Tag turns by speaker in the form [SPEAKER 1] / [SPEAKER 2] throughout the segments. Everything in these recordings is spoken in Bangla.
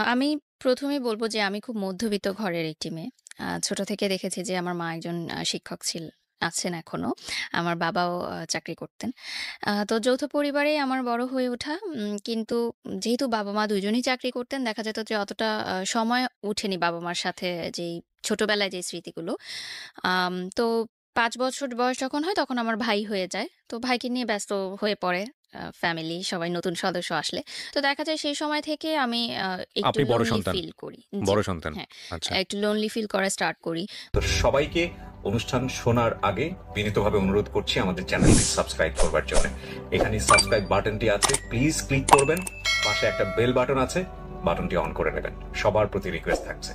[SPEAKER 1] আমি ১ম এই বলব যে আমি খুব মধ্যবিত্ত ঘরের একটি মেয়ে। ছোট থেকে দেখেছি যে আমার মা একজন শিক্ষক আছেন এখনো। আমার বাবাও চাকরি করতেন। তো যৌথ পরিবারেই আমার বড় হয়ে ওঠা। কিন্তু যেহেতু বাবা-মা দুজনেই চাকরি করতেন, দেখা যেত যে অতটা সময় উঠেনি বাবা-মার সাথে যেই ছোটবেলায় যে স্মৃতিগুলো। তো ৫ বছর বয়স যখন হয় তখন আমার ভাই হয়ে যায়। তো ভাইকে নিয়ে ব্যস্ত হয়ে পড়ে ফ্যামিলি সবাই নতুন সদস্য আসলে। তো দেখা যায় সেই সময় থেকে আমি একটু
[SPEAKER 2] আপনি বড়
[SPEAKER 1] লোনলি
[SPEAKER 2] সন্তান।
[SPEAKER 1] ফিল করি। জি,
[SPEAKER 2] বড় সন্তান।
[SPEAKER 1] হ্যাঁ,
[SPEAKER 2] আচ্ছা।
[SPEAKER 1] একটু লোনলি ফিল করা স্টার্ট করি।
[SPEAKER 3] তো সবাইকে অনুষ্ঠান শোনার আগে বিনীতভাবে অনুরোধ করছি আমাদের চ্যানেলটি সাবস্ক্রাইব করবার জন্য। এখানে সাবস্ক্রাইব বাটনটি আছে, প্লিজ ক্লিক করবেন। পাশে একটা বেল বাটন আছে, বাটনটি অন করে নেবেন। সবার প্রতি রিকোয়েস্ট থাকছে।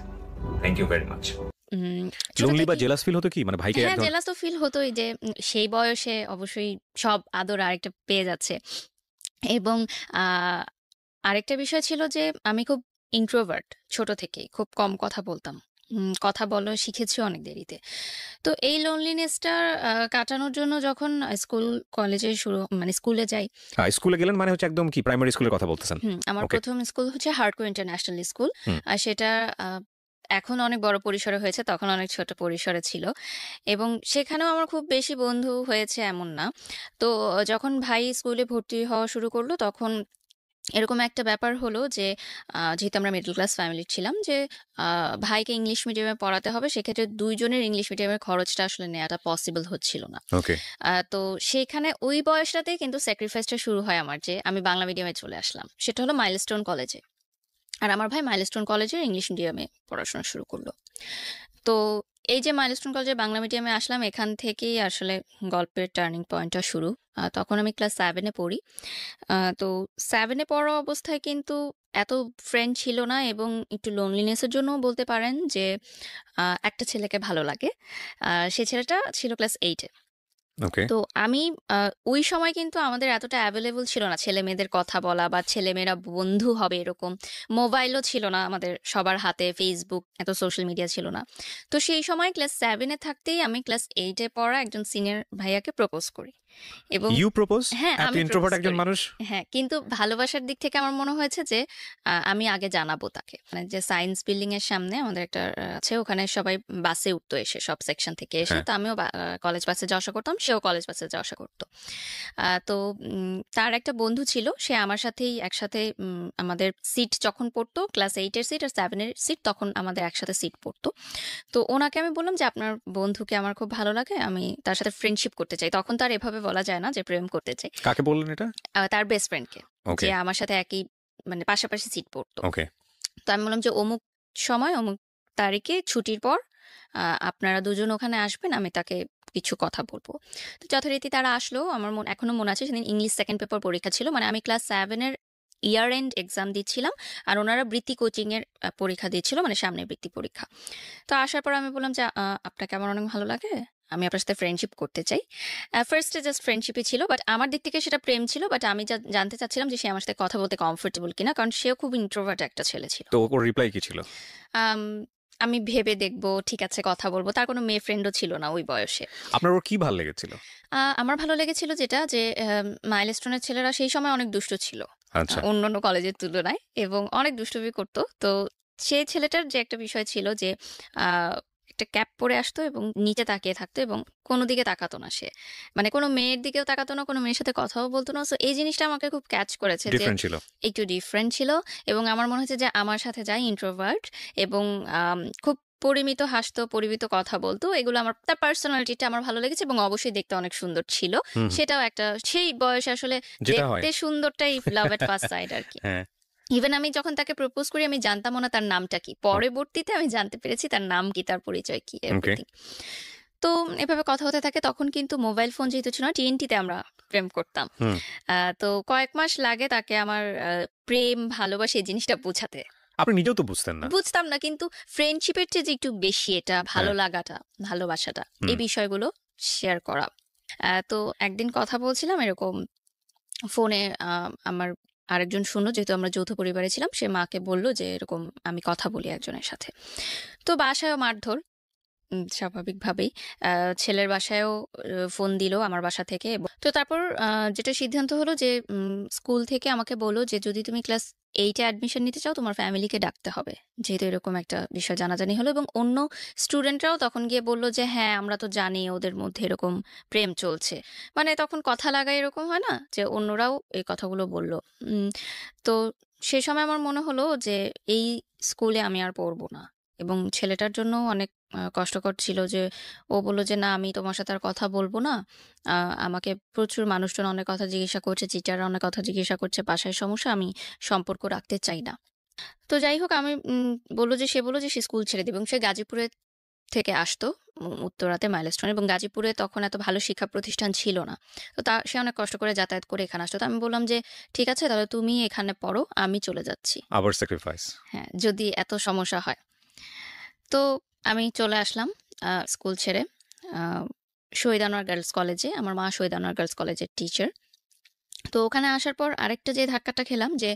[SPEAKER 3] Thank you very much.
[SPEAKER 1] Um ছোট
[SPEAKER 2] লোনলি বা
[SPEAKER 1] থেকেই
[SPEAKER 2] জেলাস ফিল হতো কি? মানে ভাইকে
[SPEAKER 1] হ্যাঁ,
[SPEAKER 2] একদম
[SPEAKER 1] জেলাস তো ফিল হতই যে সেই বয়সে অবশ্যই সব আদর আরেকটা পেয়ে যাচ্ছে। এবং আ আরেকটা বিষয় ছিল যে আমি খুব ইন্ট্রোভার্ট ছোট থেকেই। খুব কম কথা বলতাম। কথা বলা শিখেছি অনেক দেরিতে। তো এই লোনলিনেসটা কাটানোর জন্য যখন স্কুল, কলেজে মানে স্কুলে যাই।
[SPEAKER 2] স্কুলে গেলেন মানে হচ্ছে একদম কি প্রাইমারি স্কুলের কথা বলতেছেন?
[SPEAKER 1] আমার
[SPEAKER 2] ওকে।
[SPEAKER 1] ১ম স্কুল হচ্ছে হার্ডকো ইন্টারন্যাশনাল স্কুল।
[SPEAKER 2] হুম।
[SPEAKER 1] সেটা আ এখন অনেক বড় পরিসরে হয়েছে, তখন অনেক ছোট পরিসরে ছিল। এবং সেখানেও আমার খুব বেশি বন্ধু হয়েছে এমন না। তো যখন ভাই স্কুলে ভর্তি হওয়া শুরু করলো তখন এরকম একটা ব্যাপার হলো যে যেহেতু আমরা মিডল ক্লাস ফ্যামিলির ছিলাম যে আ ভাইকে ইংলিশ মিডিয়ামে পড়াতে হবে। সেক্ষেত্রে ২ জনের ইংলিশ মিডিয়ামের খরচটা আসলে নেয়াটা পসিবল হচ্ছিল না।
[SPEAKER 2] ওকে।
[SPEAKER 1] তো সেখানে ওই বয়সটাতেই কিন্তু স্যাক্রিফাইসটা শুরু হয় আমার যে আমি বাংলা মিডিয়ামে চলে আসলাম। সেটা হলো মাইলস্টোন কলেজে। আর আমার ভাই মাইলস্টোন কলেজের ইংলিশ মিডিয়ামে পড়াশোনা শুরু করল। তো এই যে মাইলস্টোন কলেজের বাংলা মিডিয়ামে আসলাম এখান থেকেই আসলে গল্পের টার্নিং পয়েন্টটা শুরু। তখন আমি ক্লাস 7 এ পড়ি। তো 7 এ পড়া অবস্থায় কিন্তু এত ফ্রেন্ড ছিল না এবং একটু লোনলিনেস এর জন্যও বলতে পারেন যে একটা ছেলেকে ভালো লাগে। সে ছেলেটা ছিল ক্লাস 8 এ।
[SPEAKER 2] ওকে।
[SPEAKER 1] তো আমি আ ওই সময় কিন্তু আমাদের এতটা এভেইলেবল ছিল না ছেলেমেয়েদের কথা বলা বা ছেলেমেয়েরা বন্ধু হবে এরকম। মোবাইলও ছিল না আমাদের সবার হাতে, Facebook এত সোশ্যাল মিডিয়া ছিল না। তো সেই সময় ক্লাস 7 এ থাকতেই আমি ক্লাস 8 এ পড়া একজন সিনিয়র ভাইয়াকে প্রপোজ করি। এবং
[SPEAKER 2] ইউ প্রপোজ?
[SPEAKER 1] হ্যাঁ,
[SPEAKER 2] এত
[SPEAKER 1] আমি
[SPEAKER 2] ইন্ট্রোভার্ট
[SPEAKER 1] প্রপোজ
[SPEAKER 2] একজন
[SPEAKER 1] করি।
[SPEAKER 2] মানুষ?
[SPEAKER 1] হ্যাঁ, কিন্তু ভালোবাসার দিক থেকে আমার মনে হয়েছে যে আমি আগে জানাবো তাকে। মানে যে সায়েন্স বিল্ডিং এর সামনে আমাদের একটা আছে ওখানে সবাই বাসে উঠতো এসে সব সেকশন থেকে এসে।
[SPEAKER 2] হ্যাঁ।
[SPEAKER 1] তো আমিও কলেজ বাসে যাওয়া আসা করতাম, সেও কলেজ বাসে যাওয়া আসা করত। তো তার একটা বন্ধু ছিল, সে আমার সাথেই একসাথে আমাদের সিট যখন পড়তো ক্লাস 8 এর সিট আর 7 এর সিট তখন আমাদের একসাথে সিট পড়তো। তো উনাকে আমি বললাম যে, "আপনার বন্ধুকে আমার খুব ভালো লাগে। আমি তার সাথে ফ্রেন্ডশিপ করতে চাই।" তখন তো আর এভাবে বলা যায় না যে প্রেম করতে চাই।
[SPEAKER 2] কাকে বললেন এটা?
[SPEAKER 1] তার বেস্ট ফ্রেন্ডকে। যে
[SPEAKER 2] ওকে,
[SPEAKER 1] আমার সাথে একই মানে পাশাপাশি সিট পড়তো।
[SPEAKER 2] ওকে।
[SPEAKER 1] তো আমি বললাম যে, "অমুক সময় অমুক তারিখে ছুটির পর আপনারা দুজন ওখানে আসবেন। আমি তাকে কিছু কথা বলব।" তো যথারীতি তারা আসলো। আমার এখনো মনে আছে সেদিন ইংলিশ 2nd পেপার পরীক্ষা ছিল। মানে আমি ক্লাস 7 এর ইয়ার এন্ড এক্সাম দিচ্ছিলাম। আর উনারা বৃত্তি কোচিং এর পরীক্ষা দিচ্ছিল। মানে সামনের বৃত্তি পরীক্ষা। তো আসার পর আমি বললাম যে, আপনাকে আমার অনেক ভালো লাগে। আমি আপনার সাথে ফ্রেন্ডশিপ করতে চাই।" ফার্স্ট এ জাস্ট ফ্রেন্ডশিপই ছিল। বাট আমার দিক থেকে সেটা প্রেম ছিল। বাট আমি জানতে চাচ্ছিলাম যে সে আমার সাথে কথা বলতে কমফোর্টেবল কিনা। কারণ সেও খুব ইন্ট্রোভার্ট একটা ছেলে ছিল।
[SPEAKER 2] তো ওর রিপ্লাই কি ছিল?
[SPEAKER 1] আম আমি ভেবে দেখব, ঠিক আছে কথা বলব। তার কোনো মেয়ে ফ্রেন্ডও ছিল না ওই বয়সে।
[SPEAKER 2] আপনার ওর কি ভাল লেগেছিল?
[SPEAKER 1] আমার ভালো লেগেছিল যেটা যে মাইলস্টোনের ছেলেরা সেই সময় অনেক দুষ্ট ছিল।
[SPEAKER 2] আচ্ছা।
[SPEAKER 1] অন্যান্য কলেজের তুলনায় এবং অনেক দুষ্টুমি করত। তো সেই ছেলেটার যে একটা বিষয় ছিল যে আ একটা ক্যাপ পরে আসতো এবং নিচে তাকিয়ে থাকতো এবং কোনো দিকে তাকাতো না সে। মানে কোনো মেয়ের দিকেও তাকাতো না, কোনো মেয়ের সাথে কথাও বলতো না। সো এই জিনিসটা আমাকে খুব ক্যাচ করেছে যে
[SPEAKER 2] ডিফারেন্ট ছিল।
[SPEAKER 1] একটু ডিফারেন্ট ছিল এবং আমার মনে হচ্ছে যে আমার সাথে যায় ইন্ট্রোভার্ট এবং খুব পরিমিত হাসতো, পরিমিত কথা বলতো। এগুলো তার পার্সোনালিটিটা আমার ভালো লেগেছে এবং অবশ্যই দেখতে অনেক সুন্দর ছিল।
[SPEAKER 2] হুম, হুম।
[SPEAKER 1] সেটাও একটা সেই বয়সে আসলে
[SPEAKER 2] যেটা হয়।
[SPEAKER 1] দেখতে সুন্দরটাই লাভ এট ফার্স্ট সাইট আরকি।
[SPEAKER 2] হ্যাঁ।
[SPEAKER 1] ইভেন আমি যখন তাকে প্রপোজ করি আমি জানতামও না তার নামটা কি। পরবর্তীতে আমি জানতে পেরেছি তার নাম কি, তার পরিচয় কি
[SPEAKER 2] ওকে।
[SPEAKER 1] এভরিথিং। তো এভাবে কথা হতে থাকে তখন কিন্তু মোবাইল ফোন যেহেতু ছিল না টিএনটিতে আমরা প্রেম করতাম।
[SPEAKER 2] হুম।
[SPEAKER 1] তো কয়েক মাস লাগে তাকে আমার প্রেম, ভালোবাসা এই জিনিসটা বোঝাতে।
[SPEAKER 2] আপনি নিজেও তো বুঝতেন না।
[SPEAKER 1] বুঝতাম না কিন্তু ফ্রেন্ডশিপের চেয়ে যে একটু বেশি এটা ভালো
[SPEAKER 2] হ্যাঁ।
[SPEAKER 1] লাগাটা, ভালোবাসাটা
[SPEAKER 2] হুম।
[SPEAKER 1] এই বিষয়গুলো শেয়ার করা। তো একদিন কথা বলছিলাম এরকম ফোনে আমার আরেকজন শুনলো যেহেতু আমরা যৌথ পরিবারে ছিলাম সে মাকে বলল যে এরকম আমি কথা বলি একজনের সাথে। তো বাসায়ও মারধর। স্বাভাবিকভাবেই ছেলের বাসায়ও ফোন দিল আমার বাসা থেকে। তো তারপর যেটা সিদ্ধান্ত হলো যে স্কুল থেকে আমাকে বলল যে, "যদি তুমি ক্লাস 8 এ অ্যাডমিশন নিতে চাও তোমার ফ্যামিলিকে ডাকতে হবে।" যেহেতু এরকম একটা বিষয় জানাজানি হলো এবং অন্য স্টুডেন্টরাও তখন গিয়ে বলল যে, "হ্যাঁ, আমরা তো জানি ওদের মধ্যে এরকম প্রেম চলছে।" মানে তখন কথা লাগায় এরকম হয় না? যে অন্যরাও এই কথাগুলো বলল। উম তো সে সময় আমার মনে হলো যে এই স্কুলে আমি আর পড়ব না। এবং ছেলেটার জন্যও অনেক কষ্টকর ছিল যে ও বলল যে, "না, আমি তোমার সাথে আর কথা বলব না। আ আমাকে প্রচুর মানুষজন অনেক কথা জিজ্ঞাসা করছে, টিচাররা অনেক কথা জিজ্ঞাসা করছে, বাসায় সমস্যা, আমি সম্পর্ক রাখতে চাই না।" তো যাই হোক আমি সে বলল যে সে স্কুল ছেড়ে দিবে এবং সে গাজীপুরে থেকে আসতো উত্তরাতে মাইলস্টোনে এবং গাজীপুরে তখন এত ভালো শিক্ষা প্রতিষ্ঠান ছিল না। তো সে অনেক কষ্ট করে যাতায়াত করে এখানে আসতো। তো আমি বললাম যে, "ঠিক আছে তাহলে তুমি এখানে পড়ো, আমি চলে যাচ্ছি।
[SPEAKER 2] আবার স্যাক্রিফাইস।
[SPEAKER 1] হ্যাঁ, যদি এত সমস্যা হয়।" তো আমি চলে আসলাম স্কুল ছেড়ে আ শহীদ আনোয়ার গার্লস কলেজে। আমার মা শহীদ আনোয়ার গার্লস কলেজের টিচার। তো ওখানে আসার পর আরেকটা যে ধাক্কাটা খেলাম যে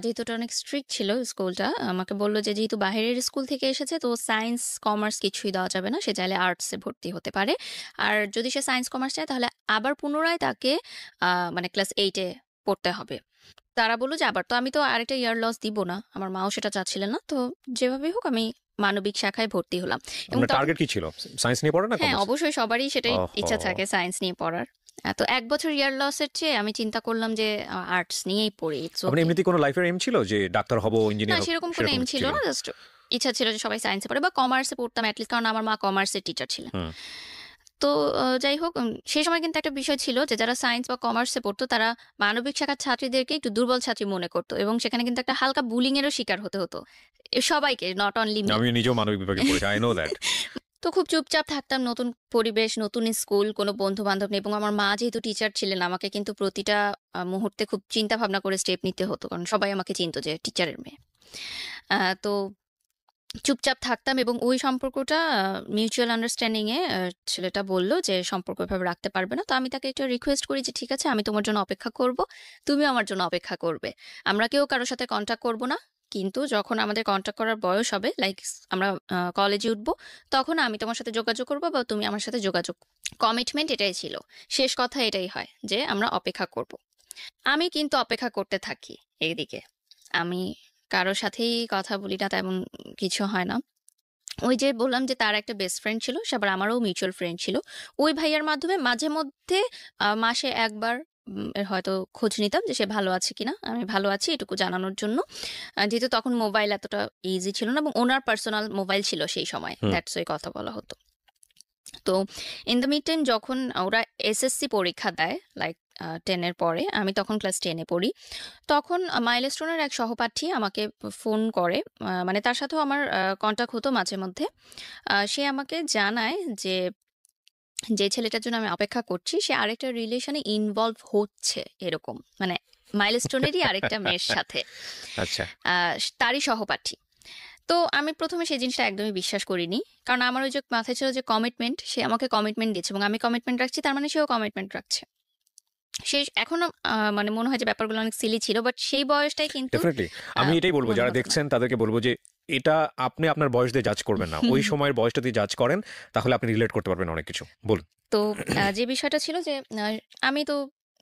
[SPEAKER 1] যেহেতু ওটা অনেক স্ট্রিক্ট ছিল স্কুলটা, আমাকে বলল যে যেহেতু বাহিরের স্কুল থেকে এসেছে তো সায়েন্স, কমার্স কিছুই দেওয়া যাবে না। সে চাইলে আর্টসে ভর্তি হতে পারে। আর যদি সে সায়েন্স, কমার্স চায় তাহলে আবার পুনরায় তাকে মানে ক্লাস 8 এ পড়তে হবে। তারা বলল যে আবার তো আমি তো আরেকটা ইয়ার লস দিব না। আমার মাও সেটা চাচ্ছিলেন না। তো যেভাবেই হোক আমি মানবিক শাখায় ভর্তি হলাম। এবং
[SPEAKER 2] আপনার টার্গেট কি ছিল? সায়েন্স নিয়ে পড়া না
[SPEAKER 1] হ্যাঁ,
[SPEAKER 2] কমার্স?
[SPEAKER 1] অবশ্যই সবারই সেটাই ইচ্ছা
[SPEAKER 2] ওহো!
[SPEAKER 1] থাকে সায়েন্স নিয়ে পড়ার। তো ১ বছর ইয়ার লসের চেয়ে আমি চিন্তা করলাম যে আর্টস নিয়েই পড়ি। ইটস
[SPEAKER 2] আপনার
[SPEAKER 1] ওকে।
[SPEAKER 2] এমনিতেই কোনো লাইফের এম ছিল যে ডাক্তার হব,
[SPEAKER 1] না,
[SPEAKER 2] ইঞ্জিনিয়ার হব
[SPEAKER 1] সেরকম কোনো
[SPEAKER 2] সেরকম
[SPEAKER 1] এম
[SPEAKER 2] কিছু
[SPEAKER 1] ছিল
[SPEAKER 2] ছিল
[SPEAKER 1] না।
[SPEAKER 2] না?
[SPEAKER 1] জাস্ট ইচ্ছা ছিল যে সবাই সায়েন্সে পড়ে বা কমার্সে পড়তাম এট লিস্ট, কারণ আমার মা কমার্সের টিচার ছিলেন।
[SPEAKER 2] হুম।
[SPEAKER 1] তো যাই হোক সেই সময় কিন্তু একটা বিষয় ছিল যে যারা সায়েন্স বা কমার্সে পড়তো তারা মানবিক শাখার ছাত্রীদেরকে একটু দুর্বল ছাত্রী মনে করত এবং সেখানে কিন্তু একটা হালকা বুলিং এরও শিকার হতে হতো। সবাইকে, নট অনলি মি।
[SPEAKER 2] আমি নিজেও মানবিক বিভাগে পড়েছি। I know that.
[SPEAKER 1] তো খুব চুপচাপ থাকতাম। নতুন পরিবেশ, নতুন স্কুল, কোনো বন্ধু-বান্ধব নেই এবং আমার মা যেহেতু টিচার ছিলেন, আমাকে কিন্তু প্রতিটা মুহূর্তে খুব চিন্তা ভাবনা করে স্টেপ নিতে হতো। কারণ সবাই আমাকে চিনত যে টিচারের মেয়ে। তো চুপচাপ থাকতাম এবং ওই সম্পর্কটা মিউচুয়াল আন্ডারস্ট্যান্ডিং এ ছেলেটা বলল যে সম্পর্ক এভাবে রাখতে পারবে না। তো আমি তাকে একটা রিকোয়েস্ট করি যে, "ঠিক আছে, আমি তোমার জন্য অপেক্ষা করব। তুমিও আমার জন্য অপেক্ষা করবে। আমরা কেউ কারো সাথে কনট্যাক্ট করব না। কিন্তু যখন আমাদের কনট্যাক্ট করার বয়স হবে, লাইক আমরা কলেজে উঠব, তখন আমি তোমার সাথে যোগাযোগ করব বা তুমি আমার সাথে যোগাযোগ।" কমিটমেন্ট এটাই ছিল। শেষ কথা এটাই হয় যে আমরা অপেক্ষা করব। আমি কিন্তু অপেক্ষা করতে থাকি এইদিকে। আমি কারো সাথেই কথা বলি না, তেমন কিছু হয় না। ওই যে বললাম যে তার একটা বেস্ট ফ্রেন্ড ছিল, সে আবার আমারও মিউচুয়াল ফ্রেন্ড ছিল। ওই ভাইয়ার মাধ্যমে মাঝে মধ্যে মাসে ১ বার এর হয়তো খোঁজ নিতাম যে সে ভালো আছে কিনা। আমি ভালো আছি এটুকু জানানোর জন্য। যেহেতু তখন মোবাইল এতটা ইজি ছিল না এবং উনার পার্সোনাল মোবাইল ছিল সেই সময়।
[SPEAKER 2] হুম।
[SPEAKER 1] দ্যাটস ওয়াই কথা বলা হতো। তো ইন দ্য মিড টাইম যখন ওরা এসএসসি পরীক্ষা দেয়, লাইক 10 এর পরে, আমি তখন ক্লাস 10 এ পড়ি। তখন মাইলস্টোনের এক সহপাঠী আমাকে ফোন করে। মানে তার সাথেও আমার কনট্যাক্ট হতো মাঝে মধ্যে। সে আমাকে জানায় যে, যে ছেলেটার জন্য আমি অপেক্ষা করছি সে আরেকটা রিলেশনে ইনভলভ হচ্ছে এরকম। মানে মাইলস্টোনেরই আরেকটা মেয়ের সাথে।
[SPEAKER 2] আচ্ছা।
[SPEAKER 1] আ তারই সহপাঠী। তো আমি ১ম এ সেই জিনিসটা একদমই বিশ্বাস করিনি। কারণ আমার ওই যে মাথায় ছিল যে কমিটমেন্ট, সে আমাকে কমিটমেন্ট দিয়েছে এবং আমি কমিটমেন্ট রাখছি, তার মানে সেও কমিটমেন্ট রাখছে। সে এখনো মানে মনে হয় যে ব্যাপারগুলো অনেক সিলি ছিল। বাট সেই বয়সটাই কিন্তু
[SPEAKER 2] ডেফিনিটলি। আমি এটাই বলব যারা
[SPEAKER 1] বুদ্ধিমত্তা না।
[SPEAKER 2] দেখছেন তাদেরকে বলব যে এটা আপনি আপনার বয়স দিয়ে জাজ করবেন না। ওই সময়ের বয়সটা দিয়ে জাজ করেন তাহলে আপনি রিলেট করতে পারবেন অনেক কিছু। বলুন।
[SPEAKER 1] তো যে বিষয়টা ছিল যে আমি তো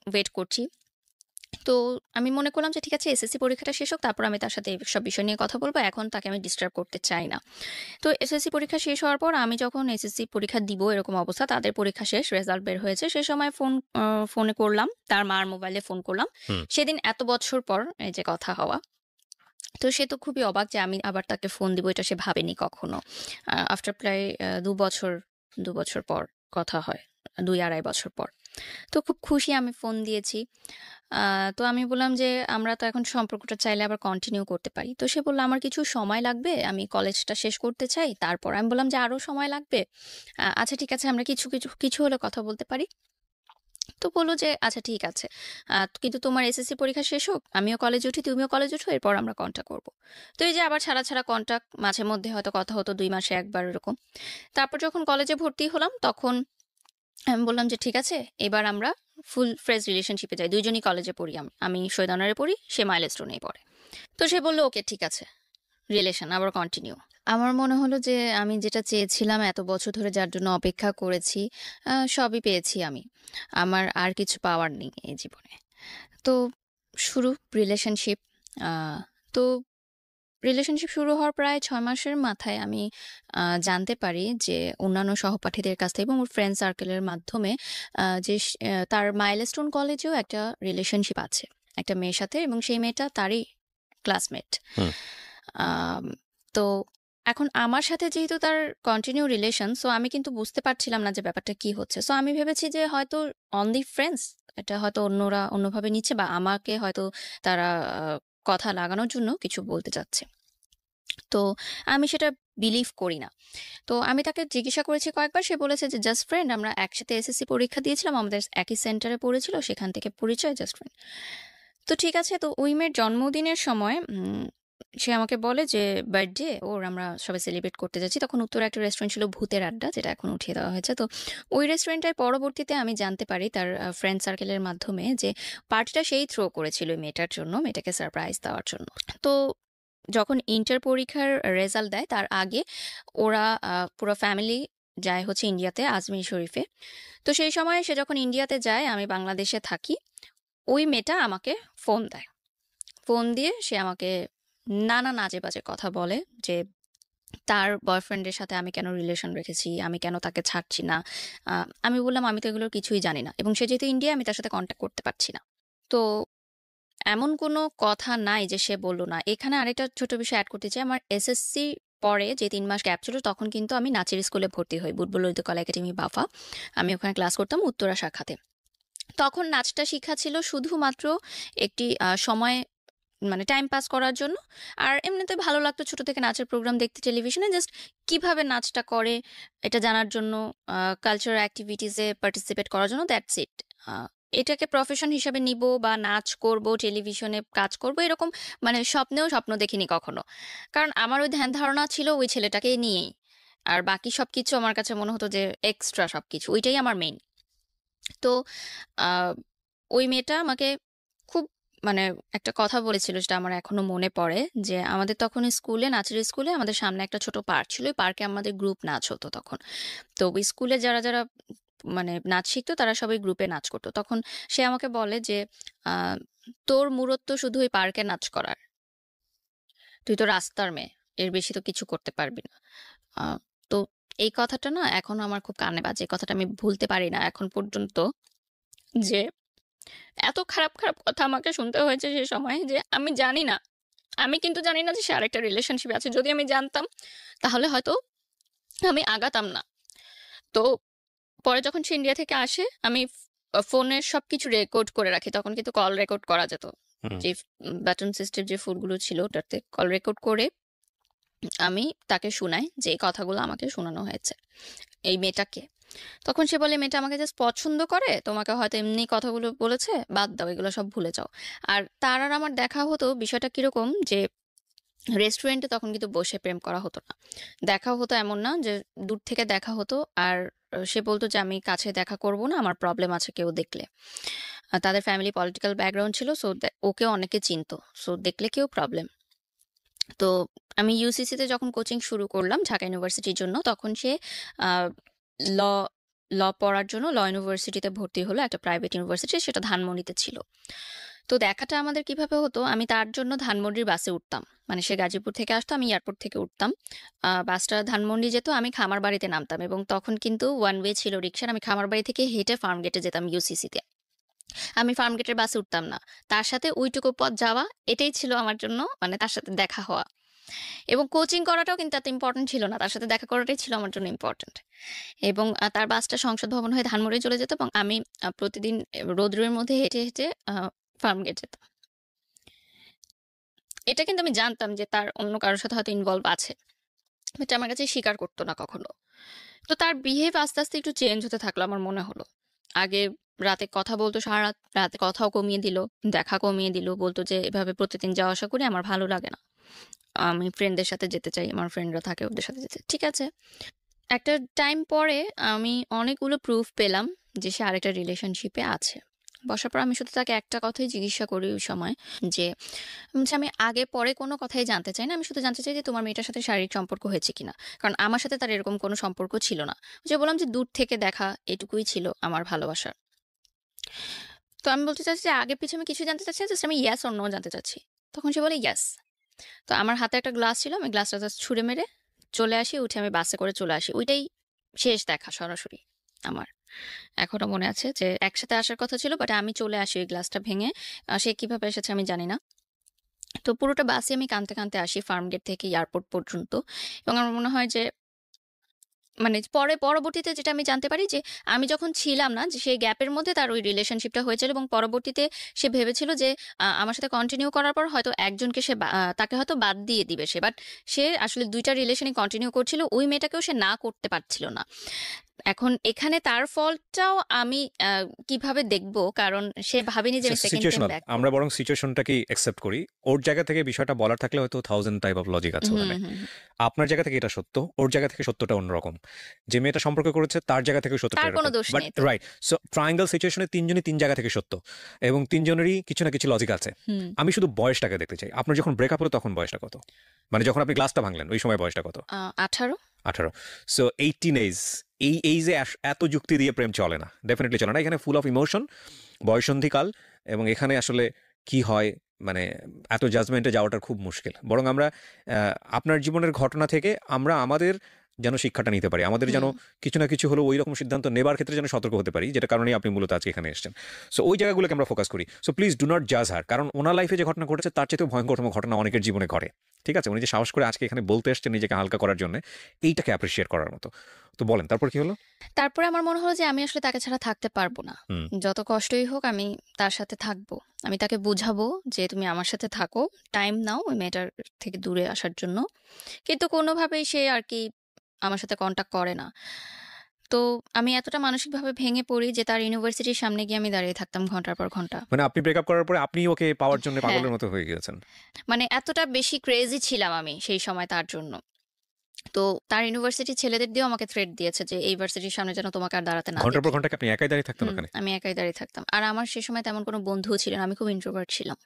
[SPEAKER 1] ওয়েট করছি। তো আমি মনে করলাম যে ঠিক আছে এসএসসি পরীক্ষাটা শেষ হোক, তারপর আমি তার সাথে এসব বিষয় নিয়ে কথা বলব। এখন তাকে আমি ডিস্টার্ব করতে চাই না। তো এসএসসি পরীক্ষা শেষ হওয়ার পর আমি যখন এসএসসি পরীক্ষা দিব এরকম অবস্থা, তাদের পরীক্ষা শেষ, রেজাল্ট বের হয়েছে। সে সময় ফোনে করলাম, তার মার মোবাইলে ফোন করলাম।
[SPEAKER 2] হুম।
[SPEAKER 1] সেদিন এত বছর পর এই যে কথা হওয়া। তো সে তো খুবই অবাক যে আমি আবার তাকে ফোন দিব, এটা সে ভাবেনি কখনো। আফটার প্রায় ২ বছর পর কথা হয়। ২-২.৫ বছর পর। তো খুব খুশি, আমি ফোন দিয়েছি। আ তো আমি বললাম যে, "আমরা তো এখন সম্পর্কটা চাইলে আবার কন্টিনিউ করতে পারি।" তো সে বলল, "আমার কিছু সময় লাগবে। আমি কলেজটা শেষ করতে চাই। তারপর।" আমি বললাম যে, "আরো সময় লাগবে? আচ্ছা ঠিক আছে, আমরা কিছু হলে কথা বলতে পারি।" তো বলল যে, "আচ্ছা ঠিক আছে। কিন্তু তোমার এসএসসি পরীক্ষা শেষ হোক, আমিও কলেজে উঠি, তুমিও কলেজে উঠো, এরপর আমরা কন্টাক্ট করব।" তো এই যে আবার ছাড়া কন্টাক্ট, মাঝে মধ্যে হয়তো কথা হতো ২ মাসে ১ বার এরকম। তারপর যখন কলেজে ভর্তি হলাম তখন আমি বললাম যে, "ঠিক আছে, এবার আমরা ফুল ফ্রেজ রিলেশনশিপে যাই। ২ জনই কলেজে পড়ি আমি। আমি সৈয়দ আনোয়ারে পড়ি, সে মাইলস্টোনেই পড়ে।" তো সে বলল, "ওকে ঠিক আছে। রিলেশন আবার কন্টিনিউ।" আমার মনে হলো যে আমি যেটা চেয়েছিলাম এত বছর ধরে যার জন্য অপেক্ষা করেছি, সবই পেয়েছি আমি। আমার আর কিছু পাওয়ার নেই এই জীবনে। তো শুরু রিলেশনশিপ। আ তো রিলেশনশিপ শুরু হওয়ার প্রায় ৬ মাসের মাথায় আমি জানতে পারি যে অন্যান্য সহপাঠীদের কাছ থেকে এবং ওর ফ্রেন্ড সার্কেলের মাধ্যমে যে তার মাইলস্টোন কলেজেও একটা রিলেশনশিপ আছে একটা মেয়ের সাথে এবং সেই মেয়েটা তারই ক্লাসমেট।
[SPEAKER 2] হুম।
[SPEAKER 1] আম তো এখন আমার সাথে যেহেতু তার কন্টিনিউ রিলেশন, সো আমি কিন্তু বুঝতে পারছিলাম না যে ব্যাপারটা কি হচ্ছে। সো আমি ভেবেছি যে হয়তো অনলি ফ্রেন্ডস, এটা হয়তো অন্যরা অন্যভাবে নিচ্ছে বা আমাকে হয়তো তারা কথা লাগানোর জন্য কিছু বলতে চাচ্ছে। তো আমি সেটা বিলিভ করি না। তো আমি তাকে জিজ্ঞাসা করেছি কয়েকবার। সে বলেছে যে জাস্ট ফ্রেন্ড, আমরা একসাথে এসএসসি পরীক্ষা দিয়েছিলাম। আমাদের একই সেন্টারে পড়েছিল। সেখান থেকে পরিচয়, জাস্ট ফ্রেন্ড। তো ঠিক আছে। তো ওই মেয়ের জন্মদিনের সময় সে আমাকে বলে যে বার্থডে ওর, আমরা সবাই সেলিব্রেট করতে যাচ্ছি। তখন উত্তরে একটা রেস্টুরেন্ট ছিল ভূতের আড্ডা, যেটা এখন উঠিয়ে দেওয়া হয়েছে। তো ওই রেস্টুরেন্টের পরবর্তীতে আমি জানতে পারি তার ফ্রেন্ড সার্কেলের মাধ্যমে যে পার্টিটা সেই থ্রো করেছিল ওই মেয়েটার জন্য, মেয়েটাকে সারপ্রাইজ দেওয়ার জন্য। তো যখন ইন্টার পরীক্ষার রেজাল্ট দেয় তার আগে ওরা পুরো ফ্যামিলি যায় হচ্ছে ইন্ডিয়াতে, আজমির শরীফে। তো সেই সময় সে যখন ইন্ডিয়াতে যায়, আমি বাংলাদেশে থাকি। ওই মেয়েটা আমাকে ফোন দেয়। ফোন দিয়ে সে আমাকে নানান আজে-বাজে কথা বলে যে তার বয়ফ্রেন্ডের সাথে আমি কেন রিলেশন রেখেছি, আমি কেন তাকে ছাড়ছি না। আমি বললাম আমি তো এগুলোর কিছুই জানি না এবং সে যেহেতু ইন্ডিয়ায়, আমি তার সাথে কন্ট্যাক্ট করতে পারছি না। তো এমন কোনো কথা নাই যে সে বলল না। এখানে আরেকটা ছোট বিষয় এড করতে চাই। আমার এসএসসি পরে যে ৩ মাস গ্যাপ ছিল, তখন কিন্তু আমি নাচের স্কুলে ভর্তি হই। বুটবল ললিত কলা একাডেমি বাফা। আমি ওখানে ক্লাস করতাম উত্তরা শাখাতে। তখন নাচটা শিখা ছিল শুধুমাত্র একটি সময়, মানে টাইম পাস করার জন্য। আর এমনিতে ভালো লাগতো ছোট থেকে নাচের প্রোগ্রাম দেখতে টেলিভিশনে, জাস্ট কিভাবে নাচটা করে এটা জানার জন্য, কালচারাল অ্যাক্টিভিটিসে পার্টিসিপেট করার জন্য, দ্যাটস ইট। এটাকে প্রফেশন হিসাবে নিব বা নাচ করব, টেলিভিশনে কাজ করব, এরকম মানে স্বপ্নেও স্বপ্ন দেখিনি কখনো। কারণ আমার ওই ধ্যান ধারণা ছিল ওই ছেলেটাকে নিয়েই। আর বাকি সবকিছু আমার কাছে মনে হতো যে এক্সট্রা সবকিছু, ওইটাই আমার মেইন। তো আ ওই মেয়েটা আমাকে খুব, মানে একটা কথা বলেছিল যেটা আমার এখনো মনে পড়ে যে আমাদের তখন স্কুলে, নাচের স্কুলে আমাদের সামনে একটা ছোট পার্ক ছিল। ওই পার্কে আমাদের গ্রুপ নাচ হতো তখন। তো ওই স্কুলে যারা মানে নাচ শিখতো তারা সবাই গ্রুপে নাচ করতো। তখন সে আমাকে বলে যে, আ "তোর মূরত শুধু ওই পার্কে নাচ করার। তুই তো রাস্তার মেয়ে। এর বেশি তো কিছু করতে পারবি না।" আ তো এই কথাটা না এখনো আমার খুব কানে বাজে। এই কথাটা আমি ভুলতে পারি না এখন পর্যন্ত, যে এত খারাপ, খারাপ কথা আমাকে শুনতে হয়েছে সে সময়, যে আমি জানি না। আমি কিন্তু জানি না যে সে আরেকটা রিলেশনশিপে আছে। যদি আমি জানতাম তাহলে হয়তো আমি আগাতাম না। তো পরে যখন সে ইন্ডিয়া থেকে আসে, আমি ফোনের সবকিছু রেকর্ড করে রাখি। তখন কিন্তু কল রেকর্ড করা যেত।
[SPEAKER 2] হুম।
[SPEAKER 1] যে বাটন সিস্টেম যে ফোনগুলো ছিল ওটাতে কল রেকর্ড করে আমি তাকে শুনাই যে এই কথাগুলো আমাকে শোনানো হয়েছে এই মেয়েটাকে। তখন সে বলে, "মেয়েটা আমাকে জাস্ট পছন্দ করে। তোমাকে হয়তো এমনি কথাগুলো বলেছে। বাদ দাও, এগুলো সব ভুলে যাও।" আর তার আর আমার দেখা হতো, বিষয়টা কিরকম যে রেস্টুরেন্টে তখন কিন্তু বসে প্রেম করা হতো না। দেখা হতো এমন না যে দূর থেকে দেখা হতো। আর সে বলত যে, "আমি কাছে দেখা করব না। আমার প্রবলেম আছে কেউ দেখলে।" তাদের ফ্যামিলি পলিটিক্যাল ব্যাকগ্রাউন্ড ছিল। সো ওকেও অনেকে চিনতো। সো দেখলে কেউ প্রবলেম। তো আমি ইউসিসিতে যখন কোচিং শুরু করলাম ঢাকা ইউনিভার্সিটির জন্য, তখন সে আ ল ল পড়ার জন্য ল ইউনিভার্সিটিতে ভর্তি হলো, একটা প্রাইভেট ইউনিভার্সিটি, সেটা ধানমন্ডিতে ছিল। তো দেখাটা আমাদের কিভাবে হতো, আমি তার জন্য ধানমন্ডির বাসে উঠতাম। মানে সে গাজীপুর থেকে আসতো, আমি এয়ারপোর্ট থেকে উঠতাম। বাসটা ধানমন্ডি যেত, আমি খামারবাড়িতে নামতাম এবং তখন কিন্তু ওয়ান ওয়ে ছিল রিকশার। আমি খামারবাড়ি থেকে হেঁটে ফার্মগেটে যেতাম ইউসিসিতে। আমি ফার্মগেটের বাসে উঠতাম না। তার সাথে ওইটুকু পথ যাওয়া, এটাই ছিল আমার জন্য, মানে তার সাথে দেখা হওয়া। এবং কোচিং করাটাও কিন্তু এত ইম্পোর্টেন্ট ছিল না। তার সাথে দেখা করাটাই ছিল আমার জন্য ইম্পোর্টেন্ট। এবং তার বাসটা সংসদ ভবন হয়ে ধানমন্ডি চলে যেত এবং আমি প্রতিদিন রোদ্রের মধ্যে হেঁটে, হেঁটে ফার্মগেট যেতাম। এটা কিন্তু আমি জানতাম যে তার অন্য কারো সাথে হয়তো ইনভলভ আছে। এটা আমার কাছে স্বীকার করত না কখনো। তো তার বিহেভ আস্তে, আস্তে একটু চেঞ্জ হতে থাকলো আমার মনে হলো। আগে রাতে কথা বলতো সারারাত, রাতে কথাও কমিয়ে দিল, দেখা কমিয়ে দিল। বলত যে, "এভাবে প্রতিদিন যাওয়া আসা করি আমার ভালো লাগে না। আমি ফ্রেন্ডদের সাথে যেতে চাই। আমার ফ্রেন্ডরা থাকে, ওদের সাথে যেতে।" ঠিক আছে। একটা টাইম পরে আমি অনেকগুলো প্রুফ পেলাম যে সে আরেকটা রিলেশনশিপে আছে। বসার পর আমি শুধু তাকে একটা কথাই জিজ্ঞাসা করি ওই সময় যে আমি আগে পরে কোনো কথাই জানতে চাই না। আমি শুধু জানতে চাই যে তোমার মেয়েটার সাথে শারীরিক সম্পর্ক হয়েছে কিনা? কারণ আমার সাথে তার এরকম কোনো সম্পর্ক ছিল না। যে বললাম যে দূর থেকে দেখা এটুকুই ছিল আমার ভালোবাসা। তো আমি বলতে চাচ্ছি যে আগে পিছে আমি কিছু জানতে চাচ্ছি না, জাস্ট আমি ইয়েস অর নো জানতে চাচ্ছি। তখন সে বলে ইয়েস। তো আমার হাতে একটা গ্লাস ছিল, আমি গ্লাসটা জাস্ট ছুঁড়ে মেরে চলে আসি, উঠে আমি বাসে করে চলে আসি। ওইটাই শেষ দেখা সরাসরি আমার। এখনো মনে আছে যে একসাথে আসার কথা ছিল, বাট আমি চলে আসি ওই গ্লাসটা ভেঙে। সে কিভাবে এসেছে আমি জানি না। তো পুরোটা বাসে আমি কাঁদতে, কাঁদতে আসি ফার্ম গেট থেকে এয়ারপোর্ট পর্যন্ত। এবং আমার মনে হয় যে মানে পরবর্তীতে যেটা আমি জানতে পারি যে আমি যখন ছিলাম না, যে সেই গ্যাপের মধ্যে তার ওই রিলেশনশিপটা হয়েছিল এবং পরবর্তীতে সে ভেবেছিল যে আমার সাথে কন্টিনিউ করার পর হয়তো একজনকে সে তাকে হয়তো বাদ দিয়ে দিবে সে। বাট সে আসলে ২ টা রিলেশনই কন্টিনিউ করছিল। ওই মেয়েটাকেও সে না করতে পারছিল না। এখন এখানে তার ফল্টটাও আমি কিভাবে দেখব? কারণ সে ভাবেনি যে আমি সেকেন্ড টাইম
[SPEAKER 2] সিচুয়েশনাল,
[SPEAKER 1] ব্যাক
[SPEAKER 2] আমরা
[SPEAKER 1] করব।
[SPEAKER 2] বরং সিচুয়েশনটাকেই অ্যাকসেপ্ট করি। ওর জায়গা থেকে বিষয়টা বলার থাকলে হয়তো 1000 টাইপ অফ লজিক আছে
[SPEAKER 1] হুম,
[SPEAKER 2] ওখানে।
[SPEAKER 1] হুম, হুম।
[SPEAKER 2] আপনার জায়গা থেকে এটা সত্য, ওর জায়গা থেকে সত্যটা অন্যরকম। যে মেয়েটা সম্পর্ক করেছে তার জায়গা থেকে সত্যটা
[SPEAKER 1] তার কোনো
[SPEAKER 2] এরকম।
[SPEAKER 1] দোষ
[SPEAKER 2] বাট
[SPEAKER 1] নেই তো।
[SPEAKER 2] রাইট, সো ট্রায়াঙ্গল সিচুয়েশনে ৩ জনই ৩ জায়গা থেকে সত্য এবং ৩ জনেরই কিছু না কিছু লজিক আছে।
[SPEAKER 1] হুম।
[SPEAKER 2] আমি শুধু বয়সটাকে দেখতে চাই। আপনার যখন ব্রেকআপ হলো তখন বয়সটা কত? মানে যখন আপনি গ্লাসটা ভাঙলেন ওই সময় বয়সটা কত?
[SPEAKER 1] 18।
[SPEAKER 2] 18। সো 18 এইজ, এই এইজে এত যুক্তি দিয়ে প্রেম চলে না, ডেফিনেটলি চলে না। এখানে ফুল অফ ইমোশন, বয়সন্ধিকাল, এবং এখানে আসলে কি হয় মানে এত জাজমেন্টে যাওয়াটা খুব মুশকিল। বরং আমরা আপনার জীবনের ঘটনা থেকে আমরা আমাদের যেন শিক্ষাটা নিতে পারি, আমাদের যেন
[SPEAKER 1] হুম।
[SPEAKER 2] কিছু না কিছু হলো ওই রকম সিদ্ধান্ত নেবার ক্ষেত্রে যেন সতর্ক হতে পারি, যেটা কারণেই আপনি মূলত আজকে এখানে এসেছেন। সো ওই জায়গাগুলোকে আমরা ফোকাস করি। সো প্লিজ ডু নট জাজ হার, কারণ ওনার লাইফে যে ঘটনা ঘটেছে তার চেয়েও ভয়ঙ্করতম ঘটনা অনেকের জীবনে ঘটে। ঠিক আছে, উনি যে সাহস করে আজকে এখানে বলতে এসছেন নিজেকে হালকা করার জন্য, এইটাকে অ্যাপ্রিসিয়েট করার মতো। তো বলেন তারপর কি হলো?
[SPEAKER 1] তারপরে আমার মনে হলো যে আমি আসলে তাকে ছাড়া থাকতে পারবো না।
[SPEAKER 2] হুম।
[SPEAKER 1] যত কষ্টই হোক আমি তার সাথে থাকবো। আমি তাকে বুঝাবো যে তুমি আমার সাথে থাকো। টাইম নাও ওই মেয়েটার থেকে দূরে আসার জন্য। কিন্তু কোনোভাবেই সে আরকি আমার সাথে কনট্যাক্ট করে না। তো আমি এতটা মানসিকভাবে ভেঙে পড়ি যে তার ইউনিভার্সিটির সামনে গিয়ে আমি দাঁড়িয়ে থাকতাম ঘন্টার পর ঘন্টা।
[SPEAKER 2] মানে আপনি ব্রেকআপ করার পরে আপনি ওকে পাওয়ার জন্য
[SPEAKER 1] হ্যাঁ,
[SPEAKER 2] পাগলের মতো হয়ে গিয়েছেন।
[SPEAKER 1] মানে এতটা বেশি ক্রেজি ছিলাম আমি সেই সময় তার জন্য। তো তার ইউনিভার্সিটির ছেলেদের দিয়েও আমাকে থ্রেট দিয়েছে যে এই ভার্সিটির সামনে যেন তোমাকে আর দাঁড়াতে না
[SPEAKER 2] ঘন্টার পর
[SPEAKER 1] দেখি।
[SPEAKER 2] ঘন্টা কি আপনি একাই দাঁড়িয়ে থাকতেন
[SPEAKER 1] হুম,
[SPEAKER 2] ওখানে?
[SPEAKER 1] আমি একাই দাঁড়িয়ে থাকতাম। আর আমার সে সময় তেমন কোনো বন্ধুও ছিল না। আমি খুব ইন্ট্রোভার্ট ছিলাম।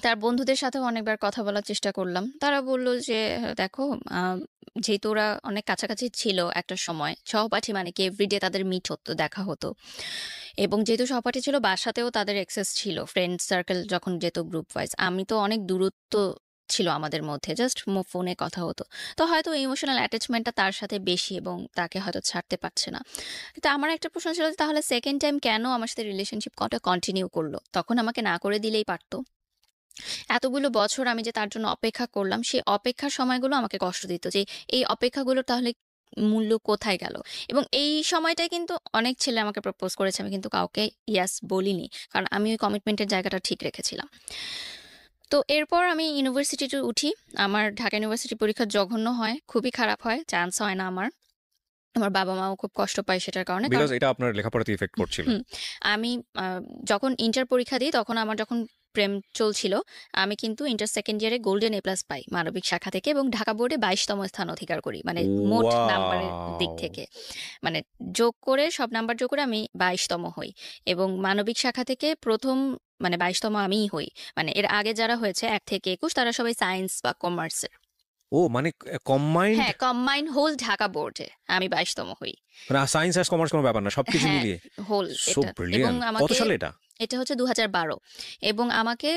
[SPEAKER 1] তার বন্ধুদের সাথেও অনেকবার কথা বলার চেষ্টা করলাম। তারা বলল যে, "দেখো, আ যেহেতু ওরা অনেক কাছাকাছি ছিল একটা সময়, সহপাঠী মানে কি এভরিডে তাদের মিট হতো, দেখা হতো। এবং যেহেতু সহপাঠী ছিল, বাসাতেও তাদের অ্যাক্সেস ছিল। ফ্রেন্ড সার্কেল যখন যেত গ্রুপ ওয়াইজ। আমি তো অনেক দূরত্ব ছিল আমাদের মধ্যে। জাস্ট ফোনে কথা হতো। তো হয়তো ইমোশনাল অ্যাটাচমেন্টটা তার সাথে বেশি এবং তাকে হয়তো ছাড়তে পারছে না। কিন্তু আমার একটা প্রশ্ন ছিল যে তাহলে সেকেন্ড টাইম কেন আমার সাথে রিলেশনশিপ কন্টিনিউ করল? তখন আমাকে না করে দিলেই পারত। এতগুলো বছর আমি যে তার জন্য অপেক্ষা করলাম, সেই অপেক্ষার সময়গুলো আমাকে কষ্ট দিত যে এই অপেক্ষাগুলো তাহলে মূল্য কোথায় গেল? এবং এই সময়টায় কিন্তু অনেক ছেলে আমাকে প্রপোজ করেছে। আমি কিন্তু কাউকে ইয়েস বলিনি। কারণ আমি ওই কমিটমেন্টের জায়গাটা ঠিক রেখেছিলাম। তো এরপর আমি ইউনিভার্সিটিতে উঠি। আমার ঢাকা ইউনিভার্সিটি পরীক্ষা জঘন্য হয়, খুবই খারাপ হয়। চান্স হয় না আমার। আমার বাবা-মাও খুব কষ্ট পায় সেটার কারণে। কারণ
[SPEAKER 2] বিকজ এটা আপনার লেখাপড়াতে ইফেক্ট করছিল।
[SPEAKER 1] হুম, আমি আ যখন ইন্টার পরীক্ষা দিই তখন আমার যখন প্রেম চলছিল, আমি কিন্তু ইন্টার সেকেন্ড ইয়ারে গোল্ডেন এ প্লাস পাই মানবিক শাখা থেকে এবং ঢাকা বোর্ডে ২২তম স্থান অধিকার করি। মানে মোট নাম্বারের দিক
[SPEAKER 2] ওয়াও!
[SPEAKER 1] থেকে। মানে যোগ করে সব নাম্বার যোগ করে আমি ২২তম হই। এবং মানবিক শাখা থেকে ১ম মানে ২২তম আমিই হই। মানে এর আগে যারা হয়েছে ১ থেকে ২১ তারা সবাই সায়েন্স বা কমার্সের।
[SPEAKER 2] ও মানে কম্বাইন্ড,
[SPEAKER 1] হ্যাঁ, কম্বাইন হোল ঢাকা বোর্ডে আমি ২২তম হই।
[SPEAKER 2] মানে সায়েন্স আর কমার্স কোনো ব্যাপার না, সবকিছু
[SPEAKER 1] হ্যাঁ,
[SPEAKER 2] মিলিয়ে।
[SPEAKER 1] হোল
[SPEAKER 2] সো
[SPEAKER 1] এটা। এবং
[SPEAKER 2] ব্রিলিয়ান্ট। কত
[SPEAKER 1] আমাকে
[SPEAKER 2] সালে এটা?
[SPEAKER 1] এটা হচ্ছে ২০১২ এবং আমাকে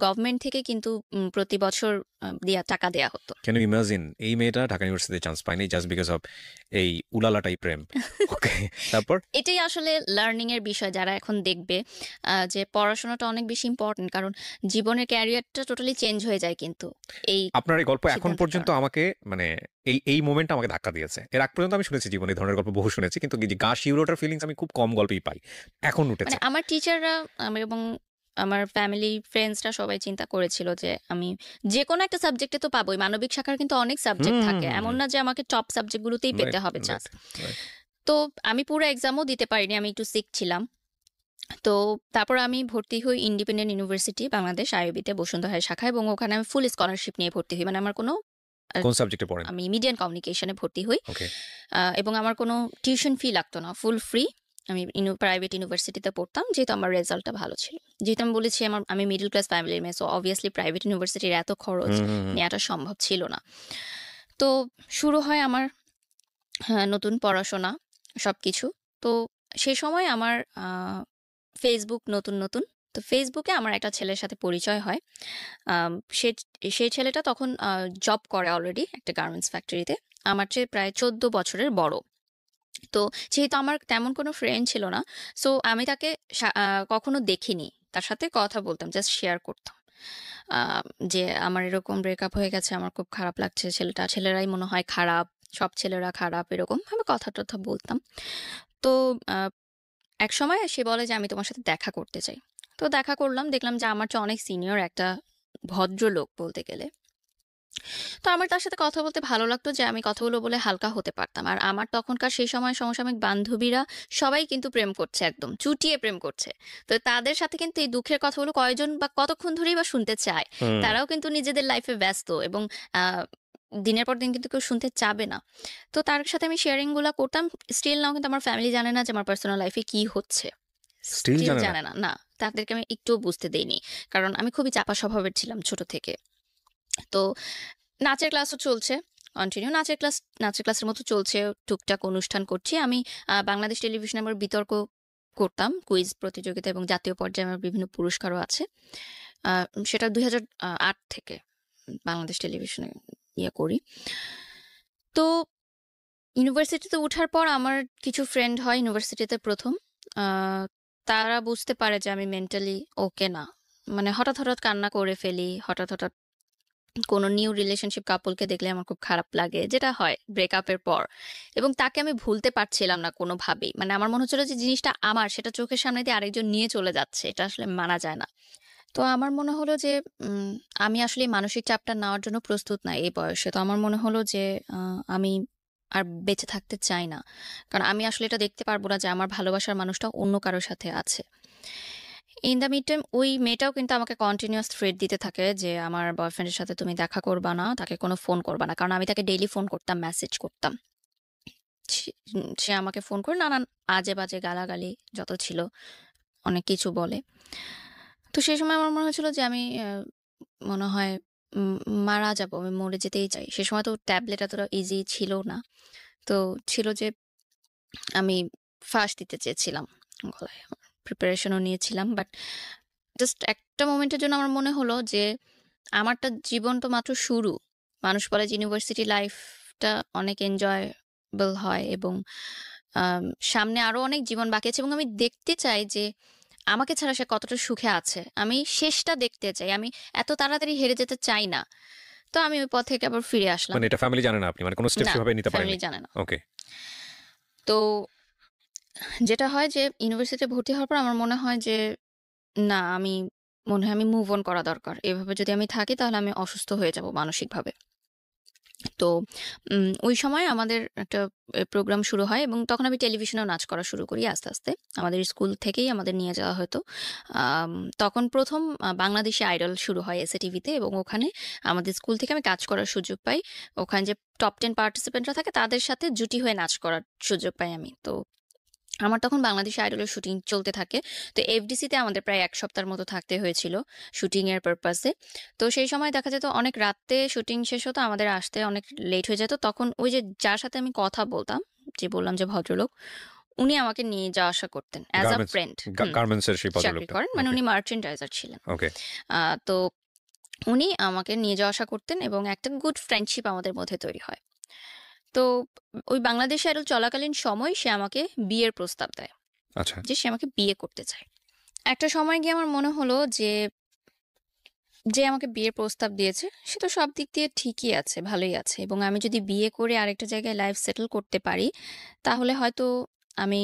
[SPEAKER 1] গভর্নমেন্ট থেকে কিন্তু প্রতি বছর টাকা দেয়া হতো।
[SPEAKER 2] ক্যান ইউ ইমাজিন এই মেয়েটা ঢাকা ইউনিভার্সিটিতে চান্স পায়নি জাস্ট বিকজ অফ এই উলালাটাই প্রেম। ওকে, তারপর?
[SPEAKER 1] এটাই আসলে লার্নিং এর বিষয় যারা এখন দেখবে যে পড়াশোনাটা অনেক বেশি ইম্পর্টেন্ট। কারণ জীবনের ক্যারিয়ারটা টোটালি চেঞ্জ হয়ে যায় কিন্তু এই
[SPEAKER 2] আপনার এই গল্প এখন
[SPEAKER 1] সিদ্ধান্তের
[SPEAKER 2] পর্যন্ত
[SPEAKER 1] কারণে।
[SPEAKER 2] আমাকে মানে এই মোমেন্টটা আমাকে ধাক্কা দিয়েছে। এর আগ পর্যন্ত আমি শুনেছি জীবনে এই ধরনের গল্প বহু শুনেছি, কিন্তু এই যে গা শিউরোটার ফিলিংস আমি খুব কম গল্পেই পাই। এখন
[SPEAKER 1] মানে
[SPEAKER 2] উঠেছে।
[SPEAKER 1] আমার টিচাররা এবং আমার ফ্যামিলি ফ্রেন্ডসরা সবাই চিন্তা করেছিল যে আমি যেকোনো একটা সাবজেক্টে তো পাবোই। মানবিক শাখার কিন্তু অনেক সাবজেক্ট থাকে। এমন না যে আমাকে টপ সাবজেক্টগুলোতেই পেতে
[SPEAKER 2] রাইট,
[SPEAKER 1] হবে চান্স।
[SPEAKER 2] Right, right.
[SPEAKER 1] তো আমি পুরো এক্সামও দিতে পারিনি। আমি একটু সিক ছিলাম। তো তারপর আমি ভর্তি হই ইন্ডিপেন্ডেন্ট ইউনিভার্সিটি বাংলাদেশ আইইবিতে বসুন্ধরা শাখা এবং ওখানে আমি ফুল স্কলারশিপ নিয়ে ভর্তি হই। মানে আমার কোনো আ
[SPEAKER 2] কোন সাবজেক্টে পড়েন?
[SPEAKER 1] আমি মিডিয়া অ্যান্ড কমিউনিকেশনে ভর্তি হই।
[SPEAKER 2] ওকে।
[SPEAKER 1] এবং আমার কোনো টিউশন ফি লাগতো না। Full free. আমি প্রাইভেট ইউনিভার্সিটিতে পড়তাম, যেহেতু আমার রেজাল্টটা ভালো ছিল। যেহেতু আমি বলেছি আমি মিডল ক্লাস ফ্যামিলির মেয়ে, সো অবভিয়াসলি প্রাইভেট ইউনিভার্সিটির এত খরচ নেওয়াটা সম্ভব ছিল না। তো শুরু হয় আমার নতুন পড়াশোনা সবকিছু। তো সেই সময় আমার ফেসবুক নতুন। তো ফেসবুকে আমার একটা ছেলের সাথে পরিচয় হয়। আম সে সেই ছেলেটা তখন জব করে অলরেডি একটা গার্মেন্টস ফ্যাক্টরিতে। আমার চেয়ে প্রায় ১৪ বছরের বড়। তো যেহেতু আমার তেমন কোনো ফ্রেন্ড ছিল না, সো আমি তাকে কখনো দেখিনি। তার সাথে কথা বলতাম, জাস্ট শেয়ার করতাম। আ যে আমার এরকম ব্রেকআপ হয়ে গেছে, আমার খুব খারাপ লাগছে। ছেলেরাই মনে হয় খারাপ, সব ছেলেরা খারাপ, এরকমভাবে কথা-টথা বলতাম। তো আ একসময় সে বলে যে, "আমি তোমার সাথে দেখা করতে চাই।" তো দেখা করলাম, দেখলাম যে আমার চেয়ে অনেক সিনিয়র একটা ভদ্রলোক বলতে গেলে। তো আমার তার সাথে কথা বলতে ভালো লাগতো যে আমি কথাগুলো বলে হালকা হতে পারতাম। আর আমার তখনকার সেই সময় সমসাময়িক বান্ধবীরা সবাই কিন্তু প্রেম করছে, একদম চুটিয়ে প্রেম করছে। তো তাদের সাথে কিন্তু এই দুঃখের কথাগুলো কয়জন বা কতক্ষণ ধরেই বা শুনতে চায়। তারাও কিন্তু নিজেদের লাইফে ব্যস্ত এবং আ দিনের পর দিন কিন্তু কেউ শুনতে চাবে না। তো তার সাথে আমি শেয়ারিং গুলা করতাম। স্টিল নাও কিন্তু আমার ফ্যামিলি জানে না যে আমার পার্সোনাল লাইফে কি হচ্ছে।
[SPEAKER 2] স্টিল
[SPEAKER 1] স্টিল
[SPEAKER 2] জানে না?
[SPEAKER 1] জানে না। না, তাদেরকে আমি একটুও বুঝতে দেইনি। কারণ আমি খুবই চাপা স্বভাবের ছিলাম ছোট থেকে। তো নাচের ক্লাসও চলছে, কন্টিনিউ নাচের ক্লাসের মতো চলছে। টুকটাক অনুষ্ঠান করছি। আমি বাংলাদেশ টেলিভিশনে আমার বিতর্ক করতাম, কুইজ প্রতিযোগিতা, এবং জাতীয় পর্যায়ে আমার বিভিন্ন পুরস্কারও আছে। আ সেটা ২০০৮ থেকে বাংলাদেশ টেলিভিশনে করি। তো ইউনিভার্সিটিতে উঠার পর আমার কিছু ফ্রেন্ড হয় ইউনিভার্সিটিতে ১ম। আ তারা বুঝতে পারে যে আমি মেন্টালি ওকে না। মানে হঠাৎ কান্না করে ফেলি। হঠাৎ কোনো নিউ রিলেশনশিপ কাপলকে দেখলে আমার খুব খারাপ লাগে, যেটা হয় ব্রেকআপের পর। এবং তাকে আমি ভুলতে পারছিলাম না কোনোভাবেই। মানে আমার মনে হচ্ছিল যে জিনিসটা আমার, সেটা চোখের সামনে দিয়ে আরেকজন নিয়ে চলে যাচ্ছে। এটা আসলে মানা যায় না। তো আমার মনে হলো যে উম আমি আসলে এই মানসিক চাপটা নেওয়ার জন্য প্রস্তুত না এই বয়সে। তো আমার মনে হলো যে আমি আর বেঁচে থাকতে চাই না। কারণ আমি আসলে এটা দেখতে পারব না যে আমার ভালোবাসার মানুষটা অন্য কারো সাথে আছে। ইন দ্য মিড টাইম ওই মেয়েটাও কিন্তু আমাকে কন্টিনিউয়াস থ্রেট দিতে থাকে যে, "আমার বয়ফ্রেন্ডের সাথে তুমি দেখা করবা না, তাকে কোনো ফোন করবা না।" কারণ আমি তাকে ডেইলি ফোন করতাম, মেসেজ করতাম। সে আমাকে ফোন করে নানান আজে-বাজে গালাগালি যত ছিল অনেক কিছু বলে। তো সেই সময় আমার মনে হয়েছিল যে আমি মনে হয় উম মারা যাবো। আমি মরে যেতেই চাই। সে সময় তো ট্যাবলেট এতটা ইজি ছিল না। তো ছিল যে আমি ফাঁস দিতে চেয়েছিলাম গলায়। প্রিপারেশনও নিয়েছিলাম। বাট জাস্ট একটা মোমেন্টের জন্য আমার মনে হলো যে আমারটা জীবন তো মাত্র শুরু। মানুষ বলে যে ইউনিভার্সিটি লাইফটা অনেক এনজয়েবল হয় এবং আম সামনে আরো অনেক জীবন বাকি আছে এবং আমি দেখতে চাই যে আমাকে ছাড়া সে কতটা সুখে আছে। আমি শেষটা দেখতে চাই। আমি এত তাড়াতাড়ি হেরে যেতে চাই না। তো আমি ওই পথ থেকে আবার ফিরে আসলাম।
[SPEAKER 2] মানে এটা ফ্যামিলি জানে না আপনি? মানে কোনো স্টেপ
[SPEAKER 1] না,
[SPEAKER 2] সেভাবে নিতে
[SPEAKER 1] ফ্যামিলি
[SPEAKER 2] পারেননি?
[SPEAKER 1] জানে না।
[SPEAKER 2] ওকে।
[SPEAKER 1] তো যেটা হয় যে ইউনিভার্সিটিতে ভর্তি হওয়ার পর আমার মনে হয় যে না, মনে হয় আমি মুভ অন করা দরকার। এভাবে যদি আমি থাকি তাহলে আমি অসুস্থ হয়ে যাব মানসিকভাবে। তো ওই সময় আমাদের একটা প্রোগ্রাম শুরু হয় এবং তখন আমি টেলিভিশনেও নাচ করা শুরু করি আস্তে। আমাদের স্কুল থেকেই আমাদের নিয়ে যাওয়া হতো। আম তখন ১ম বাংলাদেশী আইডল শুরু হয় এসএ টিভিতে এবং ওখানে আমাদের স্কুল থেকে আমি কাজ করার সুযোগ পাই। ওখানে যে টপ 10 পার্টিসিপেন্টরা থাকে তাদের সাথে জুটি হয়ে নাচ করার সুযোগ পাই আমি। তো আমার তখন বাংলাদেশী আইডলের শুটিং চলতে থাকে। তো এফডিসিতে আমাদের প্রায় ১ সপ্তাহের মতো থাকতে হয়েছিল শুটিং এর পারপাসে। তো সেই সময় দেখা যেত অনেক রাতে শুটিং শেষ হতো, আমাদের আসতে অনেক লেট হয়ে যেত। তখন ওই যে যার সাথে আমি কথা বলতাম, যে বললাম যে ভদ্রলোক, উনি আমাকে নিয়ে যাওয়া আসা করতেন as a
[SPEAKER 2] garments
[SPEAKER 1] friend.
[SPEAKER 2] Garments এর সেই
[SPEAKER 1] চাকরি
[SPEAKER 2] ভদ্রলোকটা।
[SPEAKER 1] করেন। মানে
[SPEAKER 2] ওকে,
[SPEAKER 1] উনি মার্চেন্ডাইজার ছিলেন।
[SPEAKER 2] ওকে।
[SPEAKER 1] আ তো উনি আমাকে নিয়ে যাওয়া আসা করতেন এবং একটা গুড ফ্রেন্ডশিপ আমাদের মধ্যে তৈরি হয়। তো ওই বাংলাদেশ আইডল চলাকালীন সময় সে আমাকে বিয়ের প্রস্তাব দেয়।
[SPEAKER 2] আচ্ছা।
[SPEAKER 1] যে সে আমাকে বিয়ে করতে চায়। একটা সময় গিয়ে আমার মনে হলো যে, যে আমাকে বিয়ের প্রস্তাব দিয়েছে সে তো সব দিক দিয়ে ঠিকই আছে, ভালোই আছে এবং আমি যদি বিয়ে করে আরেকটা জায়গায় লাইফ সেটেল করতে পারি, তাহলে হয়তো আমি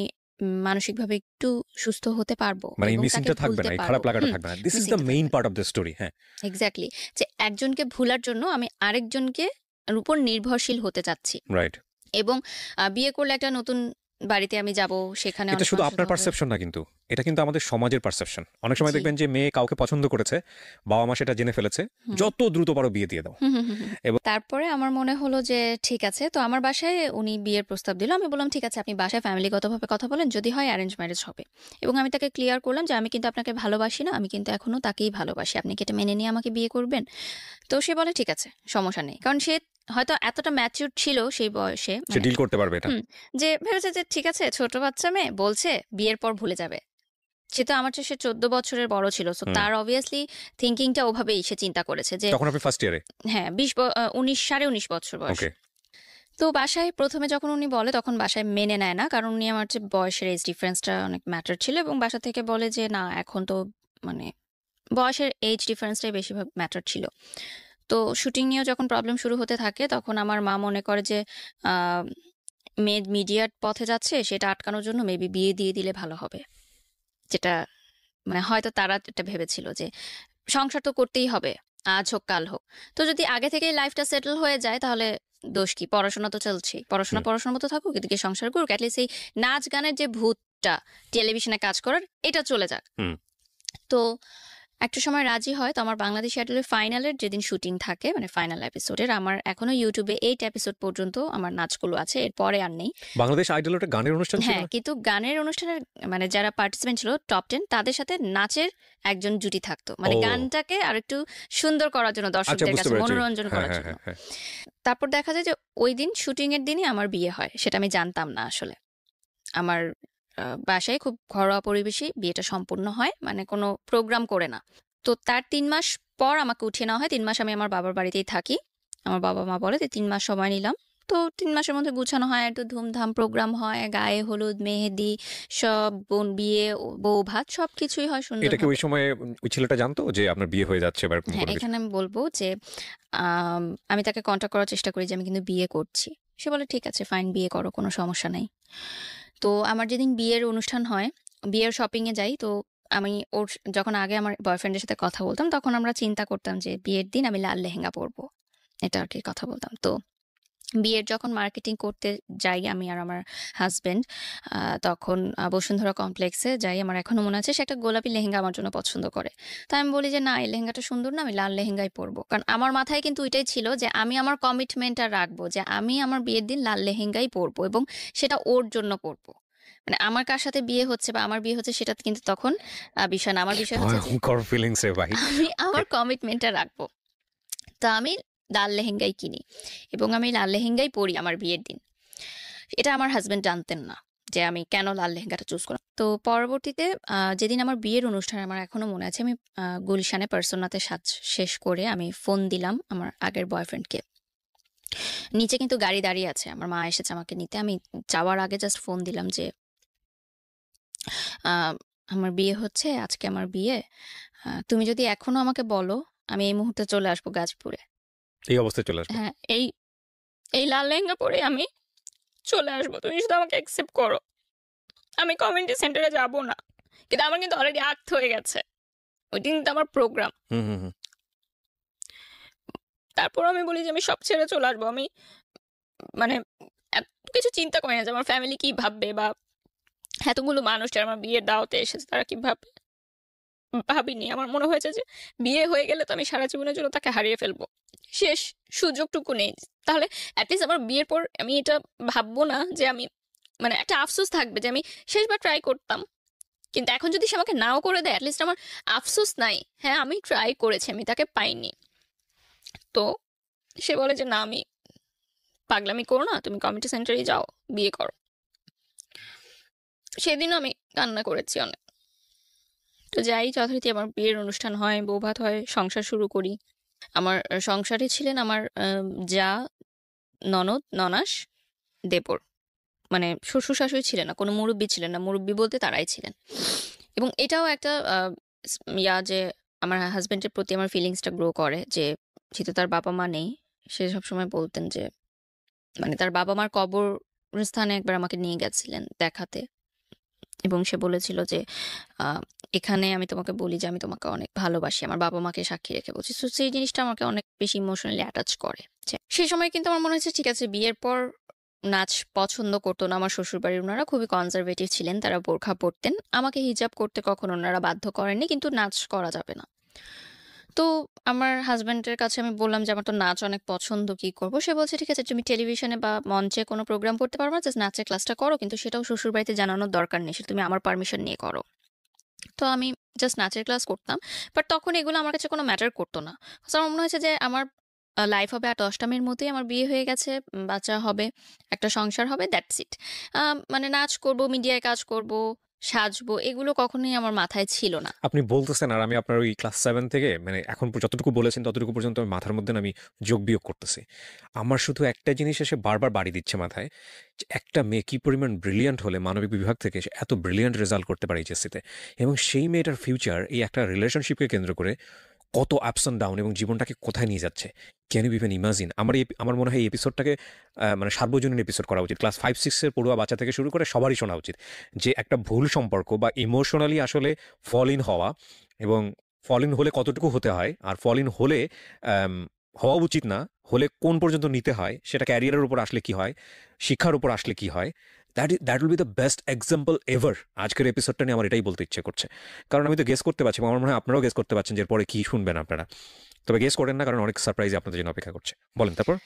[SPEAKER 1] মানসিকভাবে একটু সুস্থ হতে পারবো
[SPEAKER 2] মানে এই
[SPEAKER 1] এবং তাকে
[SPEAKER 2] মিসিংটা থাকবে
[SPEAKER 1] ভুলতে
[SPEAKER 2] না, এই
[SPEAKER 1] পারবো।
[SPEAKER 2] খারাপ লাগাটা থাকবে না। দিস ইজ দ্য
[SPEAKER 1] মিসিংটা
[SPEAKER 2] মেইন
[SPEAKER 1] থাকবে না।
[SPEAKER 2] Part of the story. হ্যাঁ।
[SPEAKER 1] এক্সাক্টলি। যে একজনকে ভুলার জন্য আমি আরেকজনকে উপর নির্ভরশীল হতে চাচ্ছি।
[SPEAKER 2] রাইট।
[SPEAKER 1] এবং বিয়ে করলে একটা নতুন বাড়িতে আমি যাব, সেখানে
[SPEAKER 2] এটা
[SPEAKER 1] অনেক
[SPEAKER 2] শুধু
[SPEAKER 1] মানুষের
[SPEAKER 2] আপনার
[SPEAKER 1] সাথে হবে।
[SPEAKER 2] পারসেপশন না, কিন্তু এটা কিন্তু আমাদের সমাজের পারসেপশন। অনেক সময়
[SPEAKER 1] জি।
[SPEAKER 2] দেখবেন যে মেয়ে কাউকে পছন্দ করেছে, বাবা মা সেটা জেনে ফেলেছে,
[SPEAKER 1] হুম।
[SPEAKER 2] যত দ্রুত পারো বিয়ে দিয়ে দাও। এবং
[SPEAKER 1] তারপরে আমার মনে হলো যে ঠিক আছে, তো আমার বাসায় উনি বিয়ের প্রস্তাব দিল। আমি বললাম ঠিক আছে, আপনি বাসায় ফ্যামিলিগতভাবে কথা বলেন, যদি হয় অ্যারেঞ্জ ম্যারেজ হবে। এবং আমি তাকে ক্লিয়ার করলাম যে আমি কিন্তু আপনাকে ভালোবাসি না, আমি কিন্তু এখনো তাকেই ভালোবাসি, আপনি কি এটা মেনে নিয়ে আমাকে বিয়ে করবেন? তো সে বলে ঠিক আছে, সমস্যা নেই। কারণ সে হয়তো এতটা ম্যাচিউর ছিল সেই বয়সে,
[SPEAKER 2] সে ডিল করতে পারবে এটা।
[SPEAKER 1] যে ভেবেছে যে ঠিক আছে, ছোট বাচ্চা মেয়ে বলছে, বিয়ের পর ভুলে যাবে। সে তো আমার চেয়ে সে 14 বছরের বড় ছিল, সো তার অবভিয়াসলি থিঙ্কিংটা ওভাবেই সে চিন্তা করেছে যে
[SPEAKER 2] তখন আপনি ফার্স্ট ইয়ারে?
[SPEAKER 1] হ্যাঁ 19 19.5 বছর বয়স।
[SPEAKER 2] ওকে।
[SPEAKER 1] তো বাসায় প্রথমে যখন উনি বলে তখন বাসায় মেনে নেয় না, কারণ উনি আমার চেয়ে বয়সের এজ ডিফারেন্সটা অনেক ম্যাটার ছিল, এবং বাসা থেকে বলে যে না, এখন তো মানে বয়সের এজ ডিফারেন্সটাই বেশিরভাগ ম্যাটার ছিল। তো শুটিং নিয়েও যখন প্রবলেম শুরু হতে থাকে, তখন আমার মা মনে করে যে মেয়ে মিডিয়ার পথে যাচ্ছে, সেটা আটকানোর জন্য মেবি বিয়ে দিয়ে দিলে ভালো হবে। যেটা মানে হয়তো তারা এটা ভেবেছিল যে সংসার তো করতেই হবে, আজ হোক কাল হোক। তো যদি আগে থেকেই লাইফটা সেটেল হয়ে যায় তাহলে দোষ কি? পড়াশোনা তো চলছেই, পড়াশোনা পড়াশোনার মতো থাকুক, এদিকে সংসার করুক, অ্যাটলিস্ট এই নাচ গানের যে ভূতটা টেলিভিশনে কাজ করার, এটা চলে যাক। তো একটা সময় রাজি হয়। তো আমার বাংলাদেশ আইডলের ফাইনালের যেদিন শুটিং থাকে, মানে ফাইনাল এপিসোডের, আমার এখনো ইউটিউবে 8 এপিসোড পর্যন্ত আমার নাচগুলো আছে, এরপরে আর নেই।
[SPEAKER 2] বাংলাদেশ আইডল একটা গানের অনুষ্ঠান ছিল
[SPEAKER 1] হ্যাঁ,
[SPEAKER 2] না?
[SPEAKER 1] কিন্তু গানের অনুষ্ঠানের মানে যারা পার্টিসিপেন্ট ছিল টপ 10, তাদের সাথে নাচের একজন জুটি থাকতো, মানে
[SPEAKER 2] ও।
[SPEAKER 1] গানটাকে আর একটু সুন্দর করার জন্য,
[SPEAKER 2] আচ্ছা,
[SPEAKER 1] দর্শকদের
[SPEAKER 2] বুঝতে
[SPEAKER 1] কাছে
[SPEAKER 2] পেরেছি।
[SPEAKER 1] মনোরঞ্জন
[SPEAKER 2] হ্যাঁ
[SPEAKER 1] করার
[SPEAKER 2] হ্যাঁ
[SPEAKER 1] জন্য।
[SPEAKER 2] হ্যাঁ।
[SPEAKER 1] তারপর দেখা যায় যে ওই দিন শুটিং এর দিনই আমার বিয়ে হয়, সেটা আমি জানতাম না আসলে। আমার বাসায় খুব ঘরোয়া পরিবেশে বিয়েটা সম্পূর্ণ হয়, মানে কোনো প্রোগ্রাম করে না। তো তার 3 মাস পর আমাকে উঠিয়ে নেওয়া হয়। 3 মাস আমি আমার বাবার বাড়িতেই থাকি। আমার বাবা মা বলে যে 3 মাস সময় নিলাম। তো 3 মাসের মধ্যে গুছানো হয়, একটু ধুমধাম প্রোগ্রাম হয়, গায়ে হলুদ, মেহেদি, সব বিয়ে, বউ ভাত সবকিছুই হয়
[SPEAKER 2] এটা কি ওই
[SPEAKER 1] সুন্দরভাবে।
[SPEAKER 2] সময় ওই ছেলেটা জানতো যে আপনার বিয়ে হয়ে যাচ্ছে বা এরকম
[SPEAKER 1] হ্যাঁ,
[SPEAKER 2] কোনো কিছু?
[SPEAKER 1] এখানে আমি বলব যে আমি তাকে কন্টাক্ট করার চেষ্টা করি যে আমি কিন্তু বিয়ে করছি। সে বলে ঠিক আছে, ফাইন, বিয়ে করো, কোনো সমস্যা নাই। তো আমার যেদিন বিয়ের অনুষ্ঠান হয়, বিয়ের শপিং এ যাই। তো আমি যখন আগে আমার বয়ফ্রেন্ডের সাথে কথা বলতাম, তখন আমরা চিন্তা করতাম যে বিয়ের দিন আমি লাল লেহেঙ্গা পরবো। এটা আরকি কথা বলতাম। তো বিয়ের যখন মার্কেটিং করতে যাই আমি আর আমার হাসব্যান্ড, তখন বসুন্ধরা কমপ্লেক্সে যাই। আমার এখনো মনে আছে সে একটা গোলাপি লেহেঙ্গা আমার জন্য পছন্দ করে। তো আমি বলি যে, "না, এই লেহেঙ্গাটা সুন্দর না, আমি লাল লেহেঙ্গাই পরবো।" কারণ আমার মাথায় কিন্তু ওইটাই ছিল যে আমি আমার কমিটমেন্টটা রাখবো, যে আমি আমার বিয়ের দিন লাল লেহেঙ্গাই পরবো, এবং সেটা ওর জন্য পরবো। মানে আমার কার সাথে বিয়ে হচ্ছে বা আমার বিয়ে হচ্ছে সেটা কিন্তু তখন বিষয় না। আমার বিষয় হচ্ছে যে
[SPEAKER 2] ভয়ঙ্কর ফিলিংস রে ভাই।
[SPEAKER 1] আমি আমার কমিটমেন্টটা রাখবো। তো আমি লাল লেহেঙ্গাই কিনি এবং আমি লাল লেহেঙ্গাই পরি আমার বিয়ের দিন। এটা আমার হাসব্যান্ড জানতেন না যে আমি কেন লাল লেহেঙ্গাটা চুজ করলাম। তো পরবর্তীতে যেদিন আমার বিয়ের অনুষ্ঠান, আমার এখনো মনে আছে, আমি গুলশানে পার্সোনাতে সাজ শেষ করে আমি ফোন দিলাম আমার আগের বয়ফ্রেন্ডকে। নিচে কিন্তু গাড়ি দাঁড়িয়ে আছে, আমার মা এসেছে আমাকে নিতে। আমি যাওয়ার আগে জাস্ট ফোন দিলাম যে আমার বিয়ে হচ্ছে, আজকে আমার বিয়ে। তুমি যদি এখনো আমাকে বলো, আমি এই মুহূর্তে চলে আসবো গাজীপুরে।
[SPEAKER 2] এই অবস্থায় চলে আসবে?
[SPEAKER 1] হ্যাঁ, এই লাল লেহেঙ্গা পরে আমি চলে আসবো। তুমি শুধু আমাকে অ্যাকসেপ্ট করো। আমি কমিউনিটি সেন্টারে যাব না। কিন্তু আমার কিন্তু অলরেডি আক্ত হয়ে গেছে। ওই দিন তো আমার প্রোগ্রাম। তারপর আমি বলি যে আমি সব ছেড়ে চলে আসবো। আমি মানে এত কিছু চিন্তা করি না যে আমার ফ্যামিলি কি ভাববে, বা এতগুলো মানুষ যারা আমার বিয়ের দাওয়াতে এসেছে তারা কি ভাববে। ভাবিনি। আমার মনে হয়েছে যে বিয়ে হয়ে গেলে তো আমি সারা জীবনের জন্য তাকে হারিয়ে ফেলবো। শেষ সুযোগটুকু নেই। তাহলে এটলিস্ট আমার বিয়ের পর আমি এটা ভাববো না যে আমি, মানে একটা আফসোস থাকবে যে আমি শেষবার ট্রাই করতাম। কিন্তু এখন যদি সে আমাকে নাও করে দেয়, এটলিস্ট আমার আফসোস নাই। হ্যাঁ, আমি ট্রাই করেছি, আমি তাকে পাইনি। তো সে বলে যে না, আমি পাগলামি করো না, তুমি কমিউনিটি সেন্টারেই যাও, বিয়ে করো। সেদিনও আমি কান্না করেছি অনেক। তো যাই, যথারীতি আমার বিয়ের অনুষ্ঠান হয়, বৌভাত হয়, সংসার শুরু করি। আমার সংসারে ছিলেন আমার যা, ননদ, ননাস, দেবর। মানে শ্বশুর শাশুড়ি ছিলেন না, কোনো মুরব্বী ছিলেন না। মুরব্বী বলতে তারাই ছিলেন। এবং এটাও একটা যে আমার হাজবেন্ডের প্রতি আমার ফিলিংসটা গ্রো করে, যে যেহেতু তার বাবা মা নেই, সে সবসময় বলতেন যে, মানে তার বাবা মার কবরস্থানে একবার আমাকে নিয়ে গেছিলেন দেখাতে, এবং সে বলেছিল যে এখানে আমি তোমাকে বলি যে আমি তোমাকে অনেক ভালোবাসি, আমার বাবা মাকে সাক্ষী রেখে বলছি। তো সেই জিনিসটা আমাকে অনেক বেশি ইমোশনালি অ্যাটাচ করে। সেই সময় কিন্তু আমার মনে হচ্ছে ঠিক আছে, বিয়ের পর নাচ পছন্দ করতো না। আমার শ্বশুরবাড়ির উনারা খুবই কনজারভেটিভ ছিলেন। তারা বোরখা পরতেন। আমাকে হিজাব করতে কখনো উনারা বাধ্য করেননি। কিন্তু নাচ করা যাবে না। তো আমার হাসব্যান্ডের কাছে আমি বললাম যে, "আমার তো নাচ অনেক পছন্দ, কি করব?" সে বলছে, "ঠিক আছে, তুমি টেলিভিশনে বা মঞ্চে কোনো প্রোগ্রাম করতে পারবা না। জাস্ট নাচের ক্লাসটা করো। কিন্তু সেটাও শ্বশুরবাড়িতে জানানোর দরকার নেই। সেটা তুমি আমার পারমিশন নিয়ে করো।" তো আমি জাস্ট নাচের ক্লাস করতাম। বাট তখন এগুলো আমার কাছে কোনো ম্যাটার করত না। সো আমার মনে হয়েছে যে আমার লাইফ হবে ৮-১০টা মেয়ের মতোই। আমার বিয়ে হয়ে গেছে, বাচ্চা হবে, একটা সংসার হবে, দ্যাটস ইট। মানে নাচ করব, মিডিয়ায় কাজ করব, সাজবো, এগুলো কখনোই আমার মাথায় ছিল না।
[SPEAKER 2] আপনি বলতেছেন আর আমি আপনার ওই ক্লাস 7 থেকে মানে এখন যতটুকু বলেছেন ততটুকু পর্যন্ত আমার মাথার মধ্যে না আমি যোগ বিয়োগ করতেছি। আমার শুধু একটা জিনিস এসে বারবার বাড়ি দিচ্ছে মাথায় যে একটা মেয়ে কি পরিমাণ ব্রিলিয়ান্ট হলে মানবিক বিভাগ থেকে সে এত ব্রিলিয়ান্ট রেজাল্ট করতে পারে এইচএসসিতে, এবং সেই মেয়েটার ফিউচার এই একটা রিলেশনশিপকে কেন্দ্র করে কত আপস অ্যান্ড ডাউন এবং জীবনটাকে কোথায় নিয়ে যাচ্ছে। Can you even imagine? আমার মনে হয় এই এপিসোডটাকে মানে সার্বজনীন এপিসোড করা উচিত। ক্লাস 5-6 এর পড়ুয়া বাচ্চা থেকে শুরু করে সবারই শোনা উচিত যে একটা ভুল সম্পর্ক বা ইমোশনালি আসলে ফল ইন হওয়া, এবং ফল ইন হলে কতটুকু হতে হয়, আর ফল ইন হলে আম, হওয়া উচিত না হলে কোন পর্যন্ত নিতে হয়, সেটা ক্যারিয়ারের উপর আসলে কি হয়, শিক্ষার উপর আসলে কি হয়। That will be the best example ever. আজকের এপিসোডটা নিয়ে আমার এটাই বলতে ইচ্ছে করছে, কারণ আমি তো গেস করতে পারছি, আমার মনে হয় আপনারাও গেস করতে পারছেন যে এরপরে কি শুনবেন আপনারা। তবে গেস করেন না, কারণ অনেক সারপ্রাইজ আপনাদের জন্য অপেক্ষা করছে। বলেন তারপর।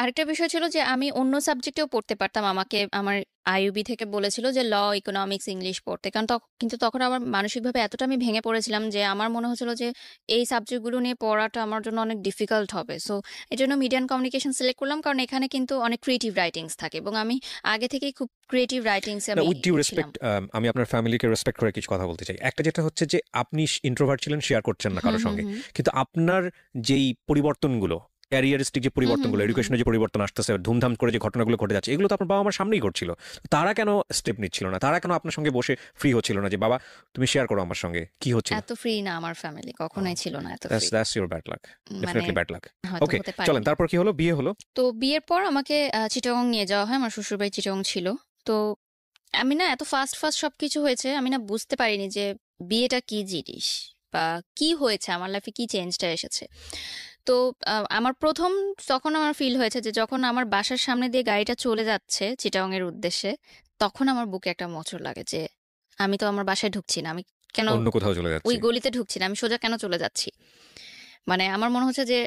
[SPEAKER 1] আরেকটা বিষয় ছিল যে আমি অন্য সাবজেক্টেও পড়তে পারতাম। আমাকে আমার আইইউবি থেকে বলেছিল যে ল, ইকোনমিক্স, ইংলিশ পড়তে। কারণ কিন্তু তখন আমার মানসিকভাবে এতটা আমি ভেঙে পড়েছিলাম যে আমার মনে হচ্ছিল যে এই সাবজেক্টগুলো নিয়ে পড়াটা আমার জন্য অনেক ডিফিকাল্ট হবে। সো এজন্য মিডিয়া অ্যান্ড কমিউনিকেশন সিলেক্ট করলাম, কারণ এখানে কিন্তু অনেক ক্রিয়েটিভ রাইটিংস থাকে এবং আমি আগে থেকেই খুব ক্রিয়েটিভ রাইটিংসে
[SPEAKER 2] না,
[SPEAKER 1] আমি
[SPEAKER 2] উইথ ডিউ
[SPEAKER 1] ছিলাম।
[SPEAKER 2] রেসপেক্ট, আমি আপনার ফ্যামিলিকে রেসপেক্ট করে কিছু কথা বলতে চাই। একটা যেটা হচ্ছে যে আপনি ইন্ট্রোভার্ট ছিলেন, শেয়ার করছেন না
[SPEAKER 1] হুম,
[SPEAKER 2] কারোর
[SPEAKER 1] হুম,
[SPEAKER 2] সঙ্গে,
[SPEAKER 1] হুম।
[SPEAKER 2] কিন্তু আপনার যেই পরিবর্তনগুলো, ক্যারিয়ারিস্টিক যে
[SPEAKER 1] হুম, হুম,
[SPEAKER 2] পরিবর্তনগুলো,
[SPEAKER 1] হুম, হুম।
[SPEAKER 2] এডুকেশনের যে পরিবর্তন আসতেছে, ধুমধাম করে যে ঘটনাগুলো ঘটে যাচ্ছে, এগুলো তো আপনার বাবা আমার সামনেই ঘটছিল। তারা কেন স্টেপ নিচ্ছিল না? তারা কেন আপনার সঙ্গে বসে ফ্রি হচ্ছিল না যে বাবা তুমি শেয়ার করো আমার সঙ্গে কি হচ্ছিল?
[SPEAKER 1] এত ফ্রি না আমার ফ্যামিলি, কখনোই ছিল না এত free.
[SPEAKER 2] That's your bad luck,
[SPEAKER 1] মানে
[SPEAKER 2] ডেফিনেটলি ব্যাড লাক।
[SPEAKER 1] হয়তো
[SPEAKER 2] ওকে,
[SPEAKER 1] হতে
[SPEAKER 2] চলেন
[SPEAKER 1] পারেনি।
[SPEAKER 2] তারপর কি হলো? বিয়ে হলো।
[SPEAKER 1] তো বিয়ের পর আমাকে চিটাগং নিয়ে যাওয়া হয়। আমার শ্বশুরবাড়ি চিটাগং ছিল। তো আমি না এত ফাস্ট সবকিছু হয়েছে, আমি না বুঝতে পারিনি যে বিয়েটা কি জিনিস বা কি হয়েছে, আমার লাইফে কি চেঞ্জটা এসেছে। তো আমার প্রথম তখন আমার ফিল হয়েছে যে যখন আমার বাসার সামনে দিয়ে গাড়িটা চলে যাচ্ছে চিটাগং এর উদ্দেশ্যে, তখন আমার বুকে একটা মোচড় লাগে যে আমি তো আমার বাসায় ঢুকছি না। আমি কেন
[SPEAKER 2] অন্য কোথাও চলে
[SPEAKER 1] ওই
[SPEAKER 2] যাচ্ছি।
[SPEAKER 1] গলিতে ঢুকছি না? আমি সোজা কেন চলে যাচ্ছি? মানে আমার মনে হচ্ছে যে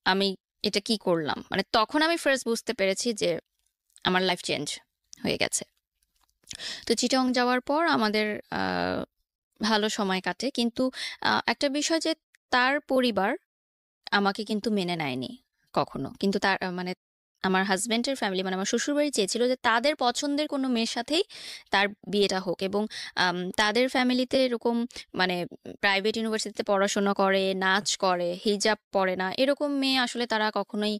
[SPEAKER 1] আমি এটা কি করলাম? মানে তখন আমি ফার্স্ট বুঝতে পেরেছি যে আমার লাইফ চেঞ্জ হয়ে গেছে। তো চিটাগং যাওয়ার পর আমাদের আ ভালো সময় কাটে। কিন্তু একটা বিষয় যে তার পরিবার আমাকে কিন্তু মেনে নেয়নি কখনো। কিন্তু তার মানে আমার হাসব্যান্ডের ফ্যামিলি, মানে আমার শ্বশুরবাড়ি চেয়েছিল যে তাদের পছন্দের কোনো মেয়ের সাথেই তার বিয়েটা হোক, এবং তাদের ফ্যামিলিতে এরকম মানে প্রাইভেট ইউনিভার্সিটিতে পড়াশোনা করে, নাচ করে, হিজাব পরে না, এরকম মেয়ে আসলে তারা কখনোই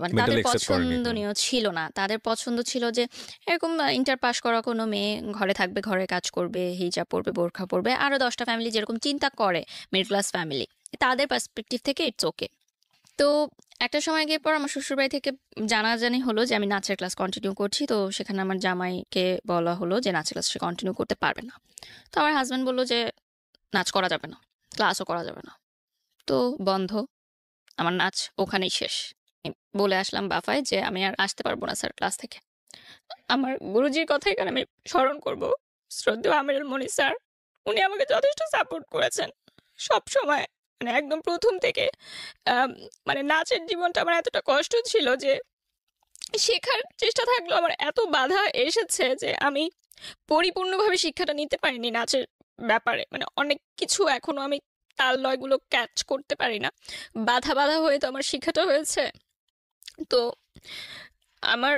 [SPEAKER 1] মানে তাদের
[SPEAKER 2] মেন্টালি অ্যাকসেপ্ট করেনি।
[SPEAKER 1] পছন্দনীয় ছিল না। তাদের পছন্দ ছিল যে এরকম ইন্টার পাস করা কোনো মেয়ে ঘরে থাকবে, ঘরে কাজ করবে, হিজাব পরবে, বোরখা পরবে। আরো ১০টা ফ্যামিলি যেরকম চিন্তা করে, মিডল ক্লাস ফ্যামিলি, তাদের পার্সপেক্টিভ থেকে ইটস ওকে। তো একটা সময় গিয়ে পর আমার শ্বশুরবাড়ি থেকে জানাজানি হলো যে আমি নাচের ক্লাস কন্টিনিউ করছি। তো সেখানে আমার জামাইকে বলা হলো যে নাচের ক্লাস সে কন্টিনিউ করতে পারবে না। তো আমার হাসব্যান্ড বলল যে নাচ করা যাবে না, ক্লাসও করা যাবে না। তো বন্ধ, আমার নাচ ওখানেই শেষ। আমি বলে আসলাম বাফায় যে আমি আর আসতে পারবো না স্যার ক্লাস থেকে। আমার গুরুজির কথা এখানে আমি স্মরণ করব, শ্রদ্ধেয় আমিরুল মনি স্যার। উনি আমাকে যথেষ্ট সাপোর্ট করেছেন সব সময়, মানে একদম প্রথম থেকে। মানে নাচের জীবনটা আমার এতটা কষ্ট ছিল যে শেখার চেষ্টা থাকলেও আমার এত বাধা এসেছে যে আমি পরিপূর্ণভাবে শিক্ষাটা নিতে পারিনি নাচের ব্যাপারে। মানে অনেক কিছু এখনো আমি তাল লয়গুলো ক্যাচ করতে পারি না। বাধা হয়ে তো আমার শিক্ষাটা হয়েছে। তো আমার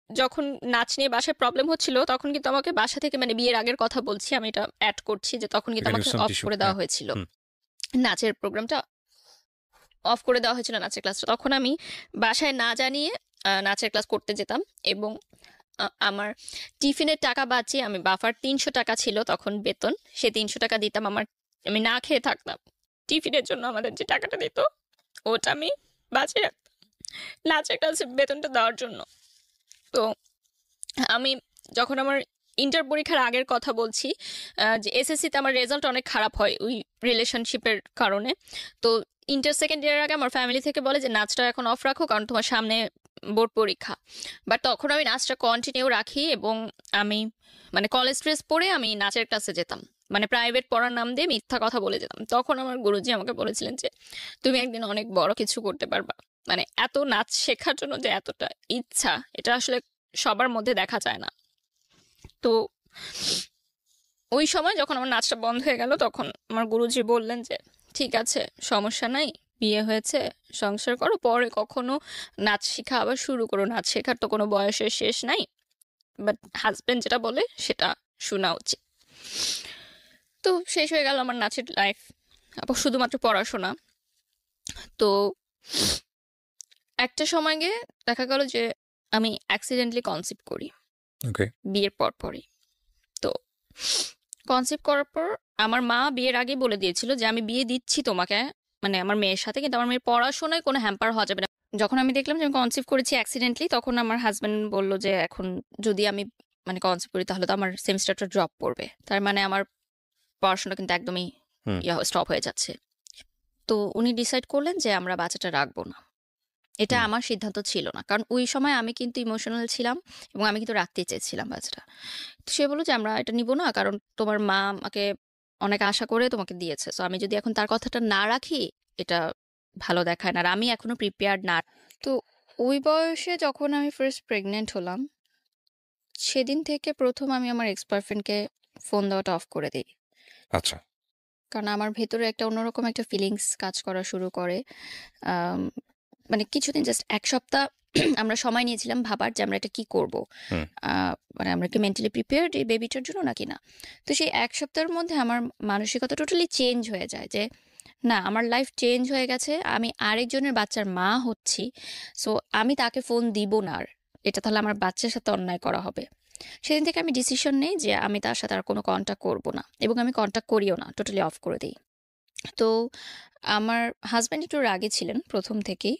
[SPEAKER 1] যখন নাচ নিয়ে বাসায় প্রবলেম হচ্ছিল, তখন কিন্তু আমাকে বাসা থেকে, মানে বিয়ের আগের কথা বলছি, আমি এটা অ্যাড করছি যে তখন কিন্তু আমাকে অফ করে দেওয়া হয়েছিল, নাচের প্রোগ্রামটা অফ করে দেওয়া হয়েছিল, নাচের ক্লাসটা। তখন আমি বাসায় না জানিয়ে নাচের ক্লাস করতে যেতাম, এবং আমার টিফিনের টাকা বাঁচিয়ে আমি বাফার ৩০০ টাকা ছিল তখন বেতন, সে ৩০০ টাকা দিতাম। আমি না খেয়ে থাকতাম, টিফিনের জন্য আমাদের যে টাকাটা দিত ওটা আমি বাঁচিয়ে রাখতাম নাচের ক্লাসে বেতনটা দেওয়ার জন্য। তো আমি যখন আমার ইন্টার পরীক্ষার আগের কথা বলছি, যে এসএসসিতে আমার রেজাল্ট অনেক খারাপ হয় ওই রিলেশনশিপের কারণে। তো ইন্টার সেকেন্ড ইয়ারের আগে আমার ফ্যামিলি থেকে বলে যে নাচটা এখন অফ রাখো, কারণ তোমার সামনে বোর্ড পরীক্ষা। বাট তখন আমি নাচটা কন্টিনিউ রাখি এবং আমি মানে কলেজ ড্রেস পরে আমি নাচের ক্লাসে যেতাম। মানে প্রাইভেট পড়ার নাম দিয়ে মিথ্যা কথা বলে যেতাম। তখন আমার গুরুজি আমাকে বলেছিলেন যে, "তুমি একদিন অনেক বড় কিছু করতে পারবা।" মানে এত নাচ শেখার জন্য যে এতটা ইচ্ছা, এটা আসলে সবার মধ্যে দেখা যায় না। তো ওই সময় যখন আমার নাচটা বন্ধ হয়ে গেল, তখন আমার গুরুজি বললেন যে, "ঠিক আছে, সমস্যা নাই। বিয়ে হয়েছে, সংসার করো। পরে কখনো নাচ শিখা আবার শুরু করো। নাচ শেখার তো কোনো বয়সের শেষ নাই। বাট হাসব্যান্ড যেটা বলে সেটা শোনা উচিত।" তো শেষ হয়ে গেল আমার নাচের লাইফ। শুধুমাত্র পড়াশোনা। তো একটা সময় গিয়ে দেখা গেল যে আমি অ্যাক্সিডেন্টালি কনসিভ করি
[SPEAKER 2] ওকে।
[SPEAKER 1] বিয়ের পরপরই। তো কনসিভ করার পর আমার মা বিয়ের আগেই বলে দিয়েছিল যে আমি বিয়ে দিচ্ছি তোমাকে, মানে আমার মেয়ের সাথে, কিন্তু আমার মেয়ের পড়াশোনায় কোনো হ্যাম্পার হওয়া যাবে না। যখন আমি দেখলাম যে আমি কনসিভ করেছি অ্যাক্সিডেন্টলি, তখন আমার হাজব্যান্ড বলল যে এখন যদি আমি মানে কনসিভ করি তাহলে তো আমার সেমিস্টারটা ড্রপ পড়বে, তার মানে আমার পড়াশোনা কিন্তু একদমই
[SPEAKER 2] হুম।
[SPEAKER 1] স্টপ হয়ে যাচ্ছে। তো উনি ডিসাইড করলেন যে আমরা বাচ্চাটা রাখবো না। এটা
[SPEAKER 2] হুম।
[SPEAKER 1] আমার সিদ্ধান্ত ছিল না, কারণ ওই সময় আমি কিন্তু ইমোশনাল ছিলাম এবং আমি কিন্তু রাখতে চেয়েছিলাম বাচ্চাটা। তো সে বলল যে আমরা এটা নিব না, কারণ তোমার মা আমাকে অনেক আশা করে তোমাকে দিয়েছে। সো আমি যদি এখন তার কথাটা না রাখি, এটা ভালো দেখায় না, আর আমি এখনো প্রিপেয়ার্ড না। তো ওই বয়সে যখন আমি ফার্স্ট প্রেগনেন্ট হলাম, সেদিন থেকে প্রথম আমি আমার এক্স বয়ফ্রেন্ডকে ফোন দেওয়াটা অফ করে দিই।
[SPEAKER 2] আচ্ছা।
[SPEAKER 1] কারণ আমার ভেতরে একটা অন্যরকম একটা ফিলিংস কাজ করা শুরু করে। আম মানে কিছুদিন, জাস্ট ১ সপ্তাহ আমরা সময় নিয়েছিলাম ভাবার যে আমরা এটা কি করব।
[SPEAKER 2] হুম।
[SPEAKER 1] মানে আমরা কি মেন্টালি প্রিপেয়ার্ড এই বেবিটার জন্য নাকি না? তো সেই ১ সপ্তাহের মধ্যে আমার মানসিকতা টোটালি চেঞ্জ হয়ে যায় যে, না, আমার লাইফ চেঞ্জ হয়ে গেছে। আমি আরেকজনের বাচ্চার মা হচ্ছি। সো আমি তাকে ফোন দিব না আর। এটা তাহলে আমার বাচ্চার সাথে অন্যায় করা হবে। সেদিন থেকে আমি ডিসিশন নেই যে আমি তার সাথে আর কোনো কন্টাক্ট করব না, এবং আমি কন্টাক্ট করিও না, টোটালি অফ করে দিই। তো আমার হাজব্যান্ড একটু রাগী ছিলেন ১ম থেকেই।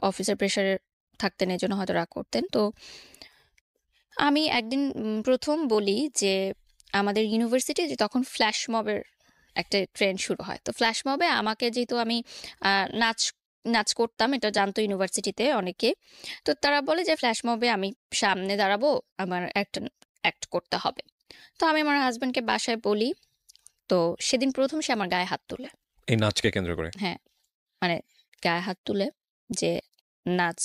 [SPEAKER 1] অফিসের প্রেশারে থাকতেন, এজন্য হয়তো রাগ করতেন। তো আমি একদিন ১ম বলি যে আমাদের ইউনিভার্সিটি যে তখন ফ্ল্যাশ মবের একটা ট্রেন্ড শুরু হয়। তো ফ্ল্যাশ মবে আমাকে, যেহেতু আমি আ নাচ নাচ করতাম, এটা জানতো ইউনিভার্সিটিতে অনেকে। তো তারা বলে যে ফ্ল্যাশ মবে আমি সামনে দাঁড়াবো, আমার একটা অ্যাক্ট করতে হবে। তো আমি আমার হাসব্যান্ডকে বাসায় বলি। তো সেদিন ১ম সে আমার গায়ে হাত তোলে।
[SPEAKER 2] এই নাচকে কেন্দ্র করে?
[SPEAKER 1] হ্যাঁ, মানে গায়ে হাত তুলে যে, "নাচ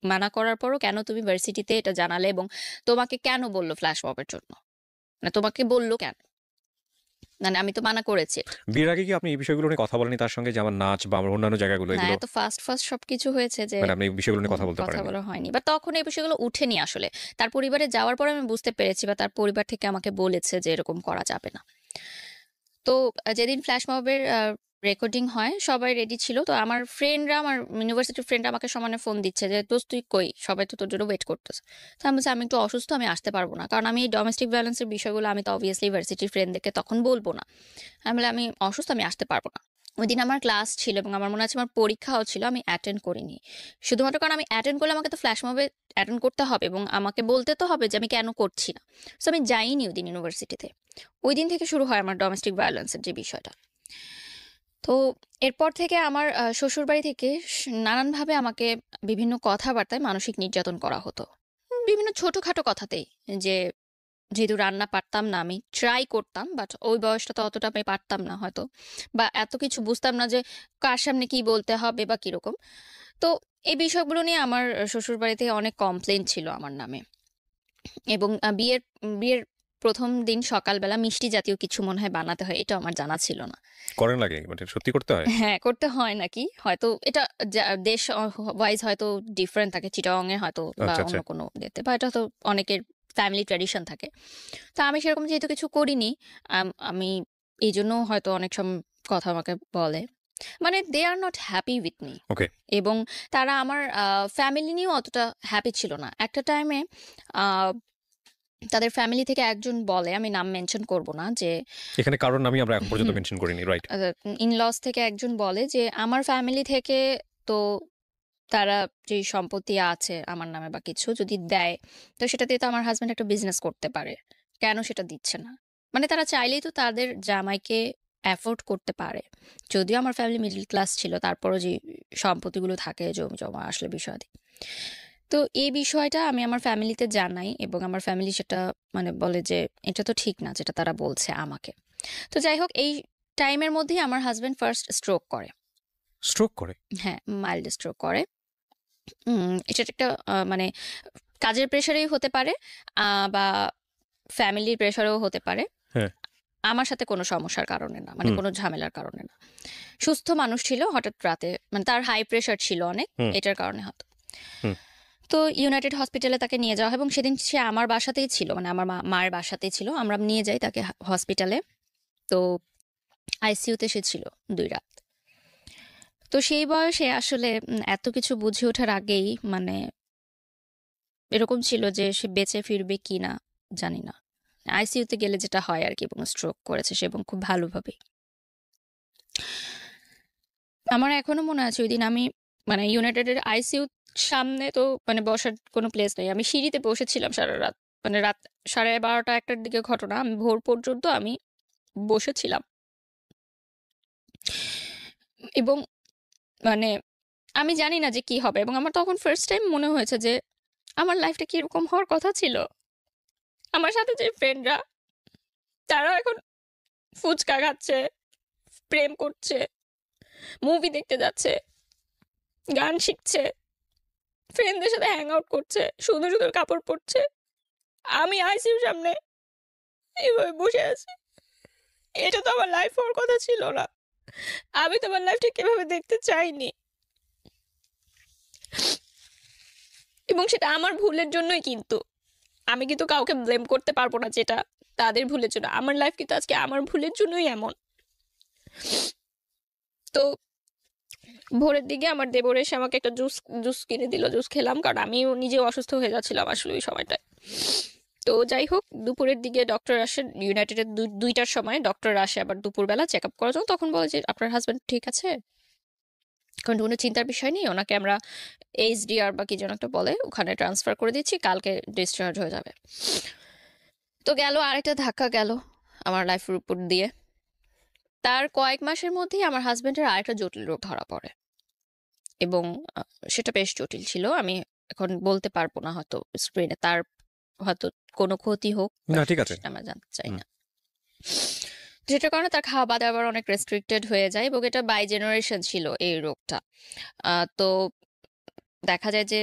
[SPEAKER 1] মানা করার পরও কেন তুমি ভার্সিটিতে এটা জানালে, এবং তোমাকে কেন বলল ফ্ল্যাশ মবের জন্য? মানে তোমাকে বলল কেন? মানে আমি তো মানা করেছি এটা।"
[SPEAKER 2] বিয়ের আগে কি আপনি এই বিষয়গুলো নিয়ে কথা বলেননি তার সঙ্গে, যে আমার নাচ বা আমার অন্যান্য জায়গাগুলো
[SPEAKER 1] না,
[SPEAKER 2] এগুলো,
[SPEAKER 1] এত ফাস্ট সবকিছু হয়েছে যে
[SPEAKER 2] মানে আপনি এই বিষয়গুলো নিয়ে কথা বলতে
[SPEAKER 1] কথা
[SPEAKER 2] পারেননি?
[SPEAKER 1] বলা হয়নি। বা তখন এই বিষয়গুলো উঠেনি আসলে। তার পরিবারে যাওয়ার পরে আমি বুঝতে পেরেছি, বা তার পরিবার থেকে আমাকে বলেছে যে এরকম করা যাবে না। তো যেদিন ফ্ল্যাশ মবের রেকর্ডিং হয়, সবাই রেডি ছিল। তো আমার ফ্রেন্ডরা, আমার ইউনিভার্সিটির ফ্রেন্ডরা আমাকে সমানে ফোন দিচ্ছে যে, "দোস্ত তুই কই? সবাই তো তোর জন্য ওয়েট করতেছে।" তো আমি বলছি, "আমি একটু অসুস্থ, আমি আসতে পারব না।" কারণ আমি এই ডোমেস্টিক ভায়োলেন্স এর বিষয়গুলো আমি তো অবভিয়াসলি ভার্সিটির ফ্রেন্ডদেরকে তখন বলব না। আমি বললাম, "আমি অসুস্থ, আমি আসতে পারব না।" ওইদিন আমার ক্লাস ছিল এবং আমার মনে আছে আমার পরীক্ষাও ছিল। আমি অ্যাটেন্ড করিনি। শুধুমাত্র কারণ আমি অ্যাটেন্ড করলে আমাকে তো ফ্ল্যাশ মবে অ্যাটেন্ড করতে হবে এবং আমাকে বলতে তো হবে যে আমি কেন করছি না। সো আমি যাইনি ওইদিন ইউনিভার্সিটিতে। ওইদিন থেকে শুরু হয় আমার ডোমেস্টিক ভায়োলেন্স এর যে বিষয়টা। তো এরপর থেকে আমার শ্বশুরবাড়ি থেকে নানানভাবে আমাকে বিভিন্ন কথাবার্তায় মানসিক নির্যাতন করা হতো। বিভিন্ন ছোটখাটো কথাতেই। যে যেহেতু রান্না পারতাম না, আমি ট্রাই করতাম, বাট ওই বয়সটা তো অতটা আমি পারতাম না হয়তো, বা এত কিছু বুঝতাম না যে কার সামনে কি বলতে হবে বা কিরকম। তো এই বিষয়গুলো নিয়ে আমার শ্বশুরবাড়িতে অনেক কমপ্লেইন ছিল আমার নামে। এবং বিয়ের বিয়ের ১ম দিন সকালবেলা মিষ্টি জাতীয় কিছু মনে হয় বানাতে হয়, এটাও আমার জানা ছিল না।
[SPEAKER 2] করেন লাগে? মানে সত্যি করতে হয়?
[SPEAKER 1] হ্যাঁ, করতে হয় নাকি? হয়তো এটা দেশ ওয়াইজ হয়তো ডিফারেন্ট থাকে। চিটাগং এ হয়তো, বা
[SPEAKER 2] আচ্ছা,
[SPEAKER 1] অন্য
[SPEAKER 2] আচ্ছা।
[SPEAKER 1] কোনো ইয়েতে, বা এটা তো অনেকের ফ্যামিলি ট্র্যাডিশন থাকে। তো আমি সেরকম যেহেতু কিছু করিনি, আমি এইজন্য হয়তো অনেক কথা আমাকে বলে। মানে they are not happy with me.
[SPEAKER 2] Okay.
[SPEAKER 1] এবং তারা আমার ফ্যামিলি নিয়েও অতটা হ্যাপি ছিল না। একটা টাইমে আ তাদের ফ্যামিলি থেকে একজন বলে, আমি নাম মেনশন করব না, যে
[SPEAKER 2] এখানে কারোর নামই আমরা এখন পর্যন্ত
[SPEAKER 1] হুম,
[SPEAKER 2] মেনশন করিনি, রাইট?
[SPEAKER 1] ইন-লস থেকে একজন বলে যে আমার ফ্যামিলি থেকে তো তারা যে সম্পত্তি আছে আমার নামে বা কিছু যদি দেয়, তো সেটা দিয়ে তো আমার হাসব্যান্ড একটা বিজনেস করতে পারে। কেন সেটা দিচ্ছে না? মানে তারা চাইলেই তো তাদের জামাইকে অ্যাফোর্ড করতে পারে। যদিও আমার ফ্যামিলি মিডল ক্লাস ছিল, তারপরও যে সম্পত্তিগুলো থাকে জমি জমা আসলে বিষয়াদি। তো এই বিষয়টা আমি আমার ফ্যামিলিতে জানাই এবং আমার ফ্যামিলি সেটা মানে বলে যে এটা তো ঠিক না যেটা তারা বলছে আমাকে। তো যাই হোক, এই টাইমের মধ্যেই আমার হাজবেন্ড ফার্স্ট স্ট্রোক করে।
[SPEAKER 2] স্ট্রোক করে?
[SPEAKER 1] হ্যাঁ, মাইল্ড স্ট্রোক করে। এটা একটা মানে কাজের প্রেশারেই হতে পারে, বা ফ্যামিলির প্রেশারেও হতে পারে।
[SPEAKER 2] হ্যাঁ।
[SPEAKER 1] আমার সাথে কোনো সমস্যার কারণে না, মানে কোনো ঝামেলার কারণে না। সুস্থ মানুষ ছিল, হঠাৎ রাতে মানে তার হাই প্রেশার ছিল অনেক, এটার কারণে হতো। তো ইউনাইটেড হসপিটালে তাকে নিয়ে যাওয়া হয় এবং সেদিন সে আমার বাসাতেই ছিল, মানে আমার মায়ের বাসাতেই ছিল। আমরা নিয়ে যাই তাকে হসপিটালে। তো আইসিইউতে সে ছিল 2 রাত। তো সেই বয়সে আসলে এত কিছু বুঝে ওঠার আগেই মানে এরকম ছিল যে সে বেঁচে ফিরবে কি না জানি না। আইসিইউতে গেলে যেটা হয় আর কি, এবং স্ট্রোক করেছে সে এবং খুব ভালোভাবে। আমার এখনো মনে আছে ওই দিন আমি মানে ইউনাইটেডের আইসিইউ সামনে তো মানে বসার কোনো প্লেস নেই, আমি সিঁড়িতে বসেছিলাম সারা রাত, মানে রাত 12:30 1টার দিকে ঘটনা। আমি ভোর পর্যন্ত আমি বসেছিলাম এবং মানে আমি জানি না যে কি হবে। এবং আমার তখন ফার্স্ট টাইম মনে হয়েছে যে আমার লাইফটা কিরকম হওয়ার কথা ছিল। আমার সাথে যে ফ্রেন্ডরা তারা এখন ফুচকা খাচ্ছে, প্রেম করছে, মুভি দেখতে যাচ্ছে, গান শিখছে, ফ্রেন্ডদের সাথে হ্যাং আউট করছে, সুন্দর সুন্দর কাপড় পরছে। আমি আইসিইউর সামনে এইভাবে বসে আছি। এটা তো আমার লাইফ হওয়ার কথা ছিল না। আমি তো আমার লাইফটা কিভাবে দেখতে চাইনি, এবং সেটা আমার ভুলের জন্যই। কিন্তু আমি কিন্তু কাউকে ব্লেম করতে পারবো না যেটা তাদের ভুলের জন্য। আমার লাইফ কিন্তু আজকে আমার ভুলের জন্যই এমন। তো ভোরের দিকে আমার দেবর এসে আমাকে একটা জুস কিনে দিল, জুস খেলাম, কারণ আমি নিজেও অসুস্থ হয়ে যাচ্ছিলাম আসলে ওই সময়টায়। তো যাই হোক, দুপুরের দিকে ডক্টর আসে, ইউনাইটেডের 2টার সময় ডক্টর আসে আবার দুপুরবেলা চেক আপ করার জন্য। তখন বলে যে আপনার হাজব্যান্ড ঠিক আছে, কারণ কোনো চিন্তার বিষয় নেই, ওনাকে আমরা এইচডিআর বা কি যেন একটা বলে ওখানে ট্রান্সফার করে দিচ্ছি, কালকে ডিসচার্জ হয়ে যাবে। তো গেল আরেকটা ধাক্কা গেল আমার লাইফের উপর দিয়ে। তার কয়েক মাসের মধ্যেই আমার হাজবেন্ডের আরেকটা জটিল রোগ ধরা পড়ে এবং সেটা বেশ জটিল ছিল। আমি এখন বলতে পারবো না, হয়তো স্ক্রিনে তার হয়তো কোনো ক্ষতি হোক,
[SPEAKER 2] না ঠিক আছে,
[SPEAKER 1] আমরা জানতে চাই না। যেটার কারণে তার খাওয়া দাওয়ার অনেক রেস্ট্রিক্টেড হয়ে যায় এবং এটা বাই জেনারেশন ছিল এই রোগটা। তো দেখা যায় যে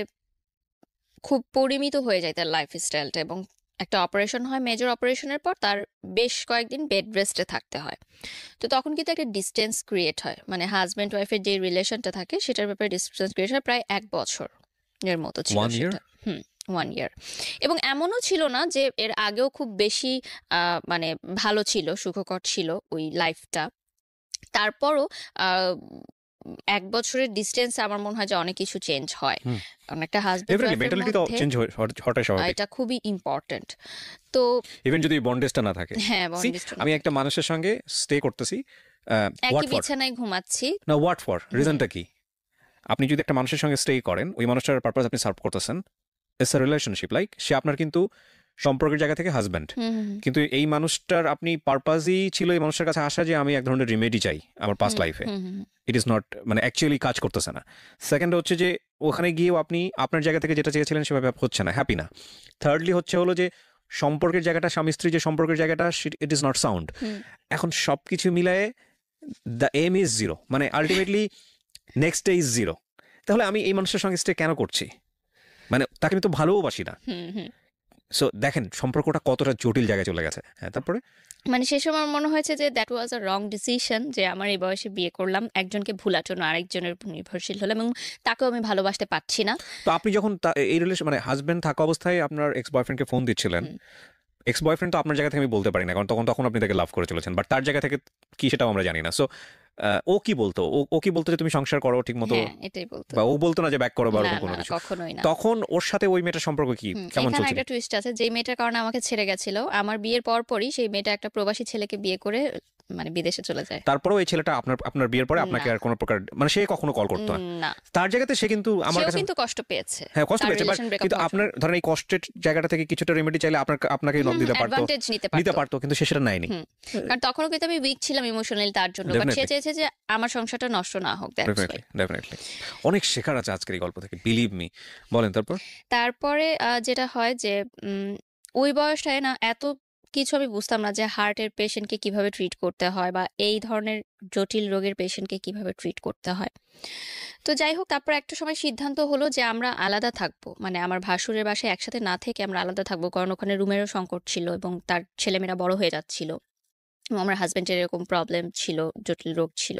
[SPEAKER 1] খুব পরিমিত হয়ে যায় তার লাইফস্টাইলটা, এবং একটা অপারেশন হয়, মেজর অপারেশনের পর তার বেশ কয়েকদিন বেড রেস্টে থাকতে হয়। তো তখন কিন্তু একটা ডিস্টেন্স ক্রিয়েট হয়, মানে হাজব্যান্ড ওয়াইফের যে রিলেশনটা থাকে সেটার ব্যাপারে ডিস্টেন্স ক্রিয়েট হয় প্রায় 1 বছর এর মতো ছিল
[SPEAKER 2] 1 year?
[SPEAKER 1] সেটা। 1 ইয়ার। এবং এমনও ছিল না যে এর আগেও খুব বেশি মানে ভালো ছিল, সুখকর ছিল ওই লাইফটা। তারপরও 1 বছরের ডিস্টেন্স আমার মনে হয় যে অনেক কিছু চেঞ্জ হয়, কারণ একটা হাজবেন্ড
[SPEAKER 2] ডেফিনেটলি
[SPEAKER 1] ওয়াইফের
[SPEAKER 2] মেন্টালিটি তো
[SPEAKER 1] মধ্যে
[SPEAKER 2] চেঞ্জ হওয়াটাই স্বাভাবিক।
[SPEAKER 1] এটা খুবই ইম্পর্টেন্ট। তো
[SPEAKER 2] ইভেন যদি বন্ডেজটা না থাকে।
[SPEAKER 1] হ্যাঁ,
[SPEAKER 2] See,
[SPEAKER 1] বন্ডিস্ট
[SPEAKER 2] আমি একটা মানুষের সঙ্গে স্টে করতেছি,
[SPEAKER 1] একই
[SPEAKER 2] হোয়াট ফর
[SPEAKER 1] বিছানায় ঘুমাচ্ছি।
[SPEAKER 2] না হোয়াট ফর রিজনটা কি? আপনি যদি একটা মানুষের সঙ্গে স্টে করেন, ওই মানুষটার পারপাস আপনি সার্ভ করতেছেন, ইটস আ রিলেশনশিপ, লাইক সে আপনার কিন্তু সম্পর্কের জায়গা থেকে হাজব্যান্ড, কিন্তু এই মানুষটার আপনি পারপাসই ছিল এই মানুষটার কাছে আসা যে আমি এক ধরনের রিমেডি চাই আমার পাস্ট লাইফে। ইট ইজ নট মানে অ্যাকচুয়ালি কাজ করতেছে না। সেকেন্ড হচ্ছে যে ওখানে গিয়েও আপনি আপনার জায়গা থেকে যেটা চেয়েছিলেন সেভাবে হচ্ছে না, হ্যাপি না। থার্ডলি হলো যে সম্পর্কের জায়গাটা, স্বামী স্ত্রী যে সম্পর্কের জায়গাটা, ইট ইজ নট সাউন্ড। এখন সব কিছু মিলায়ে দ্য এম ইজ জিরো, মানে ultimately next day is zero. তাহলে আমি এই মানুষের সঙ্গে স্টে কেন করছি? মানে তাকে আমি তো ভালোবাসি না। সো দেখেন সম্পর্কটা কতটা জটিল জায়গায় চলে গেছে। হ্যাঁ, তারপরে
[SPEAKER 1] মানে সে সময় মনে হয়েছে যে that was a wrong decision, যে আমার এই বয়সে বিয়ে করলাম, একজনকে ভুলার জন্য আরেকজনের উপর নির্ভরশীল হলাম এবং তাকেও আমি ভালোবাসতে পারছি না।
[SPEAKER 2] তো আপনি যখন এই রিলেশন মানে হাজব্যান্ড থাকা অবস্থায় আপনার এক্স বয়ফ্রেন্ডকে ফোন দিচ্ছিলেন, এক্স বয়ফ্রেন্ড তো আপনার জায়গা থেকে আমি বলতে পারি না, কারণ তখন আপনি তাকে লাভ করে চলেছেন, বাট তার জায়গা থেকে কি সেটাও আমরা জানি না। সো ও কি বলতো? ও কি বলতো যে তুমি সংসার করো ঠিক মতো,
[SPEAKER 1] এটাই বলতো,
[SPEAKER 2] বা ও বলতো না যে ব্যাক করো বা
[SPEAKER 1] না
[SPEAKER 2] ওরকম কোনো
[SPEAKER 1] না
[SPEAKER 2] কিছু?
[SPEAKER 1] কখনোই না।
[SPEAKER 2] তখন ওর সাথে ওই মেয়েটার সম্পর্ক কি কেমন
[SPEAKER 1] এখানে
[SPEAKER 2] চলছিল?
[SPEAKER 1] একটা টুইস্ট আছে, যে মেয়েটার কারণে আমাকে ছেড়ে গেছিল, আমার বিয়ের পরপরই সেই মেয়েটা একটা প্রবাসী ছেলেকে বিয়ে করে মানে বিদেশে চলে যায়।
[SPEAKER 2] তারপরেও এই ছেলেটা আপনার বিয়ের পরে আপনাকে
[SPEAKER 1] না।
[SPEAKER 2] আর কোনো প্রকার মানে সে কখনো কল করতো না?
[SPEAKER 1] না,
[SPEAKER 2] তার জায়গাতে সে কিন্তু আমার
[SPEAKER 1] সেও
[SPEAKER 2] কাছে
[SPEAKER 1] কিন্তু কষ্ট পেয়েছে।
[SPEAKER 2] হ্যাঁ কষ্ট
[SPEAKER 1] তার
[SPEAKER 2] পেয়েছে,
[SPEAKER 1] রিলেশন ব্রেকআপ
[SPEAKER 2] কিন্তু
[SPEAKER 1] হওয়ার
[SPEAKER 2] আপনার ধরেন এই কষ্টের জায়গাটা থেকে কিছুটা রেমেডি চাইলে আপনাকে নক দিতে পারতো,
[SPEAKER 1] অ্যাডভান্টেজ নিতে
[SPEAKER 2] নিতে
[SPEAKER 1] পারতো।
[SPEAKER 2] পারতো, কিন্তু সে সেটা নেয়নি।
[SPEAKER 1] কারণ তখনও কিন্তু আমি উইক ছিলাম ইমোশনালি তার জন্য, বাট সে
[SPEAKER 2] Definitely.
[SPEAKER 1] চেয়েছে যে আমার সংসারটা নষ্ট না হোক, দ্যাটস ওয়াই।
[SPEAKER 2] ডেফিনেটলি অনেক শেখার আছে আজকের এই গল্প থেকে, বিলিভ মি। বলেন তারপর।
[SPEAKER 1] তারপরে যেটা হয় যে ওই বয়সটায় না এত কিছু আমি বুঝতাম না যে হার্টের পেশেন্টকে কিভাবে ট্রিট করতে হয় বা এই ধরনের জটিল রোগের পেশেন্টকে কিভাবে ট্রিট করতে হয়। তো যাই হোক, তারপর একটা সময় সিদ্ধান্ত হলো যে আমরা আলাদা থাকবো, মানে আমার ভাসুরের বাসায় একসাথে না থেকে আমরা আলাদা থাকবো, কারণ ওখানে রুমেরও সংকট ছিল এবং তার ছেলেমেয়েরা বড় হয়ে যাচ্ছিল। আমার হাজবেন্ডের এরকম প্রবলেম ছিল, জটিল রোগ ছিল।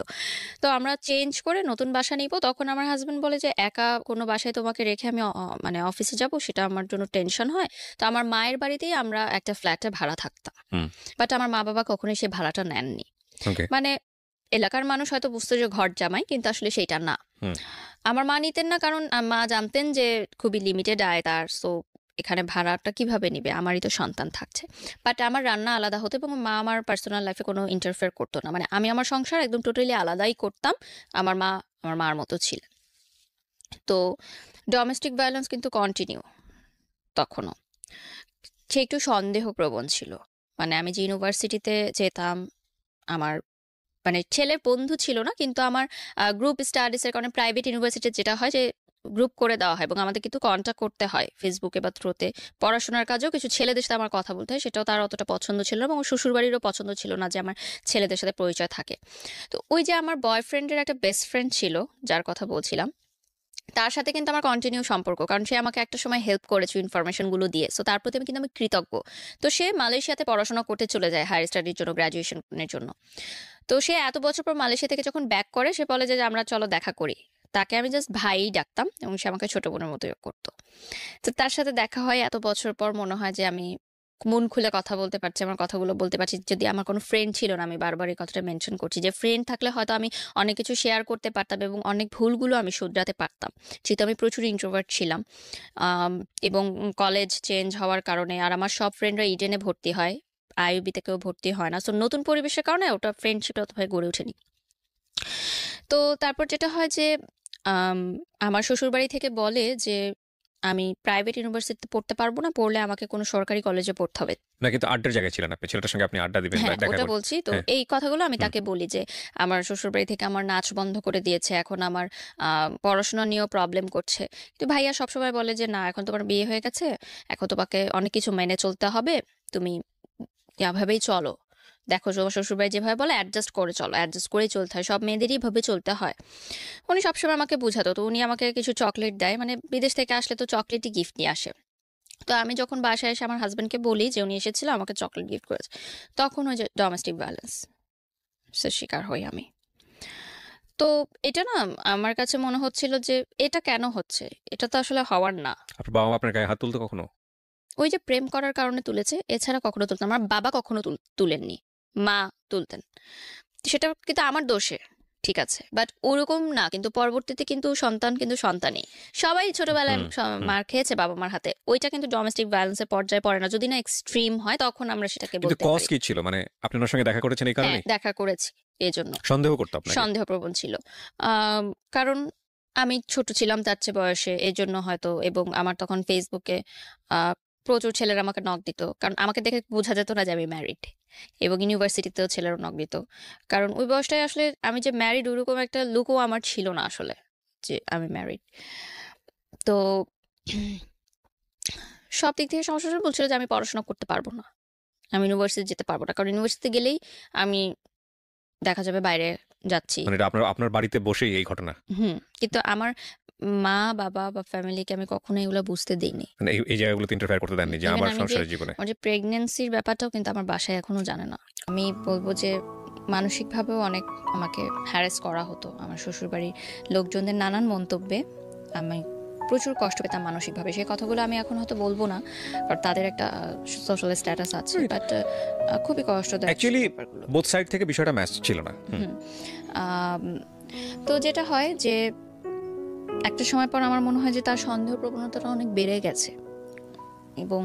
[SPEAKER 1] তো আমরা চেঞ্জ করে নতুন বাসা নিব। তখন আমার হাজবেন্ড বলে যে একা কোনো বাসায় তোমাকে রেখে আমি মানে অফিসে যাব, সেটা আমার জন্য টেনশন হয়। তো আমার মায়ের বাড়িতেই আমরা একটা ফ্ল্যাটে ভাড়া থাকতাম। বাট আমার মা বাবা কখনোই সেই ভাড়াটা নেননি।
[SPEAKER 2] ওকে।
[SPEAKER 1] মানে এলাকার মানুষ হয়তো বুঝতো যে ঘর জামাই, কিন্তু আসলে সেইটা না। আমার মা নিতেন না, কারণ মা জানতেন যে খুবই লিমিটেড আয় তার, সো এখানে ভাড়াটা কিভাবে নিবে, আমারই তো সন্তান থাকছে। বাট আমার রান্না আলাদা হতো এবং মা আমার পার্সোনাল লাইফে কোনো ইন্টারফেয়ার করতো না, মানে আমি আমার সংসার একদম টোটালি আলাদাই করতাম। আমার মা আমার মার মতো ছিলেন। তো ডোমেস্টিক ভায়োলেন্স কিন্তু কন্টিনিউ তখনও। সে একটু সন্দেহপ্রবণ ছিল। মানে আমি যে ইউনিভার্সিটিতে যেতাম, আমার মানে ছেলের বন্ধু ছিল না, কিন্তু আমার গ্রুপ স্টাডিজের কারণে প্রাইভেট ইউনিভার্সিটি যেটা হয় যে গ্রুপ করে দেওয়া হয় এবং আমাদের কিন্তু কন্ট্যাক্ট করতে হয় ফেসবুকে বা থ্রুতে। পড়াশোনার কাজেও কিছু ছেলেদের সাথে আমার কথা বলতে হয়, সেটাও তার অতটা পছন্দ ছিল না এবং শ্বশুরবাড়িরও পছন্দ ছিল না যে আমার ছেলেদের সাথে পরিচয় থাকে। তো ওই যে আমার বয়ফ্রেন্ডের একটা বেস্ট ফ্রেন্ড ছিল, যার কথা বলছিলাম, তার সাথে কিন্তু আমার কন্টিনিউ সম্পর্ক, কারণ সে আমাকে একটা সময় হেল্প করেছে ইনফরমেশনগুলো দিয়ে। সো তার প্রতি আমি কৃতজ্ঞ। তো সে মালয়েশিয়াতে পড়াশোনা করতে চলে যায় হায়ার স্টাডির জন্য, গ্র্যাজুয়েশনের জন্য। তো সে এত বছর পর মালয়েশিয়া থেকে যখন ব্যাক করে, সে বলে যে আমরা চলো দেখা করি। তাকে আমি জাস্ট ভাই ডাকতাম এবং সে আমাকে ছোট বোনের মতোই করতো। তো তার সাথে দেখা হয় এত বছর পর, মনে হয় যে আমি মন খুলে কথা বলতে পারছি, আমার কথাগুলো বলতে পারছি। যদি আমার কোনো ফ্রেন্ড ছিল না, আমি বারবার এই কথাটা মেনশন করছি যে ফ্রেন্ড থাকলে হয়তো আমি অনেক কিছু শেয়ার করতে পারতাম এবং অনেক ভুলগুলো আমি শুধরাতে পারতাম, যেহেতু আমি প্রচুর ইন্ট্রোভার্ট ছিলাম। এবং কলেজ চেঞ্জ হওয়ার কারণে আর আমার সব ফ্রেন্ডরা ইডেনে ভর্তি হয়, আইইউবিতে কেউ ভর্তি হয় না। সো নতুন পরিবেশের কারণে ওটা ফ্রেন্ডশিপটা অতভাবে গড়ে ওঠেনি। তো তারপর যেটা হয় যে আমার শ্বশুরবাড়ি থেকে বলে যে আমি প্রাইভেট ইউনিভার্সিটিতে পড়তে পারবো না, পড়লে আমাকে কোনো সরকারি কলেজে পড়তে হবে।
[SPEAKER 2] না, কিন্তু আড্ডার জায়গায় ছিলেন আপনি, ছেলেটার সঙ্গে আপনি আড্ডা দিবেন বা
[SPEAKER 1] হ্যাঁ,
[SPEAKER 2] দেখা
[SPEAKER 1] ওটা
[SPEAKER 2] করবেন।
[SPEAKER 1] বলছি। তো
[SPEAKER 2] হ্যাঁ।
[SPEAKER 1] এই কথাগুলো আমি তাকে বলি যে আমার শ্বশুরবাড়ি থেকে আমার নাচ বন্ধ করে দিয়েছে, এখন আমার পড়াশোনা নিয়েও প্রবলেম করছে। কিন্তু ভাইয়া সবসময় বলে যে না, এখন তোমার বিয়ে হয়ে গেছে, এখন তোমাকে অনেক কিছু মেনে চলতে হবে, তুমি এভাবেই চলো। দেখো তোমার শ্বশুরবাড়ি যেভাবে বলে অ্যাডজাস্ট করে চলো, অ্যাডজাস্ট করেই চলতে হয়, সব মেয়েদেরই ভাবে চলতে হয়। উনি সবসময় আমাকে বুঝাতো। তো উনি আমাকে কিছু চকলেট দেয়, মানে বিদেশ থেকে আসলে তো চকলেটই গিফট নিয়ে আসে। তো আমি যখন বাসায় এসে আমার হাজবেন্ডকে বলি যে উনি এসেছিল আমাকে চকলেট গিফট করেছে, তখন ওই যে ডোমেস্টিক ভায়োলেন্স শিকার হই আমি। তো এটা না আমার কাছে মনে হচ্ছিল যে এটা কেন হচ্ছে, এটা তো আসলে হওয়ার না।
[SPEAKER 2] আপনার বাবা মা আপনার গায়ে হাত তুলতো কখনো?
[SPEAKER 1] ওই যে প্রেম করার কারণে তুলেছে, এছাড়া কখনো তুলতেন। আমার বাবা কখনো তুলেননি, মা তুলতেন। সেটা কিন্তু আমার দোষে, ঠিক আছে, বাট ওরকম না। কিন্তু পরবর্তীতে কিন্তু সন্তান কিন্তু সন্তানই, সবাই ছোটবেলায় মার খেয়েছে বাবা মার হাতে। ওইটা কিন্তু ডোমেস্টিক ভায়োলেন্সের পর্যায়ে পড়ে না, যদি না এক্সট্রিম হয় তখন আমরা সেটাকে
[SPEAKER 2] কিন্তু
[SPEAKER 1] বলতে
[SPEAKER 2] কজ
[SPEAKER 1] পারি।
[SPEAKER 2] কি ছিল? মানে আপনি ওনার সঙ্গে দেখা করেছেন এই
[SPEAKER 1] হ্যাঁ,
[SPEAKER 2] কারণে?
[SPEAKER 1] দেখা করেছি এই জন্য।
[SPEAKER 2] সন্দেহ করতো আপনাকে?
[SPEAKER 1] সন্দেহপ্রবণ ছিল। কারণ আমি ছোট ছিলাম তার চেয়ে বয়সে, এই জন্য হয়তো। এবং আমার তখন ফেসবুকে প্রচুর ছেলেরা আমাকে নক দিত, কারণ আমাকে দেখে বোঝা যেত না যে আমি ম্যারিড। এবং ইউনিভার্সিটিতেও ছেলেরা নক দিত, কারণ ওই বয়সটায় আসলে আমি যে ম্যারিড ওরকম একটা লুকও আমার ছিল না আসলে যে আমি ম্যারিড। তো সব দিক থেকে সমস্যা বলছিল যে আমি পড়াশোনা করতে পারবো না, আমি ইউনিভার্সিটি যেতে পারবো না, কারণ ইউনিভার্সিটি গেলেই আমি দেখা যাবে বাইরে যাচ্ছি।
[SPEAKER 2] মানে এটা আপনার বাড়িতে বসেই এই ঘটনা?
[SPEAKER 1] কিন্তু আমার মা বাবা বা ফ্যামিলিকে আমি কখনো এগুলো বুঝতে দিইনি।
[SPEAKER 2] মানে এই জায়গাগুলোতে ইন্টারফেয়ার করতে দেননি যে
[SPEAKER 1] Even
[SPEAKER 2] আমার
[SPEAKER 1] আমি
[SPEAKER 2] সংসারের জীবনে?
[SPEAKER 1] আমার যে প্রেগনেন্সির ব্যাপারটাও কিন্তু আমার বাসায় এখনো জানে না। আমি বলবো যে মানসিকভাবেও অনেক আমাকে হ্যারাস করা হতো। আমার শ্বশুরবাড়ির লোকজনদের নানান মন্তব্যে আমি প্রচুর কষ্ট পেতাম মানসিকভাবে। সেই কথাগুলো আমি এখন হয়তো বলবো না, কারণ তাদের একটা সোশ্যাল স্ট্যাটাস আছে, বাট খুবই কষ্টদায়ক
[SPEAKER 2] অ্যাকচুয়ালি
[SPEAKER 1] ব্যাপারগুলো।
[SPEAKER 2] বোথ সাইড থেকে বিষয়টা ম্যাচ ছিল না।
[SPEAKER 1] আম, তো যেটা হয় যে একটা সময় পর আমার মনে হয় যে তার সন্দেহ প্রবণতাটা অনেক বেড়ে গেছে এবং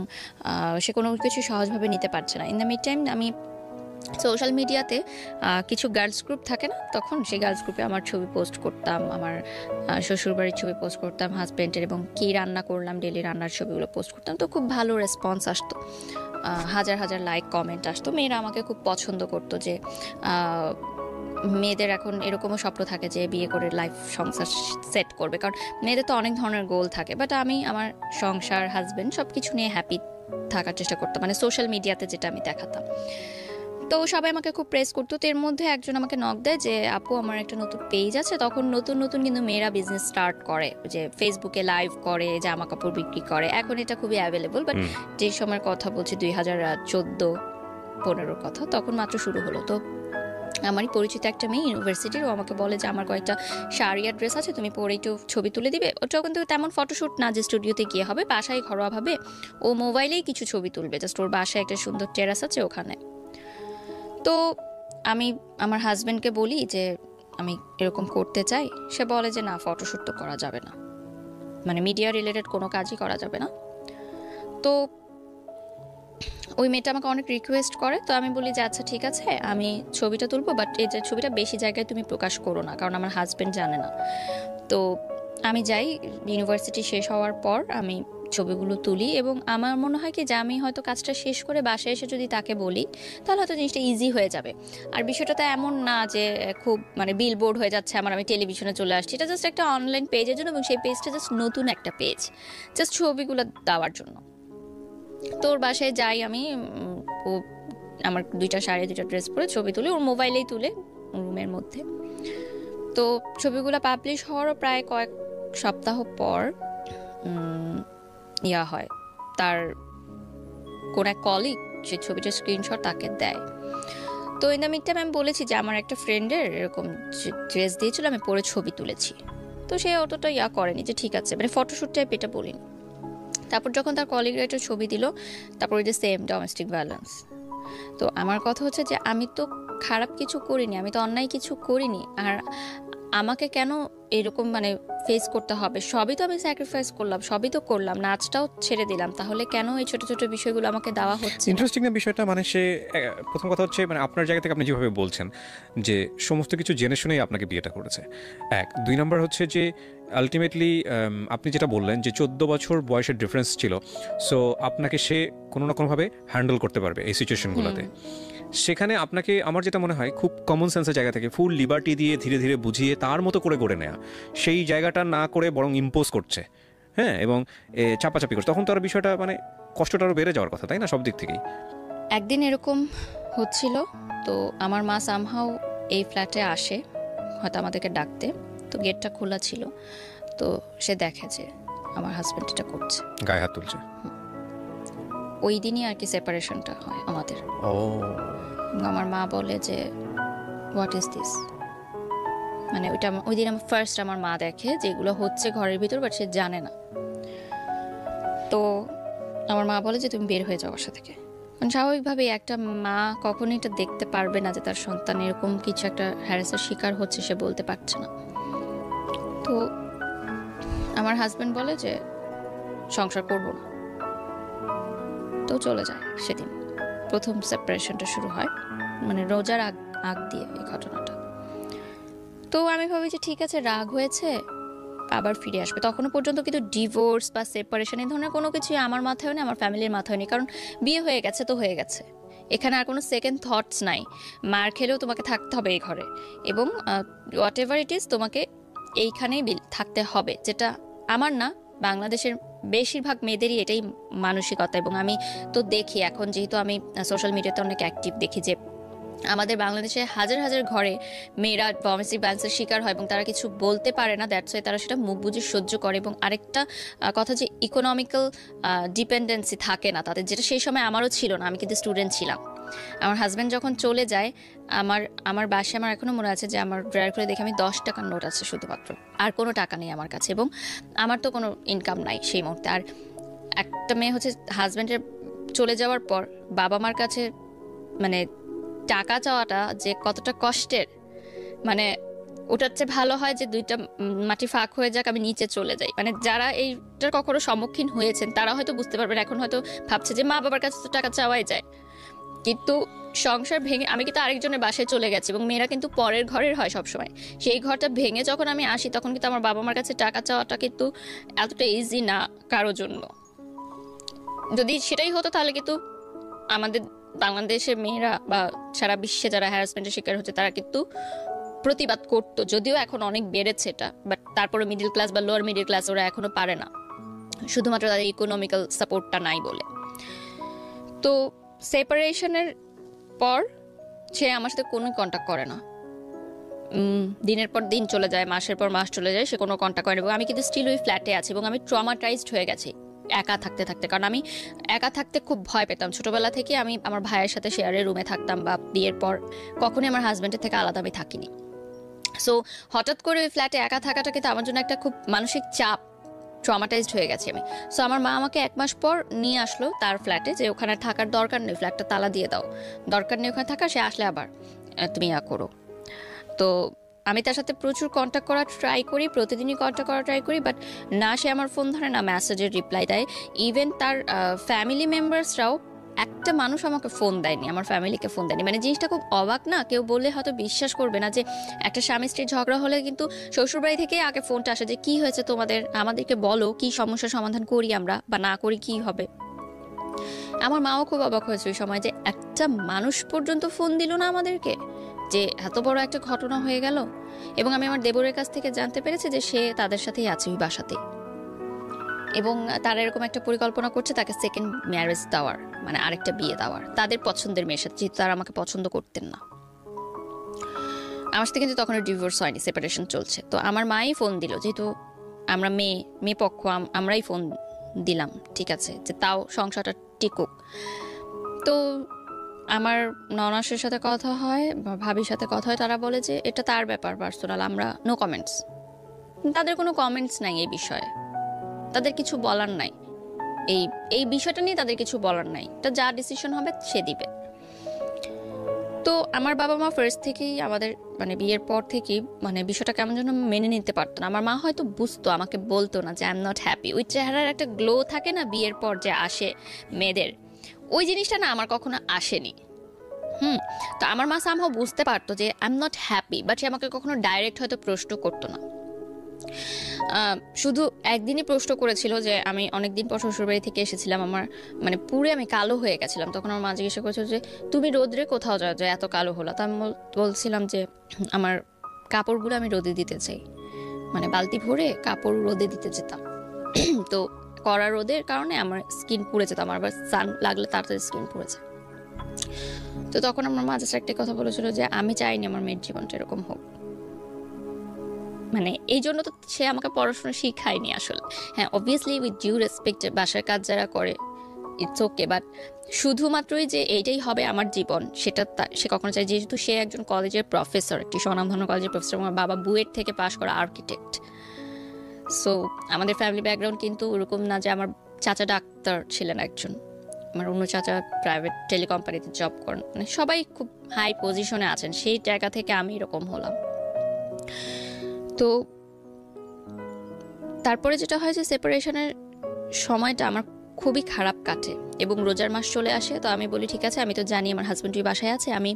[SPEAKER 1] সে কোনো কিছু সহজভাবে নিতে পারছে না। ইন দ্য মিড টাইম আমি সোশ্যাল মিডিয়াতে কিছু গার্লস গ্রুপ থাকে না, তখন সেই গার্লস গ্রুপে আমার ছবি পোস্ট করতাম, আমার শ্বশুরবাড়ির ছবি পোস্ট করতাম, হাজব্যান্ডের, এবং কী রান্না করলাম ডেলি রান্নার ছবিগুলো পোস্ট করতাম। তো খুব ভালো রেসপন্স আসতো, হাজার হাজার লাইক কমেন্ট আসতো। মেয়েরা আমাকে খুব পছন্দ করতো যে মেয়েদের এখন এরকমও স্বপ্ন থাকে যে বিয়ে করে লাইফ সংসার সেট করবে, কারণ মেয়েদের তো অনেক ধরনের গোল থাকে। বাট আমি আমার সংসার, হাজব্যান্ড সব কিছু নিয়ে হ্যাপি থাকার চেষ্টা করতাম, মানে সোশ্যাল মিডিয়াতে যেটা আমি দেখাতাম। তো সবাই আমাকে খুব প্রেস করতো। তো এর মধ্যে একজন আমাকে নক দেয় যে আপু আমার একটা নতুন পেজ আছে। তখন নতুন নতুন কিন্তু মেয়েরা বিজনেস স্টার্ট করে, যে ফেসবুকে লাইভ করে, জামা কাপড় বিক্রি করে। এখন এটা খুবই অ্যাভেলেবল, বাট যে সময়ের কথা বলছি 2014-15 কথা, তখন মাত্র শুরু হলো। তো আমারই পরিচিত একটা মেয়ে ইউনিভার্সিটির, ও আমাকে বলে যে আমার কয়েকটা শাড়ি আর ড্রেস আছে, তুমি পরে একটু ছবি তুলে দিবে। ওটাও কিন্তু তেমন ফটোশ্যুট না যে স্টুডিওতে গিয়ে হবে, বাসায় ঘরোয়াভাবে ও মোবাইলেই কিছু ছবি তুলবে, জাস্ট ওর বাসায় একটা সুন্দর টেরাস আছে ওখানে। তো আমি আমার হাজব্যান্ডকে বলি যে আমি এরকম করতে চাই। সে বলে যে না, ফটোশ্যুট তো করা যাবে না, মানে মিডিয়া রিলেটেড কোনো কাজই করা যাবে না। তো ওই মেয়েটা আমাকে অনেক রিকোয়েস্ট করে। তো আমি বলি যে আচ্ছা ঠিক আছে, আমি ছবিটা তুলবো, বাট এই যে ছবিটা বেশি জায়গায় তুমি প্রকাশ করো না, কারণ আমার হাজব্যান্ড জানে না। তো আমি যাই, ইউনিভার্সিটি শেষ হওয়ার পর আমি ছবিগুলো তুলি, এবং আমার মনে হয় কি যে আমি হয়তো কাজটা শেষ করে বাসায় এসে যদি তাকে বলি তাহলে হয়তো জিনিসটা ইজি হয়ে যাবে। আর বিষয়টা তো এমন না যে খুব মানে বিলবোর্ড হয়ে যাচ্ছে আমার, আমি টেলিভিশনে চলে আসছি। এটা জাস্ট একটা অনলাইন পেজের জন্য, এবং সেই পেজটা জাস্ট নতুন একটা পেজ, জাস্ট ছবিগুলো দেওয়ার জন্য। তো ওর বাসায় যাই আমি, ও আমার 2টা শাড়ি 2টা ড্রেস পরে ছবি তুলে, ওর মোবাইলেই তুলে রুমের মধ্যে। তো ছবিগুলো পাবলিশ হওয়ারও প্রায় কয়েক সপ্তাহ পর ইয়া হয়, তার কোন এক কলিগ যে ছবিটার স্ক্রিনশট তাকে দেয়। তো ইন দ্য মিড টাইম আমি বলেছি যে আমার একটা ফ্রেন্ডের এরকম ড্রেস দিয়েছিল, আমি পরে ছবি তুলেছি। তো সে অতটা ইয়া করেনি যে ঠিক আছে, মানে ফটোশ্যুট টাইপ এটা বলিনি। তারপর যখন তার কলিগরা একটা ছবি দিল, তারপর যে সেম ডোমেস্টিক ভায়োলেন্স। তো আমার কথা হচ্ছে যে আমি তো খারাপ কিছু করিনি, আমি তো অন্যায় কিছু করিনি, আর আমাকে কেন এরকম মানে ফেস করতে হবে? সবই তো আমি স্যাক্রিফাইস করলাম, সবই তো করলাম, নাচটাও ছেড়ে দিলাম, তাহলে কেন এই ছোট ছোট বিষয়গুলো আমাকে দেওয়া হচ্ছে?
[SPEAKER 2] ইন্টারেস্টিং না বিষয়টা, মানে সে প্রথম কথা হচ্ছে মানে আপনার জায়গা থেকে আপনি যেভাবে বলছেন যে সমস্ত কিছু জেনে শুনেই আপনাকে বিয়েটা করেছে, 1। 2 নম্বর হচ্ছে যে আলটিমেটলি আপনি যেটা বললেন যে 14 বছর বয়সের ডিফারেন্স ছিল, সো আপনাকে সে কোনো না কোনোভাবে হ্যান্ডেল করতে পারবে এই সিচুয়েশনগুলোতে। সেখানে আপনাকে আমার যেটা মনে হয় খুব কমন সেন্সের জায়গা থেকে ফুল লিবার্টি দিয়ে ধীরে ধীরে বুঝিয়ে তার মতো করে গড়ে নেওয়া, সেই জায়গাটা না করে বরং ইম্পোজ করছে, হ্যাঁ, এবং চাপাচাপি করছে, তখন তো আর বিষয়টা মানে কষ্টটা আরও বেড়ে যাওয়ার কথা, তাই না, সব দিক থেকেই।
[SPEAKER 1] একদিন এরকম হচ্ছিল, তো আমার মা সামহাও এই ফ্ল্যাটে আসে হয়তো আমাদেরকে ডাকতে। তো গেটটা খোলা ছিল, তো সে দেখে যে আমার হাজব্যান্ড এটা করছে,
[SPEAKER 2] গায়ে হাত তুলছে।
[SPEAKER 1] ওই দিনই আর কি সেপারেশনটা হয় আমাদের।
[SPEAKER 2] ও,
[SPEAKER 1] আমার মা বলে যে হোয়াট ইজ দিস, মানে ওই দিন আমার ফার্স্ট আমার মা দেখে যেগুলো হচ্ছে ঘরের ভিতর, বাট সে জানে না। তো আমার মা বলে যে তুমি বের হয়ে যাও বাসা থেকে। মানে স্বাভাবিকভাবে একটা মা কখনোই এটা দেখতে পারবে না যে তার সন্তান এরকম কিছু একটা হ্যারাসের শিকার হচ্ছে, সে বলতে পারছে না। তো আমার হাজব্যান্ড বলে যে সংসার করবো না, তো চলে যায়। সেদিন প্রথম সেপারেশনটা শুরু হয়, মানে রোজার আগ দিয়ে এই ঘটনাটা। তো আমি ভাবি যে ঠিক আছে, রাগ হয়েছে, আবার ফিরে আসবে। তখনও পর্যন্ত কিন্তু ডিভোর্স বা সেপারেশন এই ধরনের কোনো কিছুই আমার মাথায় নেই, আমার ফ্যামিলির মাথায় নেই, কারণ বিয়ে হয়ে গেছে তো হয়ে গেছে, এখানে আর কোনো সেকেন্ড থটস নাই। মার খেলেও তোমাকে থাকতে হবে এই ঘরে, এবং হোয়াট এভার ইট ইজ তোমাকে এইখানেই থাকতে হবে, যেটা আমার না, বাংলাদেশের বেশিরভাগ মেয়েদেরই এটাই মানসিকতা। এবং আমি তো দেখি এখন, যেহেতু আমি সোশ্যাল মিডিয়াতে অনেক অ্যাক্টিভ, দেখি যে আমাদের বাংলাদেশে হাজার হাজার ঘরে মেয়েরা ডোমেস্টিক ভায়োলেন্সের শিকার হয় এবং তারা কিছু বলতে পারে না, দ্যাটস ওয়াই তারা সেটা মুখ বুঝে সহ্য করে। এবং আরেকটা কথা যে ইকোনমিক্যাল ডিপেন্ডেন্সি থাকে না তাদের, যেটা সেই সময় আমারও ছিল না, আমি কিন্তু স্টুডেন্ট ছিলাম। আমার হাজব্যান্ড যখন চলে যায়, আমার বাসায় আমার এখনও মনে আছে যে আমার ড্রয়ার খুলে দেখে আমি 10 টাকার নোট আছে শুধুমাত্র, আর কোনো টাকা নেই আমার কাছে, এবং আমার তো কোনো ইনকাম নাই সেই মুহূর্তে। আর একটা মেয়ে হচ্ছে হাজব্যান্ডের চলে যাওয়ার পর বাবা মার কাছে মানে টাকা চাওয়াটা যে কতটা কষ্টের, মানে ওটার চেয়ে ভালো হয় যে 2টা মাটি ফাঁক হয়ে যাক, আমি নিচে চলে যাই। মানে যারা এইটার কখনো সম্মুখীন হয়েছেন তারা হয়তো বুঝতে পারবেন, এখন হয়তো ভাবছে যে মা বাবার কাছে তো টাকা চাওয়াই যায়, কিন্তু সংসার ভেঙে আমি কিন্তু আরেকজনের বাসায় চলে গেছি এবং মেয়েরা কিন্তু পরের ঘরের হয় সবসময়। সেই ঘরটা ভেঙে যখন আমি আসি তখন কিন্তু আমার বাবা মার কাছে টাকা চাওয়াটা কিন্তু এতটা ইজি না কারোর জন্য। যদি সেটাই হতো তাহলে কিন্তু আমাদের বাংলাদেশের মেয়েরা বা সারা বিশ্বে যারা হ্যারাসমেন্টের শিকার হচ্ছে তারা কিন্তু প্রতিবাদ করতো, যদিও এখন অনেক বেড়েছে এটা, বাট তারপরে মিডল ক্লাস বা লোয়ার মিডল ক্লাস ওরা এখনো পারে না, শুধুমাত্র তাদের ইকোনমিক্যাল সাপোর্টটা নাই বলে। তো সেপারেশনের পর সে আমার সাথে কোনো কন্ট্যাক্ট করে না, দিনের পর দিন চলে যায়, মাসের পর মাস চলে যায়, সে কোনো কন্ট্যাক্ট করে না। এবং আমি কিন্তু স্টিল ওই ফ্ল্যাটে আছি এবং আমি ট্রমাটাইজড হয়ে গেছি একা থাকতে থাকতে, কারণ আমি একা থাকতে খুব ভয় পেতাম ছোটবেলা থেকে। আমি আমার ভাইয়ের সাথে শেয়ারের রুমে থাকতাম বা বিয়ের পর কখনোই আমার হাজব্যান্ডের থেকে আলাদা আমি থাকিনি। সো হঠাৎ করে ওই ফ্ল্যাটে একা থাকাটা কিন্তু আমার জন্য একটা খুব মানসিক চাপ, ট্রমাটাইজড হয়ে গেছি আমি। সো আমার মা আমাকে 1 মাস পর নিয়ে আসলো তার ফ্ল্যাটে, যে ওখানে থাকার দরকার নেই, ফ্ল্যাটটা তালা দিয়ে দাও, দরকার নেই ওখানে থাকা, সে আসলে আবার তুমি করো। তো আমি তার সাথে প্রচুর কন্ট্যাক্ট করার ট্রাই করি, প্রতিদিনই কন্ট্যাক্ট করার ট্রাই করি, বাট না সে আমার ফোন ধরে, না মেসেজের রিপ্লাই দেয়। ইভেন তার ফ্যামিলি মেম্বার্সরাও একটা মানুষ আমাকে ফোন দেয়নি, আমার ফ্যামিলিকে ফোন দেয়নি। মানে জিনিসটা খুব অবাক না? কেউ বললে হয়তো বিশ্বাস করবে না যে একটা স্বামী স্ত্রীর ঝগড়া হলে কিন্তু শ্বশুরবাড়ি থেকে আগে ফোনটা আসে যে কি হয়েছে তোমাদের, আমাদেরকে বলো, কি সমস্যার সমাধান করি আমরা, বা না করি কি হবে। আমার মাও খুব অবাক হয়েছে ওই সময় যে একটা মানুষ পর্যন্ত ফোন দিল না আমাদেরকে, যে এত বড় একটা ঘটনা হয়ে গেল। এবং আমি আমার দেবরের কাছ থেকে জানতে পেরেছি যে সে তাদের সাথেই আছে ওই বাসাতেই, এবং তারা এরকম একটা পরিকল্পনা করছে তাকে সেকেন্ড ম্যারেজ দেওয়ার, মানে আরেকটা বিয়ে দেওয়ার তাদের পছন্দের মেয়ের সাথে, যেহেতু তারা আমাকে পছন্দ করতেন না। আমার সাথে কিন্তু তখন ডিভোর্স হয়নি, সেপারেশন চলছে। তো আমার মাই ফোন দিল, যেহেতু আমরা মেয়ে পক্ষ, আমরাই ফোন দিলাম, ঠিক আছে, যে তাও সংসারটা টিকুক। তো আমার ননাসের সাথে কথা হয় বা ভাবির সাথে কথা হয়, তারা বলে যে এটা তার ব্যাপার পার্সোনাল, আমরা নো কমেন্টস। তাদের কোনো কমেন্টস নাই এই বিষয়ে, তাদের কিছু বলার নাই, এই বিষয়টা নিয়ে তাদের কিছু বলার নাই, এটা যা ডিসিশন হবে সে দিবে। তো আমার বাবা মা ফার্স্ট থেকেই আমাদের মানে বিয়ের পর থেকেই মানে বিষয়টা কেমন যেন মেনে নিতে পারতো না। আমার মা হয়তো বুঝতো, আমাকে বলতো না যে আই এম নট হ্যাপি। ওই চেহারার একটা গ্লো থাকে না বিয়ের পর যে আসে মেয়েদের, ওই জিনিসটা না আমার কখনো আসেনি। তো আমার মা সামহাও বুঝতে পারতো যে I am not happy, but সে আমাকে কখনো ডাইরেক্ট হয়তো প্রশ্ন করতো না। শুধু একদিনই প্রশ্ন করেছিল যে আমি অনেকদিন পর শ্বশুরবাড়ি থেকে এসেছিলাম, আমার মানে পুরো আমি কালো হয়ে গেছিলাম। তখন আমার মা জিজ্ঞাসা করেছিল যে তুমি রোদ্রে কোথাও যাও যে এত কালো হলো? তা আমি বলছিলাম যে আমার কাপড়গুলো আমি রোদে দিতে চাই, মানে বালতি ভরে কাপড় রোদে দিতে যেতাম। তো কড়া রোদের কারণে আমার স্কিন পুড়ে যেত, আমার আবার সান লাগলে তাড়াতাড়ি স্কিন পুড়ে যায়। তো তখন আমার মা জাস্ট একটা কথা বলেছিল যে আমি চাইনি আমার মেয়ের জীবনটা এরকম হোক। মানে এই জন্য তো সে আমাকে পড়াশোনা শিখায়নি আসলে। হ্যাঁ, অবভিয়াসলি উইথ ডিউ রেসপেক্ট, বাসার কাজ যারা করে ইটস ওকে, বাট শুধুমাত্রই যে এইটাই হবে আমার জীবন সেটা সে কখনো চায়। যেহেতু সে একজন কলেজের প্রফেসর, একটি স্বনামধন্য কলেজের প্রফেসর, আমার বাবা বুয়েট থেকে পাশ করা আর্কিটেক্ট। সো আমাদের ফ্যামিলি ব্যাকগ্রাউন্ড কিন্তু ওরকম না যে আমার চাচা ডাক্তার ছিলেন একজন, আমার অন্য চাচা প্রাইভেট টেলিকোম্পানিতে জব করেন, মানে সবাই খুব হাই পজিশনে আছেন। সেই জায়গা থেকে আমি এরকম হলাম। তো তারপরে যেটা হয় যে সেপারেশনের সময়টা আমার খুবই খারাপ কাটে এবং রোজার মাস চলে আসে। তো আমি বলি ঠিক আছে, আমি তো জানি আমার হাজব্যান্ড ওই বাসায় আছে, আমি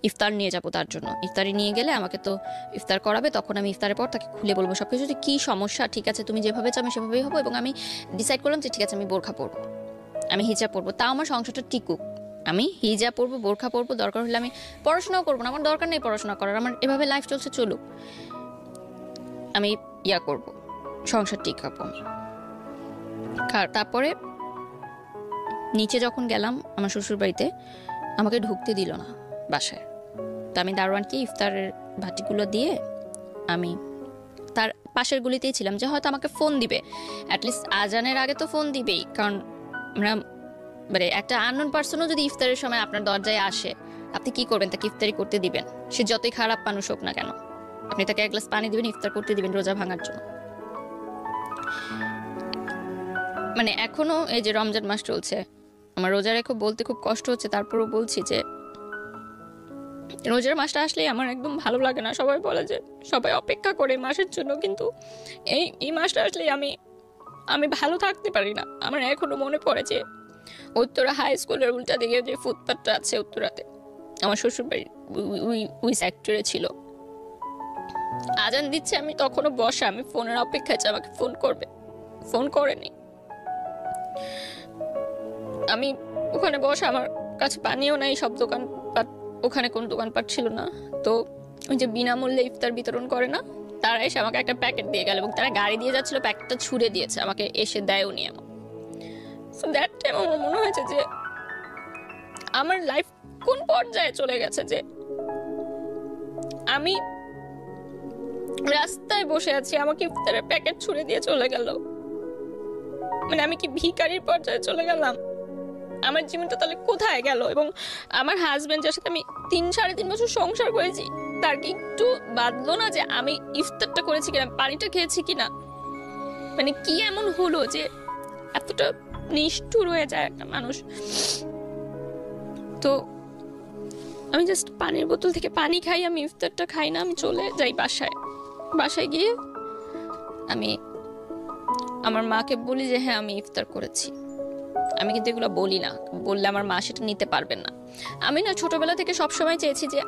[SPEAKER 1] ইফতার নিয়ে যাবো তার জন্য। ইফতারি নিয়ে গেলে আমাকে তো ইফতার করাবে, তখন আমি ইফতারের পর তাকে খুলে বলবো সব কিছু, যে কী সমস্যা, ঠিক আছে তুমি যেভাবে চাও আমি সেভাবেই হবো। এবং আমি ডিসাইড করলাম যে ঠিক আছে আমি বোরখা পরবো, আমি হিজাব পরবো, তাও আমার সংসারটা টিকুক। আমি হিজাব পরবো, বোরখা পরবো, দরকার হলে আমি পড়াশোনাও করবো না, আমার দরকার নেই পড়াশোনা করার, আমার এভাবে লাইফ চলছে চলুক, আমি করব, সংসার টিকাবো আমি। তারপরে নিচে যখন গেলাম আমার শ্বশুর বাড়িতে, আমাকে ঢুকতে দিল না বাসায়। তো আমি দারোয়ানকে ইফতারের ভাটিগুলো দিয়ে আমি তার পাশের গুলিতেই ছিলাম, যে হয়তো আমাকে ফোন দিবে, অ্যাটলিস্ট আজানের আগে তো ফোন দিবেই। কারণ আমরা মানে একটা আননোন পার্সনও যদি ইফতারের সময় আপনার দরজায় আসে, আপনি কি করবেন? তাকে ইফতারি করতে দিবেন, সে যতই খারাপ মানুষ হোক না কেন। আপনি তাকে 1 গ্লাস পানি দিবেন, ইফতার করতে দিবেন রোজা ভাঙার জন্য। মানে এখনো এই যে রমজান মাস চলছে, আমার রোজা রেখে বলতে খুব কষ্ট হচ্ছে, তারপরও বলছি যে রোজার মাসটা আসলেই আমার একদম ভালো লাগে না। সবাই বলে যে সবাই অপেক্ষা করে মাসের জন্য, কিন্তু এই মাসটা আসলেই আমি ভালো থাকতে পারি না। আমার এখনো মনে পড়ে যে উত্তরা হাই স্কুলের উল্টা দিকে যে ফুটপাথটা আছে উত্তরাতে, আমার শ্বশুর বাড়ি ওই সেক্টরে ছিল। আজান দিচ্ছে, আমি তখনও বসা, আমি ফোনের অপেক্ষায় যে আমাকে ফোন করবে, ফোন করেনি। আমি ওখানে বসা, আমার কাছে পানিও নাই, সব দোকানপাট, ওখানে কোন দোকানপাট ছিল না। তো ওই যে বিনামূল্যে ইফতার বিতরণ করে না, তারা এসে আমাকে একটা প্যাকেট দিয়ে গেল এবং তারা গাড়ি দিয়ে যাচ্ছিল, প্যাকেটটা ছুঁড়ে দিয়েছে, আমাকে এসে দেয়ও নি এমন। সো দ্যাট টাইম আমার মনে হয়েছে যে আমার লাইফ কোন পর্যায়ে চলে গেছে, যে আমি রাস্তায় বসে আছি, আমাকে ইফতারের প্যাকেট ছুঁড়ে দিয়ে চলে গেল। মানে আমি কি ভিখারির পর্যায়ে চলে গেলাম? আমার জীবনটা তাহলে কোথায় গেল? এবং আমার হাজবেন্ড, যার সাথে আমি 3-3.5 বছর সংসার করেছি, তার কি একটু বাদলো না যে আমি ইফতারটা করেছি কিনা, পানিটা খেয়েছি কিনা? মানে কি এমন হলো যে এতটা নিষ্ঠুর হয়ে যায় একটা মানুষ? তো আমি জাস্ট পানির বোতল থেকে পানি খাই, আমি ইফতারটা খাই না, আমি চলে যাই বাসায়। বাসায় গিয়ে আমি আমার মাকে বলি যে হ্যাঁ আমি ইফতার করেছি। আমি কিন্তু এগুলো বলি না, বললে আমার মা সেটা নিতে পারবেন না। আমি না ছোটবেলা থেকে সবসময় চেয়েছি যে